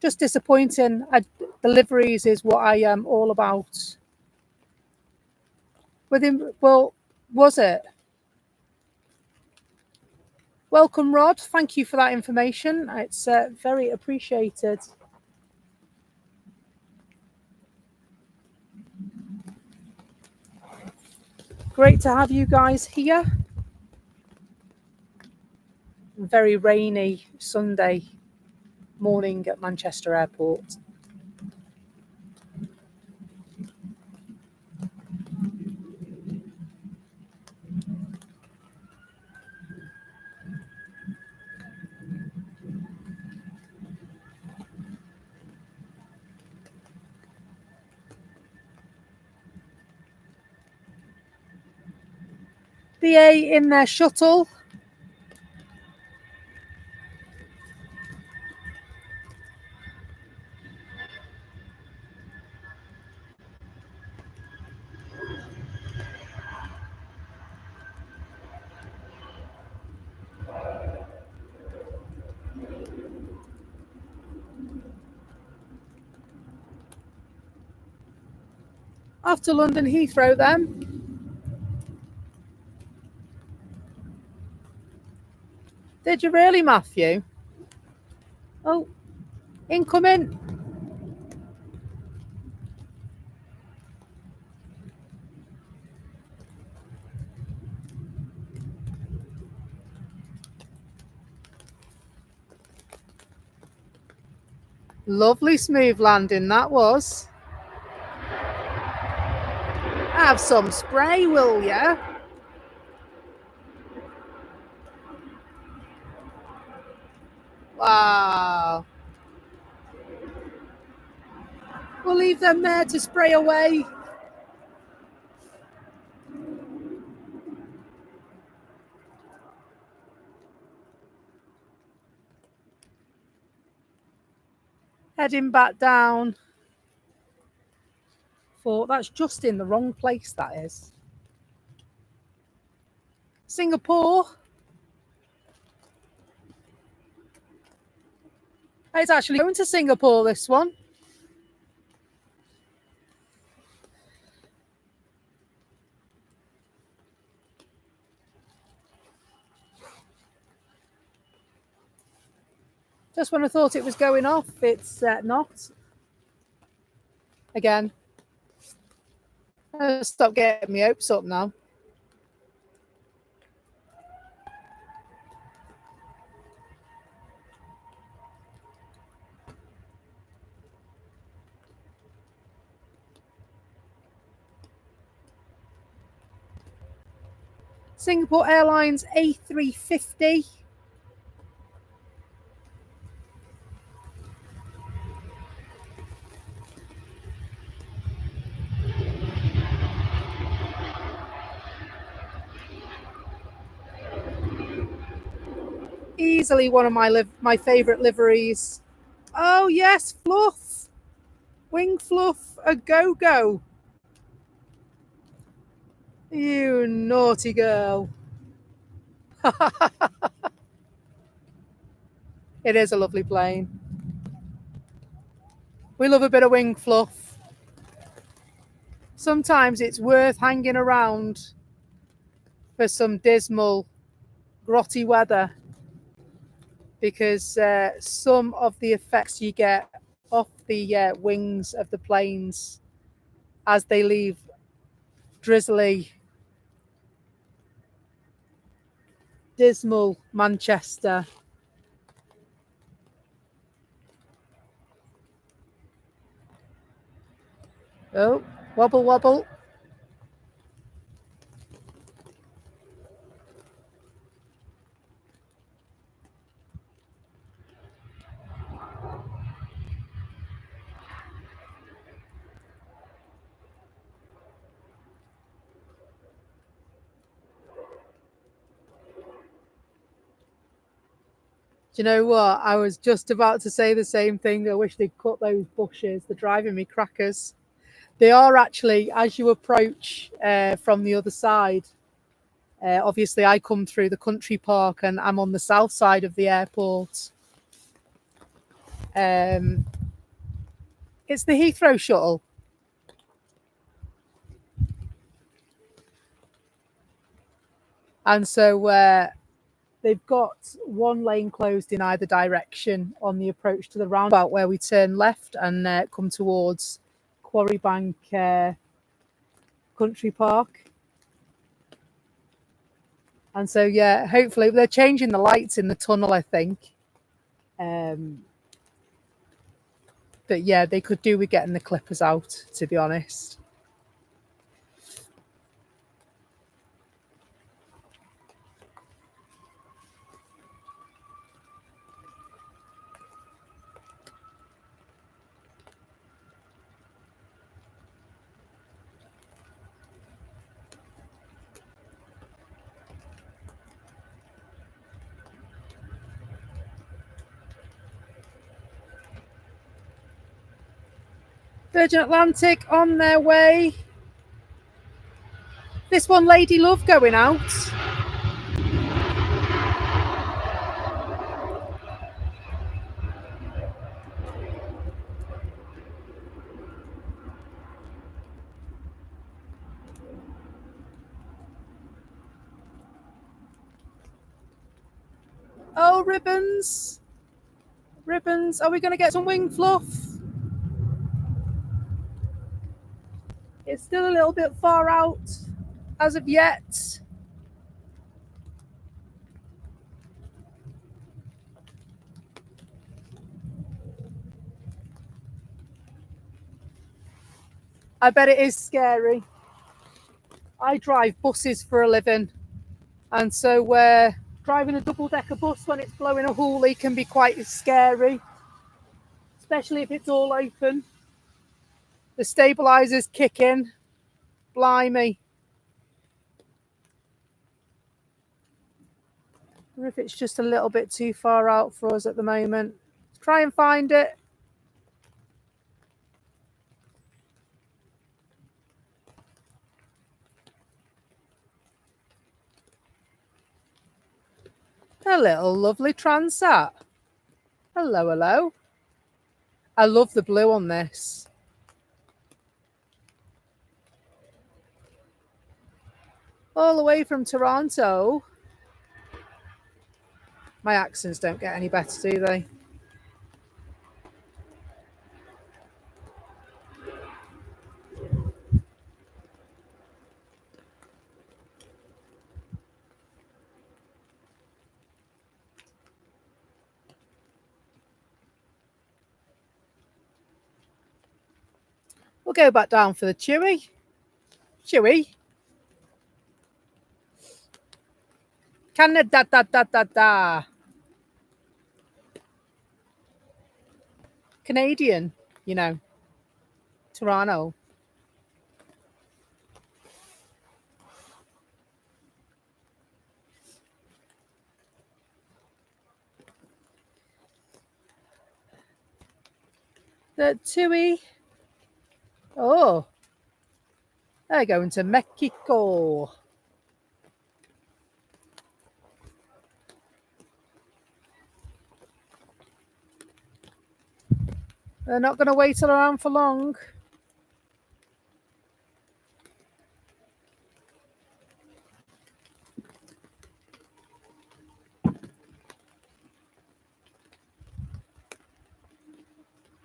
Just disappointing. The liveries is what I am all about. Well, was it? Welcome, Rod. Thank you for that information. It's very appreciated. Great to have you guys here. Very rainy Sunday morning at Manchester Airport. BA in their shuttle. Off to London Heathrow then. Did you really, Matthew? Oh, incoming. Lovely smooth landing that was. Have some spray, will ya? Wow. We'll leave them there to spray away. Heading back down. That's just in the wrong place, that is. Singapore. It's actually going to Singapore, this one. Just when I thought it was going off, it's not. Again. Stop getting me hopes up now. Singapore Airlines A380. Easily one of my favourite liveries. Oh yes, Fluff. Wing Fluff, a go-go. You naughty girl. It is a lovely plane. We love a bit of wing fluff. Sometimes it's worth hanging around for some dismal, grotty weather, because some of the effects you get off the wings of the planes as they leave drizzly, dismal Manchester. Oh, wobble, wobble. Do you know what? I was just about to say the same thing. I wish they'd cut those bushes. They're driving me crackers. They are actually, as you approach from the other side, obviously I come through the country park and I'm on the south side of the airport. It's the Heathrow shuttle. And so they've got one lane closed in either direction on the approach to the roundabout where we turn left and come towards Quarrybank Country Park. And so, yeah, hopefully they're changing the lights in the tunnel, I think. But yeah, they could do with getting the clippers out, to be honest. Virgin Atlantic on their way. This one, Lady Love, going out. Oh, ribbons. Ribbons. Are we going to get some wing fluff? It's still a little bit far out as of yet. I bet it is scary. I drive buses for a living. And so driving a double-decker bus when it's blowing a hoolie can be quite scary, especially if it's all open. The stabilizers kick in. Blimey. I wonder if it's just a little bit too far out for us at the moment. Try and find it. A little lovely Transat. Hello, hello. I love the blue on this. All the way from Toronto. My accents don't get any better, do they? We'll go back down for the Chewy. Chewy. Canada, da, da, da, da. Canadian, you know. Toronto. The Tui. Oh. They're going to Mexico. They're not going to wait around for long.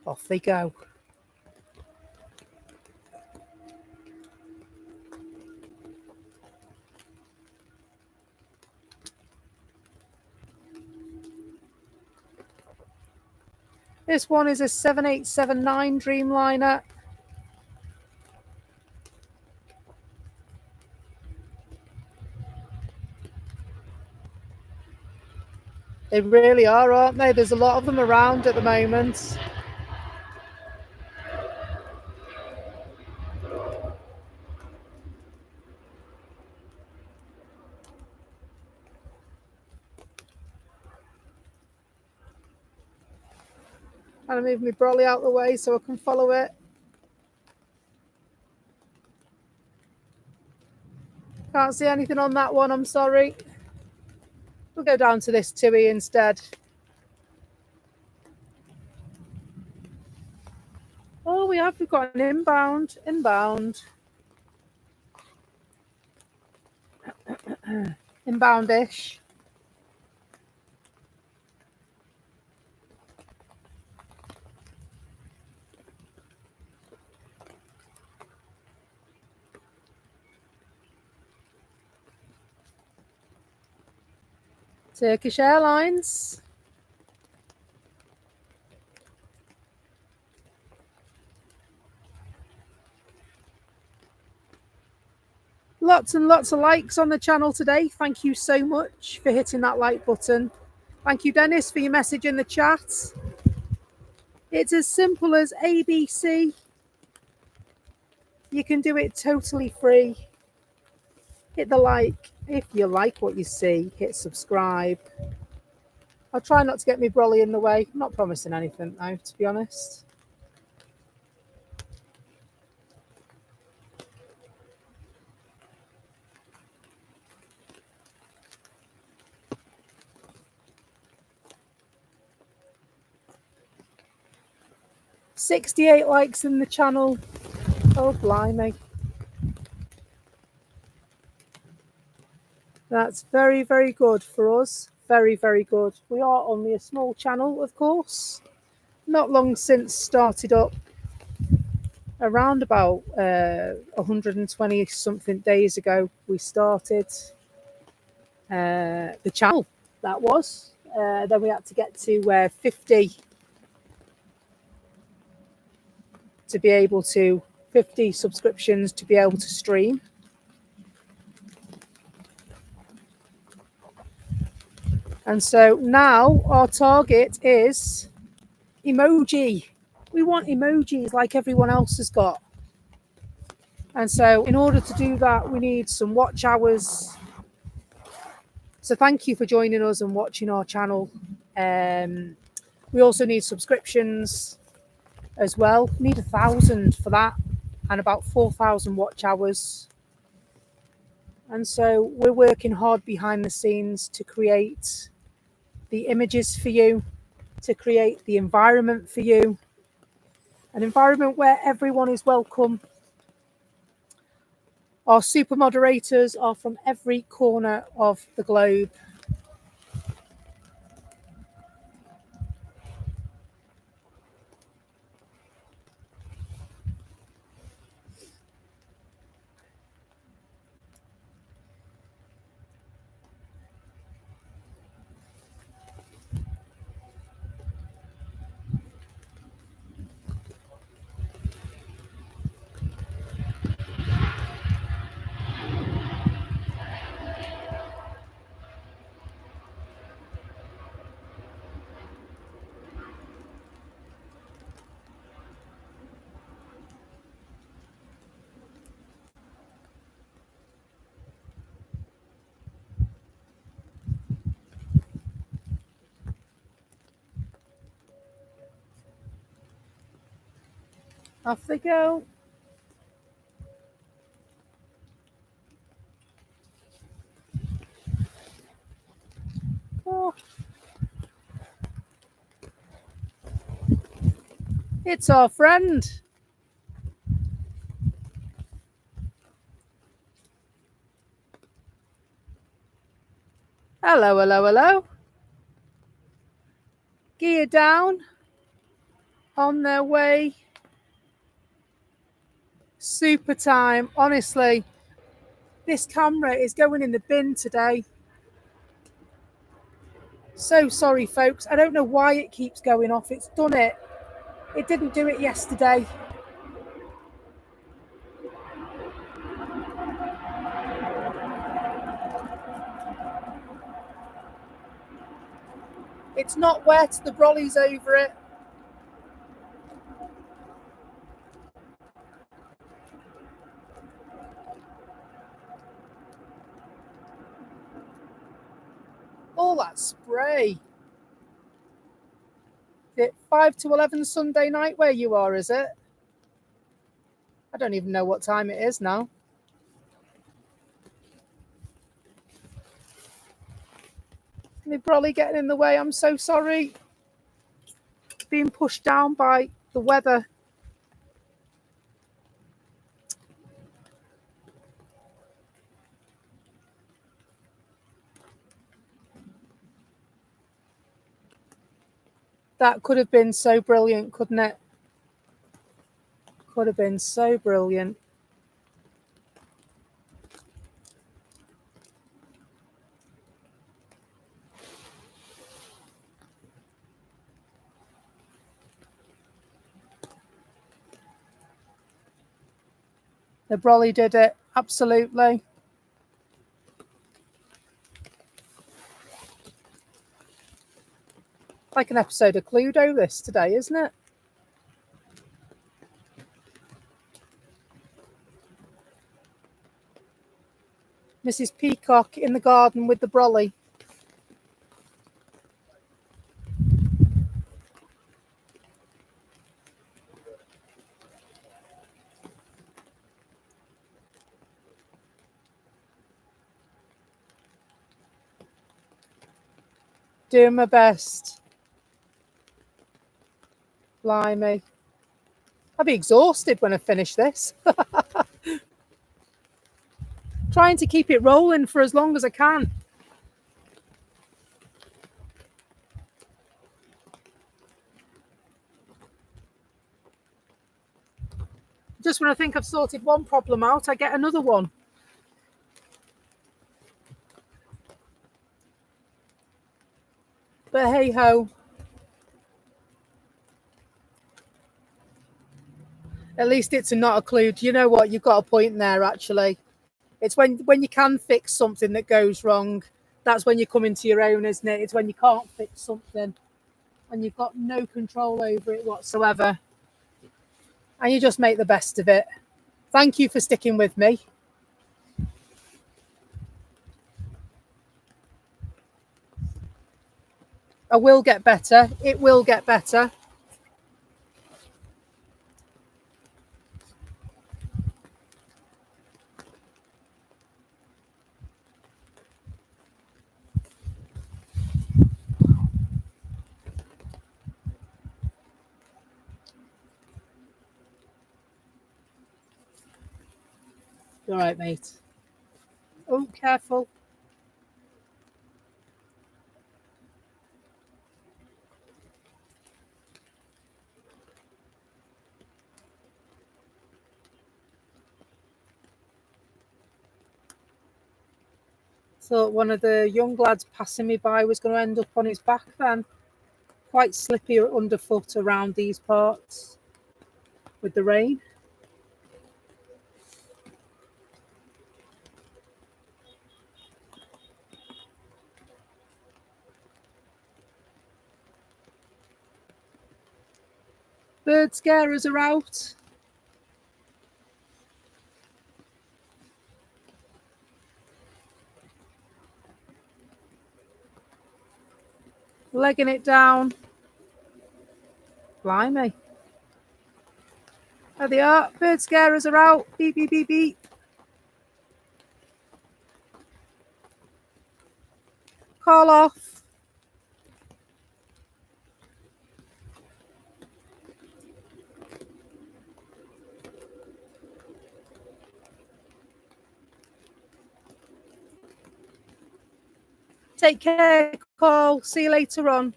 Off they go. This one is a 7879 Dreamliner. They really are, aren't they? There's a lot of them around at the moment. Trying to move my brolly out the way so I can follow it. Can't see anything on that one, I'm sorry. We'll go down to this Tui instead. Oh, we've got an inbound. Inbound-ish. Turkish Airlines. Lots and lots of likes on the channel today. Thank you so much for hitting that like button. Thank you, Dennis, for your message in the chat. It's as simple as ABC. You can do it totally free. Hit the like if you like what you see. Hit subscribe. I'll try not to get me brolly in the way. I'm not promising anything though, to be honest. $68 likes in the channel. Oh, blimey. That's very, very good for us. Very, very good. We are only a small channel, of course. Not long since started up. Around about 120 something days ago, we started the channel. That was. Then we had to get to 50 to be able to 50 subscriptions to be able to stream. And so now our target is emoji. We want emojis like everyone else has got. And so in order to do that, we need some watch hours. So thank you for joining us and watching our channel. We also need subscriptions as well. We need 1,000 for that and about 4,000 watch hours. And so we're working hard behind the scenes to create the images for you, to create the environment for you, an environment where everyone is welcome. Our super moderators are from every corner of the globe. Off they go. Oh. It's our friend. Hello, hello, hello. Gear down. On their way. Super time. Honestly, this camera is going in the bin today. So sorry, folks. I don't know why it keeps going off. It's done it. It didn't do it yesterday. It's not wet. The brolly's over it. All that spray. Is it 5 to 11 Sunday night where you are, is it? I don't even know what time it is now. My brolly getting in the way. I'm so sorry. Being pushed down by the weather. That could have been so brilliant, couldn't it? Could have been so brilliant. The brolly did it, absolutely. Like an episode of Cluedo this today, isn't it? Mrs. Peacock in the garden with the brolly. Doing my best. Blimey. I'll be exhausted when I finish this. Trying to keep it rolling for as long as I can. Just when I think I've sorted one problem out, I get another one. But hey ho. At least it's not a clue. Do you know what? You've got a point there, actually. It's when you can fix something that goes wrong. That's when you come into your own, isn't it? It's when you can't fix something and you've got no control over it whatsoever. And you just make the best of it. Thank you for sticking with me. I will get better. It will get better. All right, mate. Oh, careful. Thought one of the young lads passing me by was going to end up on his back then. Quite slippy underfoot around these parts with the rain. Bird scarers are out. Legging it down. Blimey. There they are. Bird scarers are out. Beep, beep, beep, beep. Call off. Take care, call. See you later on.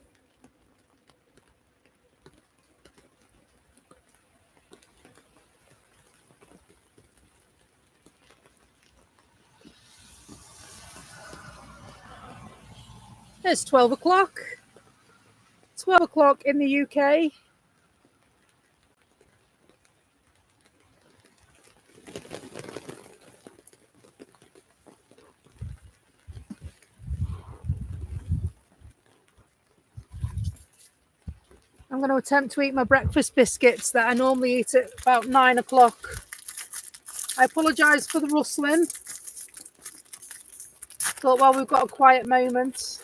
It's 12 o'clock. 12 o'clock in the UK. I'm going to attempt to eat my breakfast biscuits that I normally eat at about 9 o'clock. I apologise for the rustling. Thought, well, we've got a quiet moment.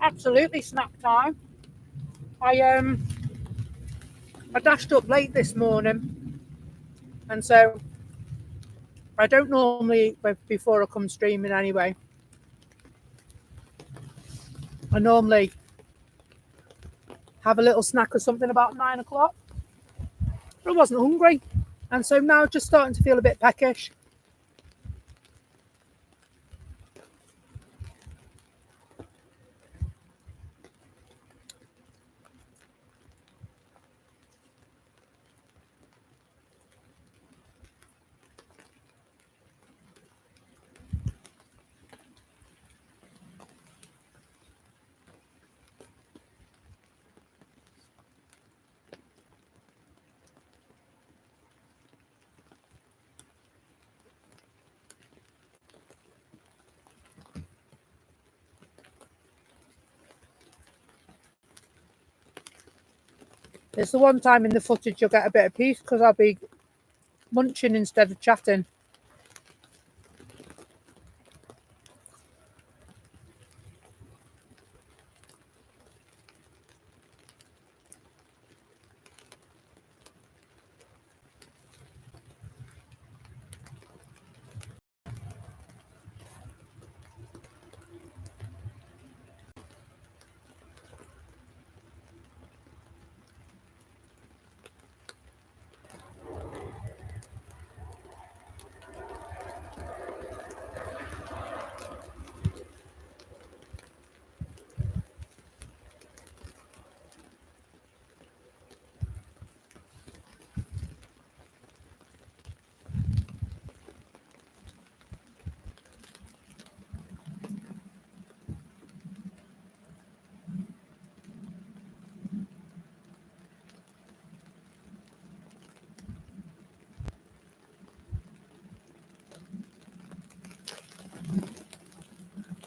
Absolutely snack time. I dashed up late this morning, and so I don't normally eat before I come streaming anyway. I normally have a little snack or something about 9 o'clock, but I wasn't hungry, and so now just starting to feel a bit peckish. It's the one time in the footage you'll get a bit of peace because I'll be munching instead of chatting.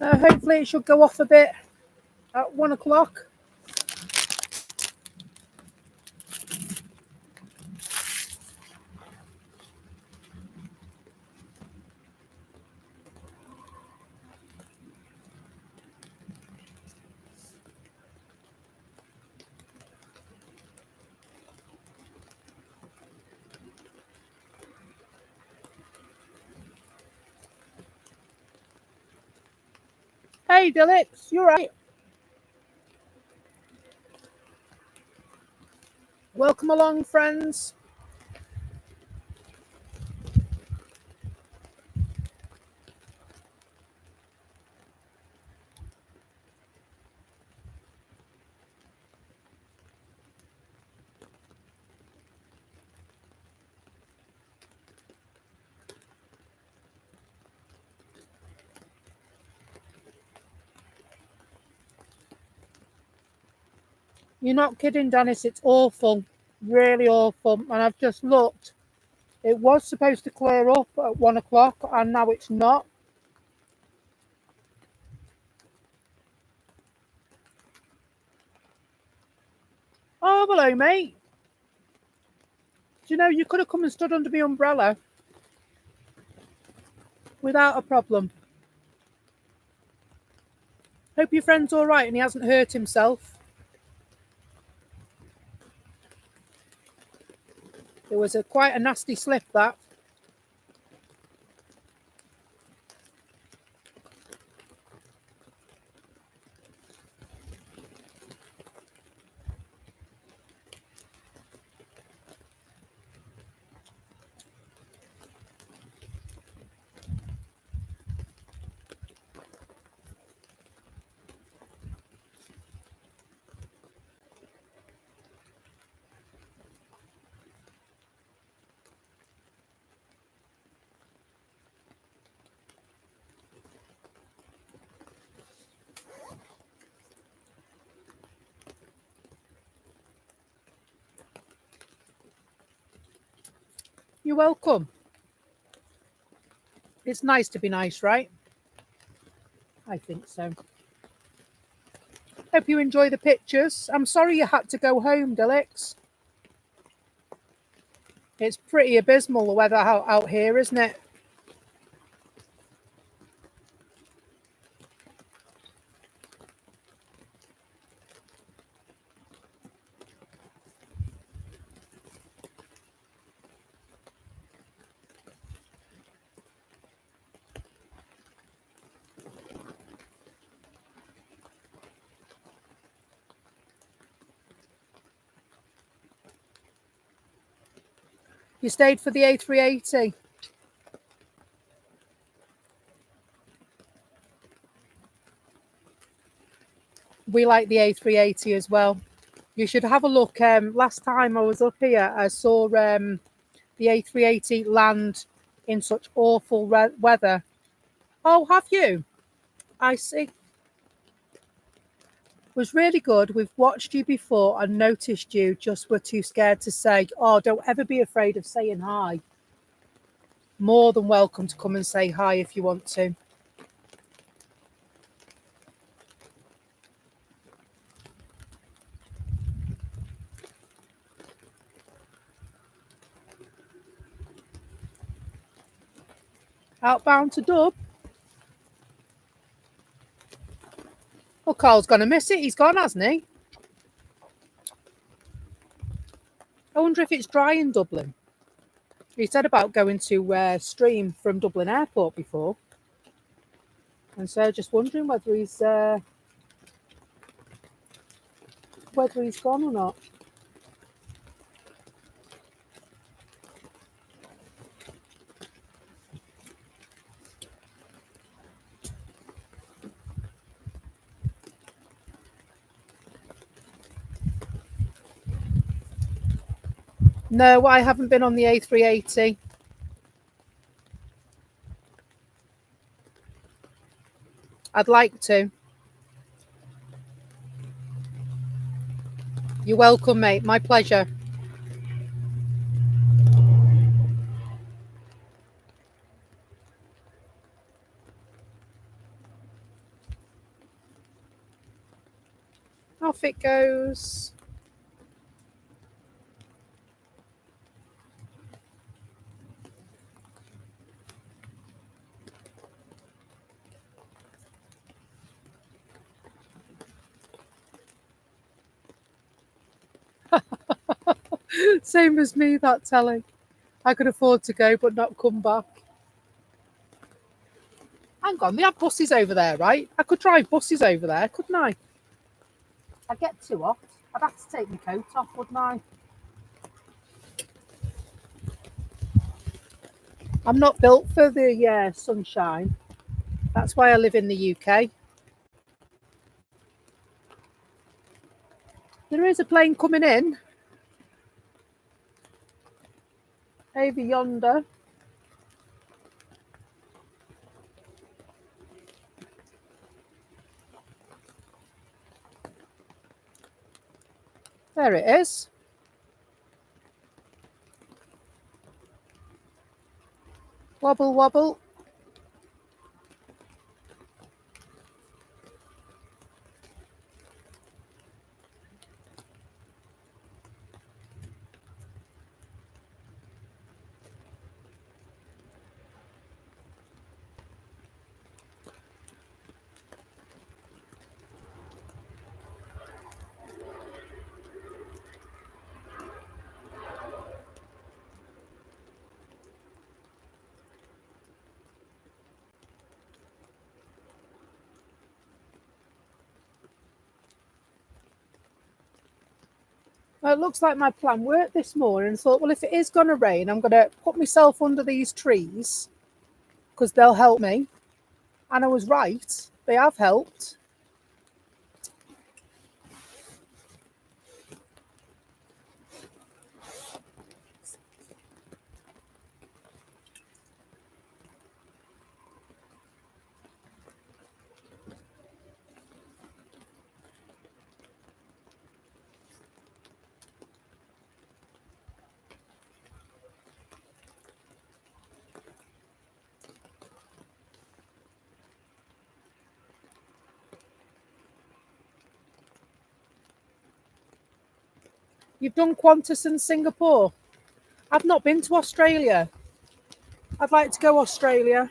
Hopefully it should go off a bit at 1 o'clock. Hey, Dilix, you're right. Welcome along, friends. You're not kidding, Dennis. It's awful. Really awful. And I've just looked. It was supposed to clear up at 1 o'clock, and now it's not. Oh, hello, mate. Do you know, you could have come and stood under my umbrella without a problem. Hope your friend's all right and he hasn't hurt himself. It was quite a nasty slip, that. You're welcome. It's nice to be nice, right? I think so. Hope you enjoy the pictures. I'm sorry you had to go home, Dilix. It's pretty abysmal, the weather out here, isn't it? You stayed for the A380? We like the A380 as well. You should have a look. Last time I was up here, I saw the A380 land in such awful weather. Oh, have you? I see. It was really good. We've watched you before and noticed you, just were too scared to say. Oh, don't ever be afraid of saying hi. More than welcome to come and say hi if you want to. Outbound to Dub. Well, Carl's going to miss it. He's gone, hasn't he? I wonder if it's dry in Dublin. He said about going to stream from Dublin Airport before. And so just wondering whether he's gone or not. No, I haven't been on the A380. I'd like to. You're welcome, mate. My pleasure. Off it goes. Same as me, that telly. I could afford to go but not come back. Hang on, they have buses over there, right? I could drive buses over there, couldn't I? I'd get too hot. I'd have to take my coat off, wouldn't I? I'm not built for the sunshine. That's why I live in the UK. There is a plane coming in. Over yonder. There it is. Wobble, wobble. Well, it looks like my plan worked this morning. And thought, well, if it is going to rain, I'm going to put myself under these trees because they'll help me. And I was right. They have helped. You've done Qantas and Singapore. I've not been to Australia. I'd like to go Australia.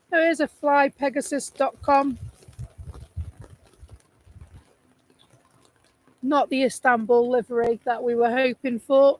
There is a flypegasus.com. Not the Istanbul livery that we were hoping for.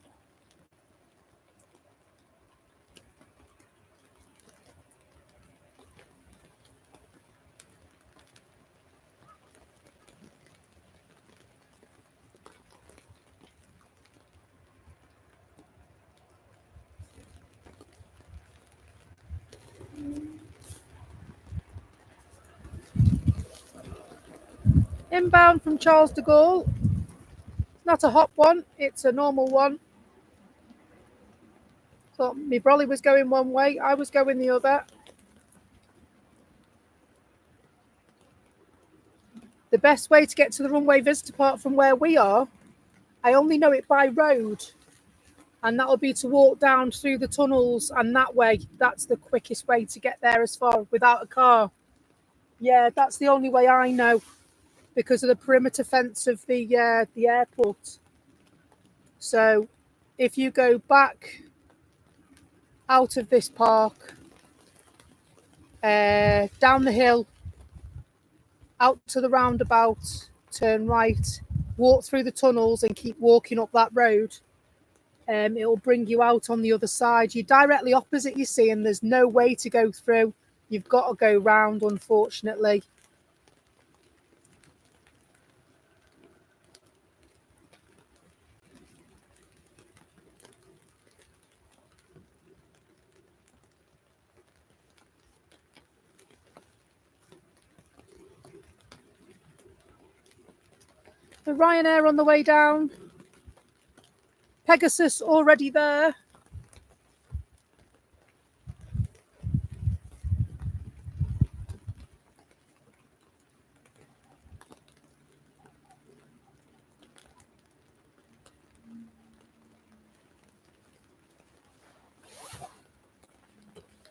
Inbound from Charles de Gaulle. Not a hot one, it's a normal one. Thought my brolly was going one way, I was going the other. The best way to get to the runway visitor park from where we are, I only know it by road. And that'll be to walk down through the tunnels and that way. That's the quickest way to get there as far without a car. Yeah, that's the only way I know because of the perimeter fence of the airport. So if you go back out of this park, down the hill, out to the roundabout, turn right, walk through the tunnels and keep walking up that road. It'll bring you out on the other side. You're directly opposite, you see, and there's no way to go through. You've got to go round, unfortunately. The Ryanair on the way down. Pegasus already there.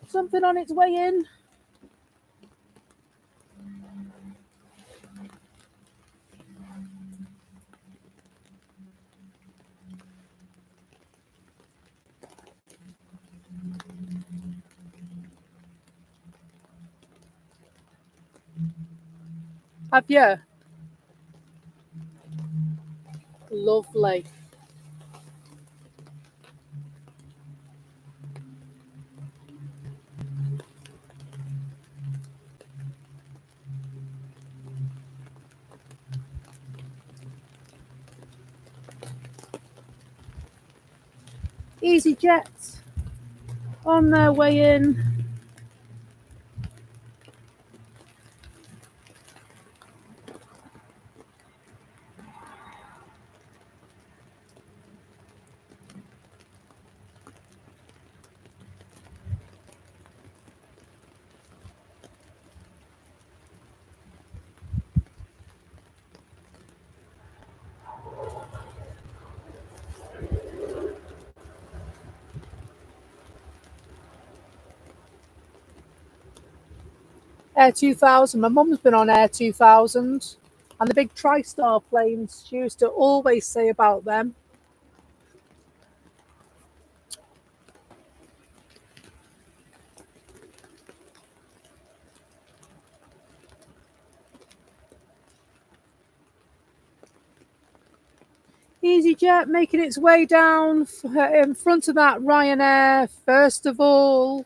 Something on its way in. Have you? Lovely. EasyJet on their way in. Air 2000. My mum's been on Air 2000 and the big TriStar planes. She used to always say about them. EasyJet making its way down in front of that Ryanair, first of all.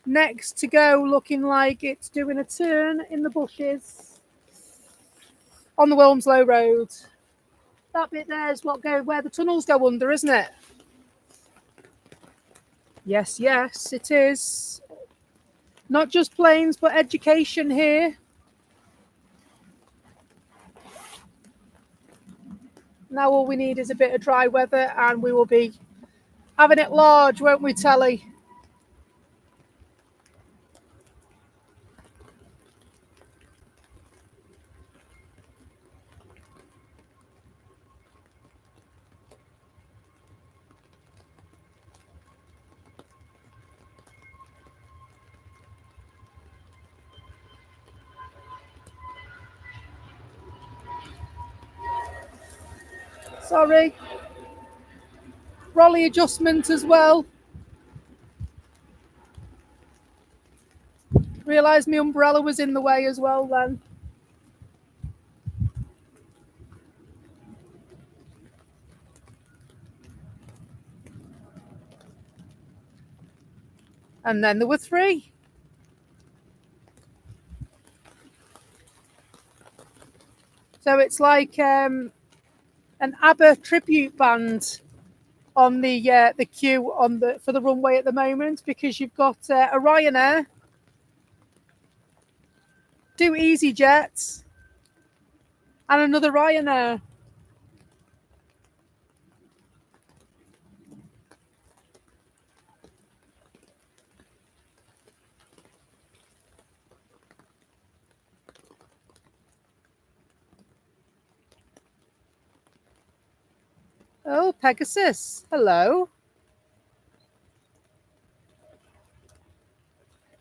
Next to go, looking like it's doing a turn in the bushes on the Wilmslow Road. That bit there is where the tunnels go under, isn't it? Yes, yes, it is. Not just planes, but education here. Now all we need is a bit of dry weather and we will be having it large, won't we, Telly? Sorry. Rolly adjustment as well. Realised my umbrella was in the way as well then. And then there were 3. So it's like an ABBA tribute band on the queue for the runway at the moment, because you've got a Ryanair, 2 EasyJets, and another Ryanair. Oh, Pegasus. Hello.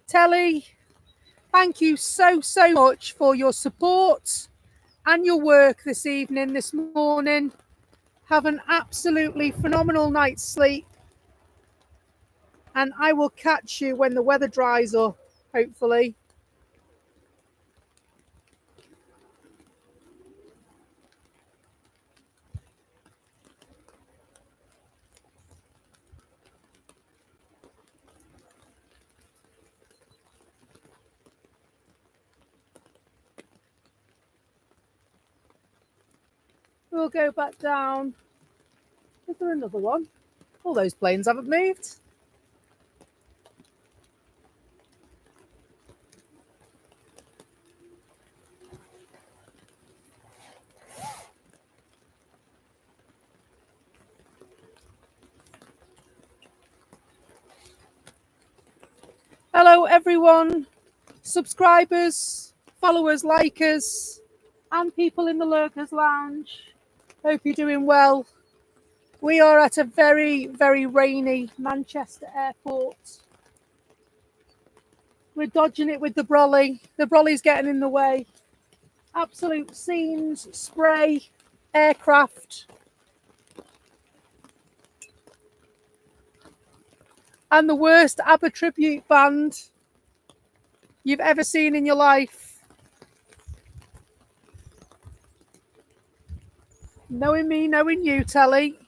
Telly, thank you so much for your support and your work this morning. Have an absolutely phenomenal night's sleep. And I will catch you when the weather dries up, hopefully. We'll go back down. Is there another one? All those planes haven't moved. Hello, everyone. Subscribers, followers, likers, and people in the Lurkers Lounge. Hope you're doing well. We are at a very, very rainy Manchester airport. We're dodging it with the brolly. The brolly's getting in the way. Absolute scenes, spray, aircraft. And the worst ABBA tribute band you've ever seen in your life. Knowing me, knowing you, Telly.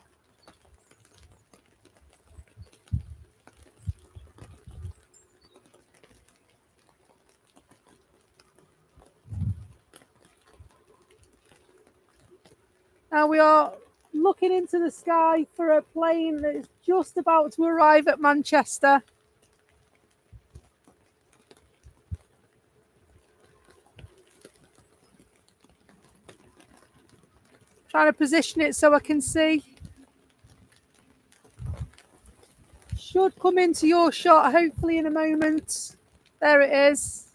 Now we are looking into the sky for a plane that is just about to arrive at Manchester. Trying to position it so I can see. Should come into your shot hopefully in a moment. There it is.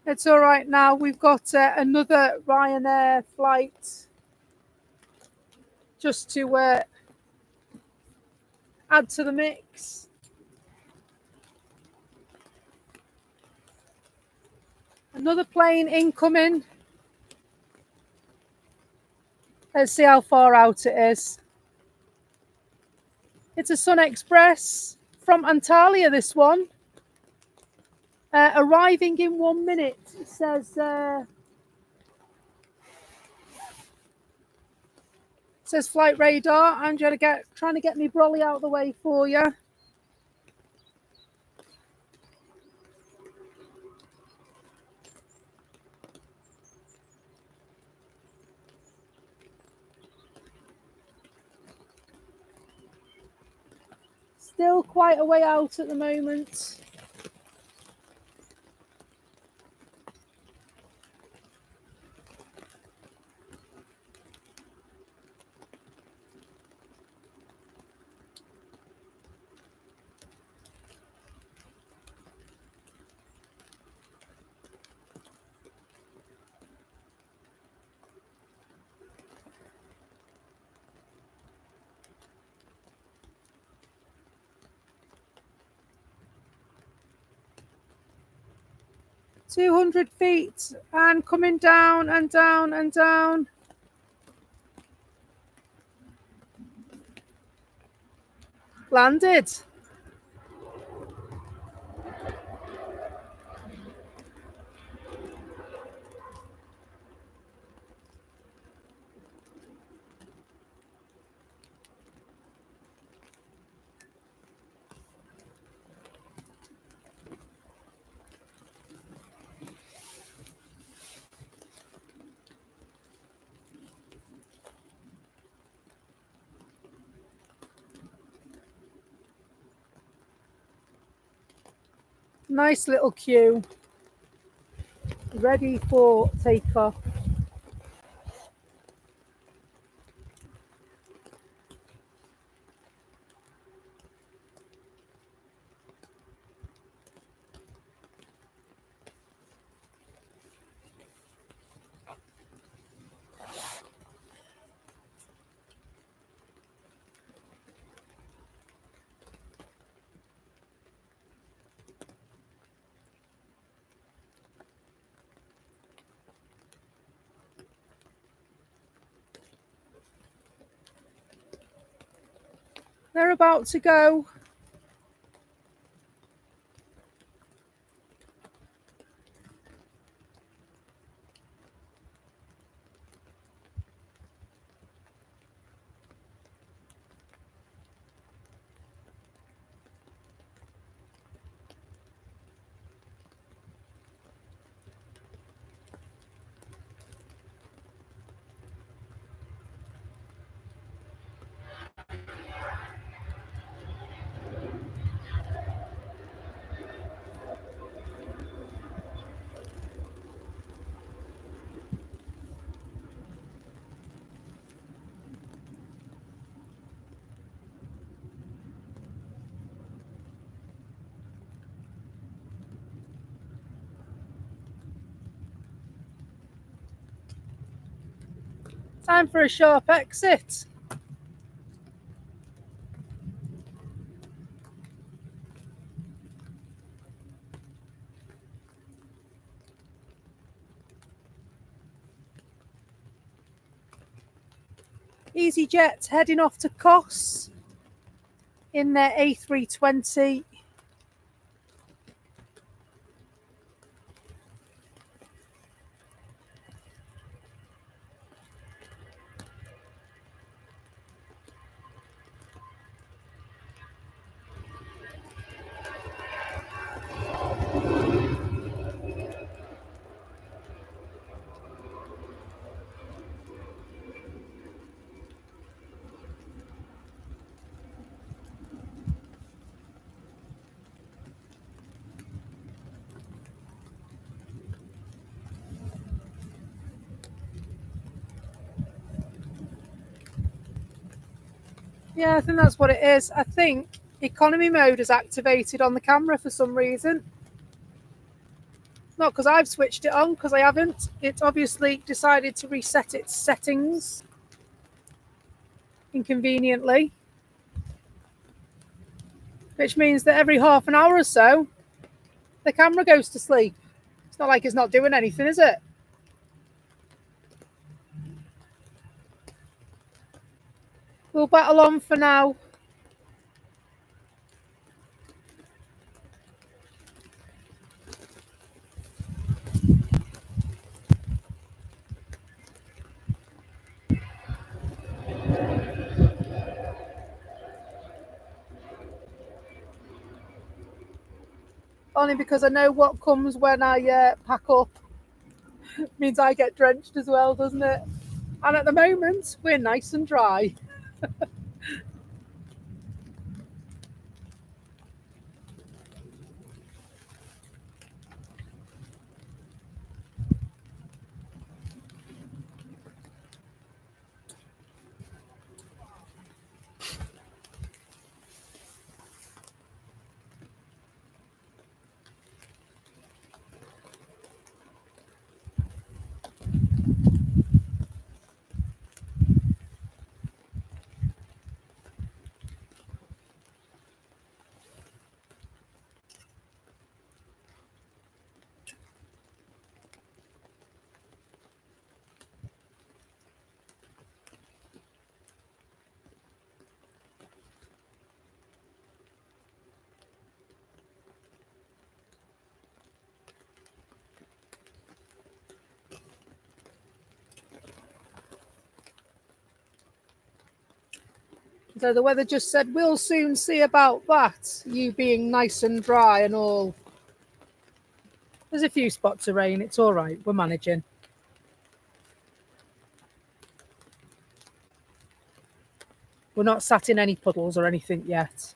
It's all right now. We've got another Ryanair flight just to add to the mix. Another plane incoming. Let's see how far out it is. It's a Sun Express from Antalya, this one. Arriving in 1 minute, it says flight radar. I'm trying to get me brolly out of the way for you. Still quite a way out at the moment. $200 feet and coming down and down and down. Landed. Nice little queue. Ready for takeoff. They're about to go. Time for a sharp exit. EasyJet's heading off to Kos in their A320. Yeah, I think that's what it is. I think economy mode is activated on the camera for some reason. Not because I've switched it on, because I haven't. It's obviously decided to reset its settings inconveniently, which means that every half an hour or so, the camera goes to sleep. It's not like it's not doing anything, is it? We'll battle on for now. Only because I know what comes when I pack up. It means I get drenched as well, doesn't it? And at the moment, we're nice and dry. So the weather just said, we'll soon see about that, you being nice and dry and all. There's a few spots of rain. It's all right. We're managing. We're not sat in any puddles or anything yet.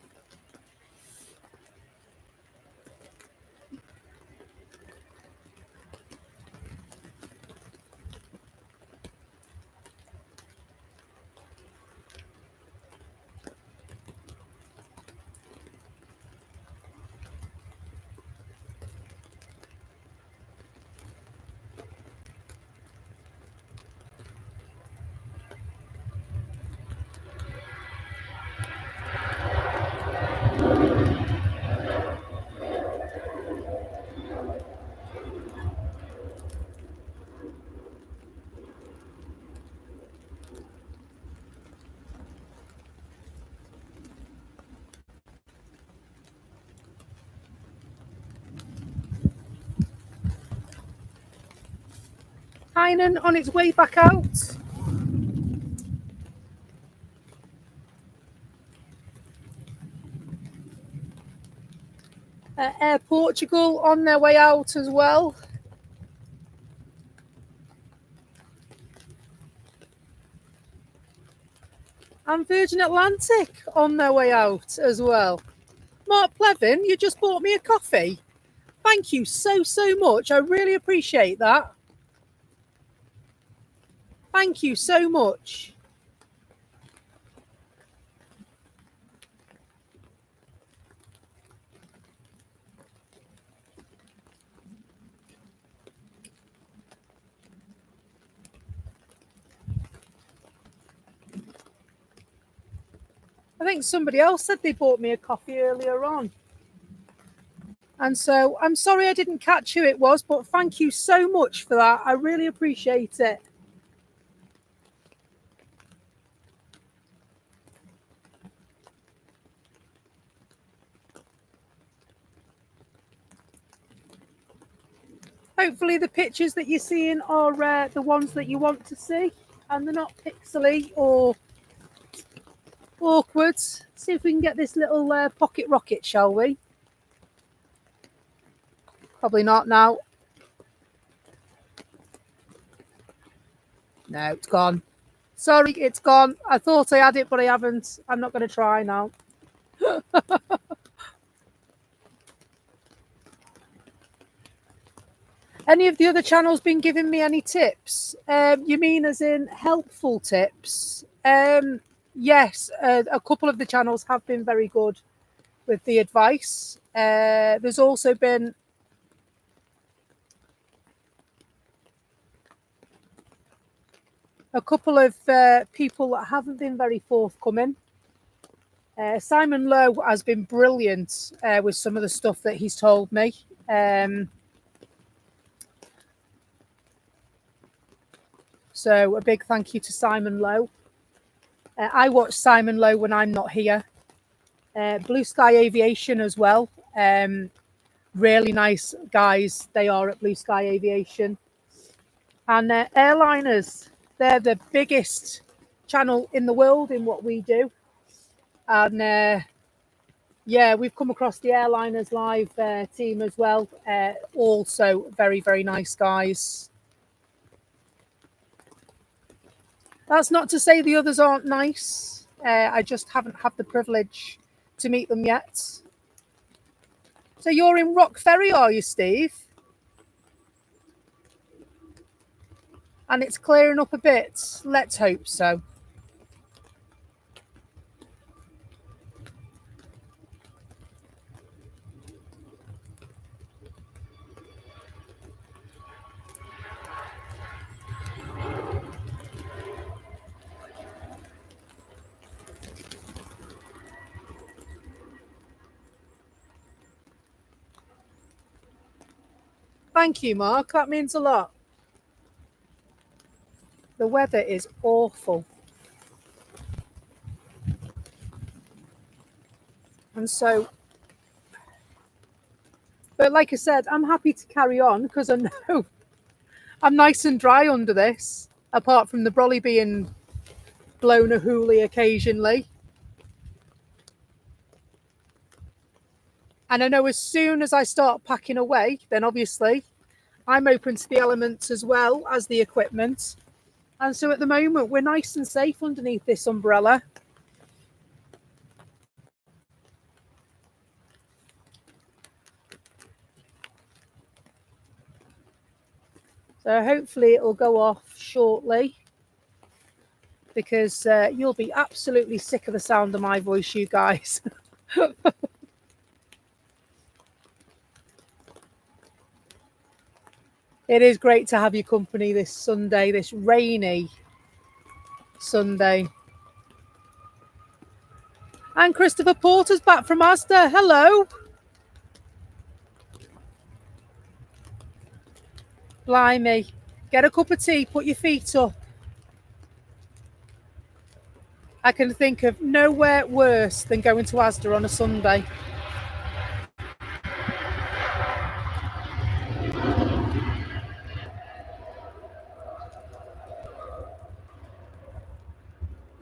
Hainan on its way back out. Air Portugal on their way out as well. And Virgin Atlantic on their way out as well. Mark Plevin, you just bought me a coffee. Thank you so much. I really appreciate that. Thank you so much. I think somebody else said they bought me a coffee earlier on. And so I'm sorry I didn't catch who it was, but thank you so much for that. I really appreciate it. Hopefully the pictures that you're seeing are the ones that you want to see and they're not pixely or awkward. See if we can get this little pocket rocket, shall we? Probably not now. No, it's gone. Sorry, it's gone. I thought I had it, but I haven't. I'm not going to try now. Any of the other channels been giving me any tips? You mean as in helpful tips? Yes, a couple of the channels have been very good with the advice. There's also been a couple of people that haven't been very forthcoming. Simon Lowe has been brilliant with some of the stuff that he's told me. So a big thank you to Simon Lowe. I watch Simon Lowe when I'm not here. Blue Sky Aviation as well. Really nice guys they are at Blue Sky Aviation. And airliners, they're the biggest channel in the world in what we do. And yeah, we've come across the Airliners Live team as well. Also very, very nice guys. That's not to say the others aren't nice. I just haven't had the privilege to meet them yet. So you're in Rock Ferry, are you, Steve? And it's clearing up a bit. Let's hope so. Thank you, Mark. That means a lot. The weather is awful. And so, but like I said, I'm happy to carry on because I know I'm nice and dry under this, apart from the brolly being blown a hoolie occasionally. And I know as soon as I start packing away, then obviously I'm open to the elements as well as the equipment. And so at the moment, we're nice and safe underneath this umbrella. So hopefully it'll go off shortly because you'll be absolutely sick of the sound of my voice, you guys. It is great to have your company this Sunday, this rainy Sunday. And Christopher Porter's back from Asda. Hello. Blimey. Get a cup of tea, put your feet up. I can think of nowhere worse than going to Asda on a Sunday.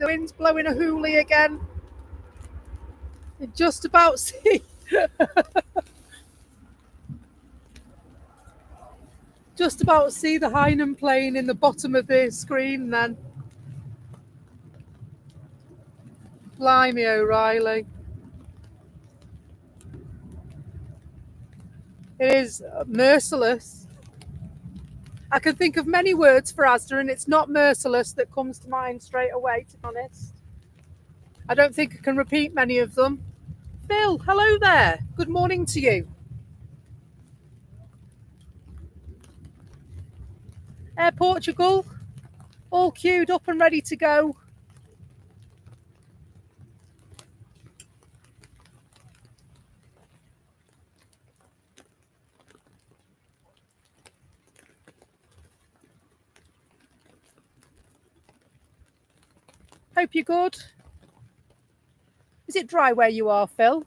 the wind's blowing a hoolie again. You just about see just about see the Heineken plane in the bottom of the screen then. Blimey O'Reilly. It is merciless. I can think of many words for Asda, and it's not merciless that comes to mind straight away, to be honest. I don't think I can repeat many of them. Phil, hello there. Good morning to you. Air Portugal, all queued up and ready to go. Hope you're good. Is it dry where you are, Phil?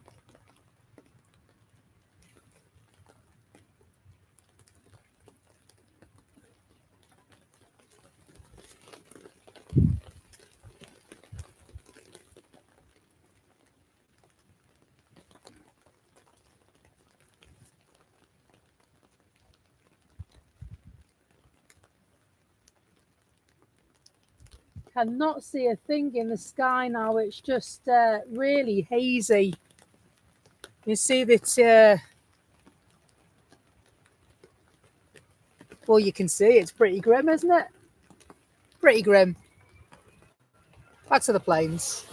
Cannot see a thing in the sky now. It's just really hazy. You see that, well, you can see it's pretty grim, isn't it? Pretty grim. Back to the planes.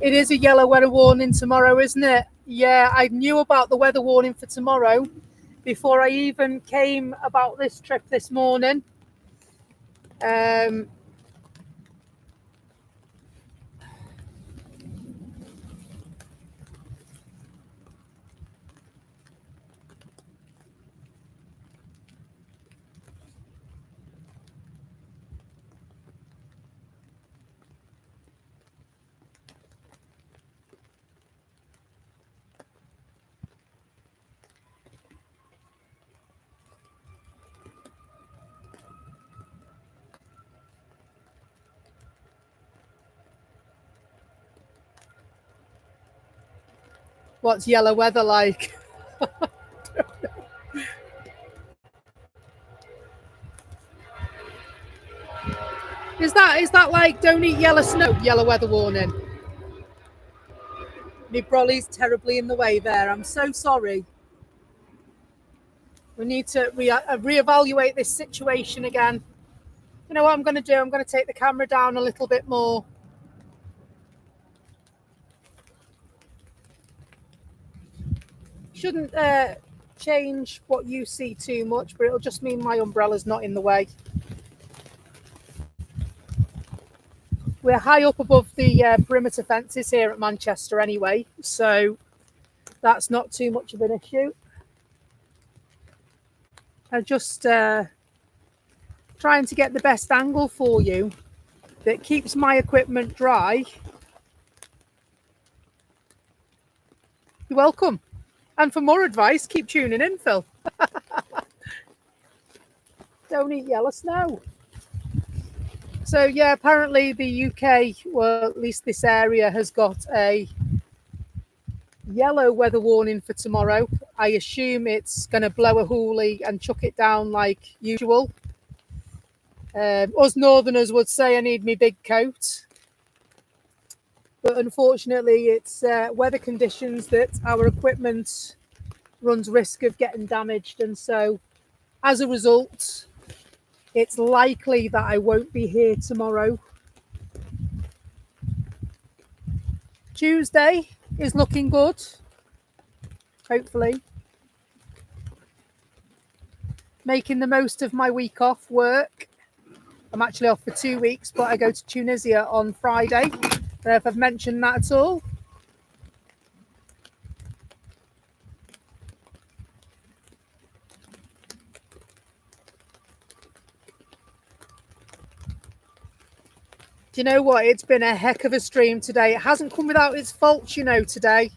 It is a yellow weather warning tomorrow, isn't it? Yeah, I knew about the weather warning for tomorrow before I even came about this trip this morning. What's yellow weather like? Is that like don't eat yellow snow, yellow weather warning? My brolly's terribly in the way there. I'm so sorry. We need to reevaluate this situation again. You know what I'm going to do? I'm going to take the camera down a little bit more. Shouldn't change what you see too much, but it'll just mean my umbrella's not in the way. We're high up above the perimeter fences here at Manchester anyway, so that's not too much of an issue. I'm just trying to get the best angle for you that keeps my equipment dry. You're welcome. And for more advice, keep tuning in, Phil. Don't eat yellow snow. So yeah, apparently the UK, well, at least this area, has got a yellow weather warning for tomorrow. I assume it's going to blow a hoolie and chuck it down like usual. Us northerners would say I need my big coat. But unfortunately, it's weather conditions that our equipment runs risk of getting damaged. And so as a result, it's likely that I won't be here tomorrow. Tuesday is looking good, hopefully. Making the most of my week off work. I'm actually off for 2 weeks, but I go to Tunisia on Friday. I don't know if I've mentioned that at all. Do you know what? It's been a heck of a stream today. It hasn't come without its faults, you know, today.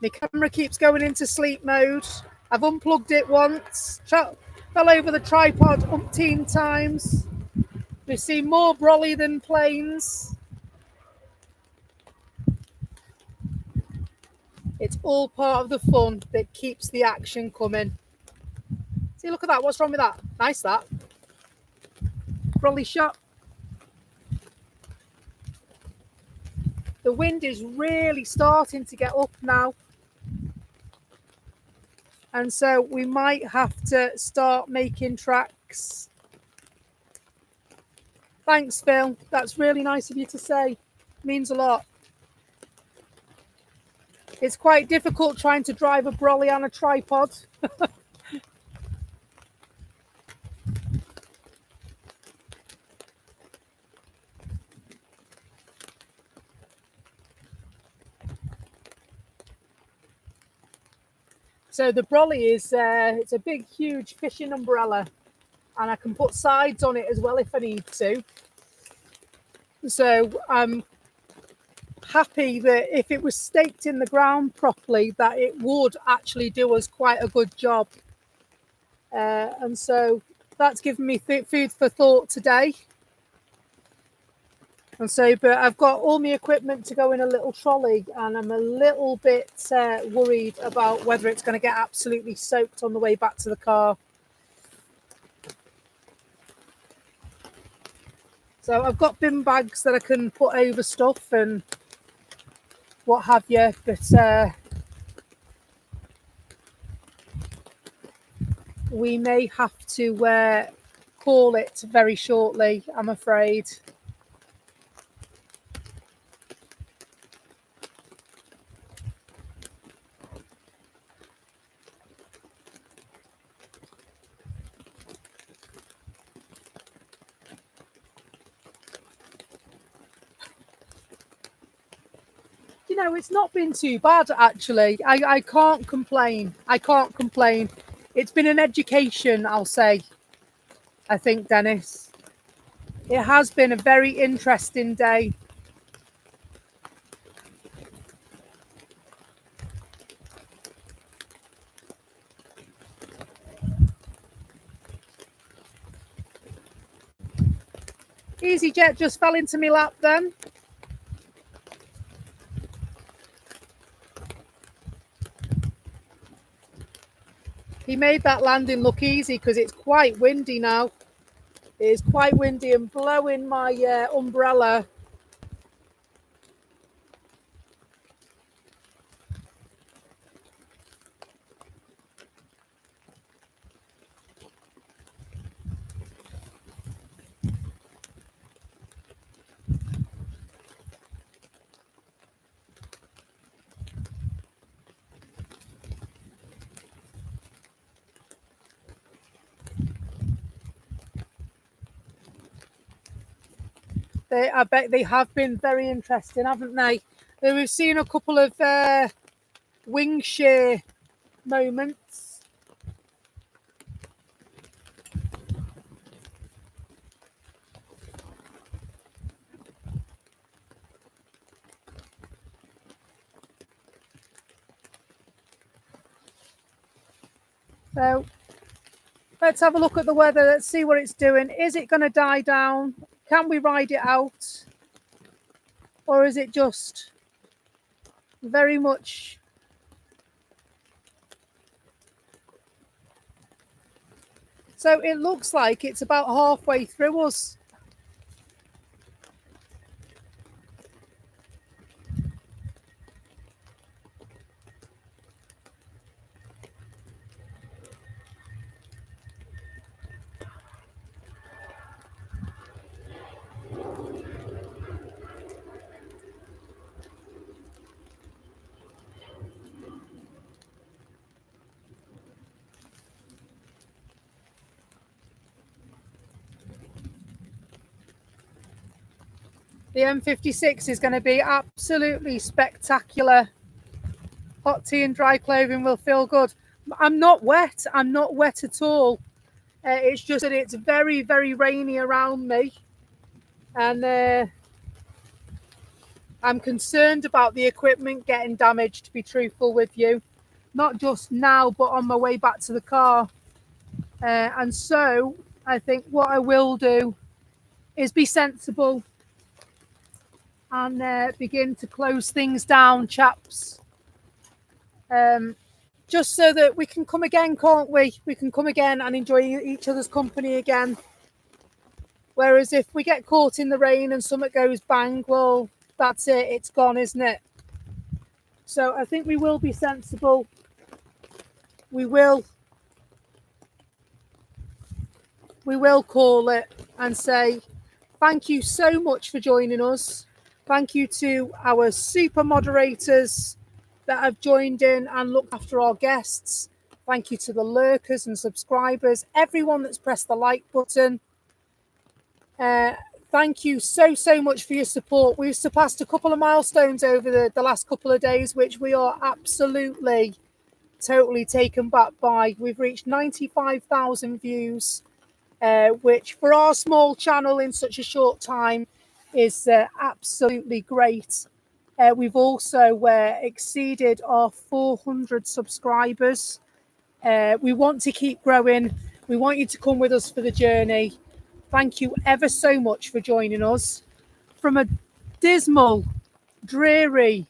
My camera keeps going into sleep mode. I've unplugged it once. Fell over the tripod umpteen times. We've seen more brolly than planes. It's all part of the fun that keeps the action coming. See, look at that. What's wrong with that? Nice, that. Brolly shot. The wind is really starting to get up now. And so we might have to start making tracks. Thanks, Phil. That's really nice of you to say. It means a lot. It's quite difficult trying to drive a brolly on a tripod. So the brolly is it's a big, huge fishing umbrella, and I can put sides on it as well if I need to. So I'm happy that if it was staked in the ground properly, that it would actually do us quite a good job. And so that's given me food for thought today. And so, but I've got all my equipment to go in a little trolley, and I'm a little bit worried about whether it's going to get absolutely soaked on the way back to the car. So I've got bin bags that I can put over stuff and what have you, but we may have to call it very shortly, I'm afraid. You know, it's not been too bad, actually. I can't complain. I can't complain. It's been an education, I'll say, I think, Dennis. It has been a very interesting day. EasyJet just fell into my lap then. He made that landing look easy because it's quite windy now. It is quite windy and blowing my umbrella. I bet they have been very interesting, haven't they? We've seen a couple of wing shear moments. So let's have a look at the weather. Let's see what it's doing. Is it going to die down? Can we ride it out? Or is it just very much... So it looks like it's about halfway through us. The M56 is going to be absolutely spectacular. Hot tea and dry clothing will feel good. I'm not wet. I'm not wet at all. It's just that it's very, very rainy around me. And I'm concerned about the equipment getting damaged, to be truthful with you. Not just now, but on my way back to the car. And so I think what I will do is be sensible and begin to close things down, chaps. Just so that we can come again, can't we? We can come again and enjoy each other's company again. Whereas if we get caught in the rain and something goes bang, well, that's it. It's gone, isn't it? So I think we will be sensible. We will call it and say thank you so much for joining us. Thank you to our super moderators that have joined in and looked after our guests. Thank you to the lurkers and subscribers, everyone that's pressed the like button. Thank you so much for your support. We've surpassed a couple of milestones over the last couple of days, which we are absolutely totally taken back by. We've reached 95,000 views, which for our small channel in such a short time is absolutely great. We've also exceeded our 400 subscribers. We want to keep growing. We want you to come with us for the journey. Thank you ever so much for joining us from a dismal, dreary,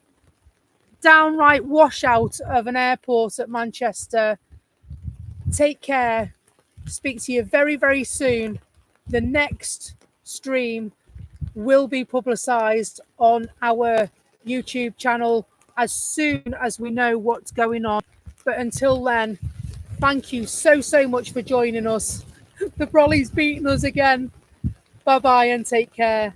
downright washout of an airport at Manchester. Take care. Speak to you very, very soon. The next stream will be publicised on our YouTube channel as soon as we know what's going on. But until then, thank you so much for joining us. The Brolly's beating us again. Bye-bye and take care.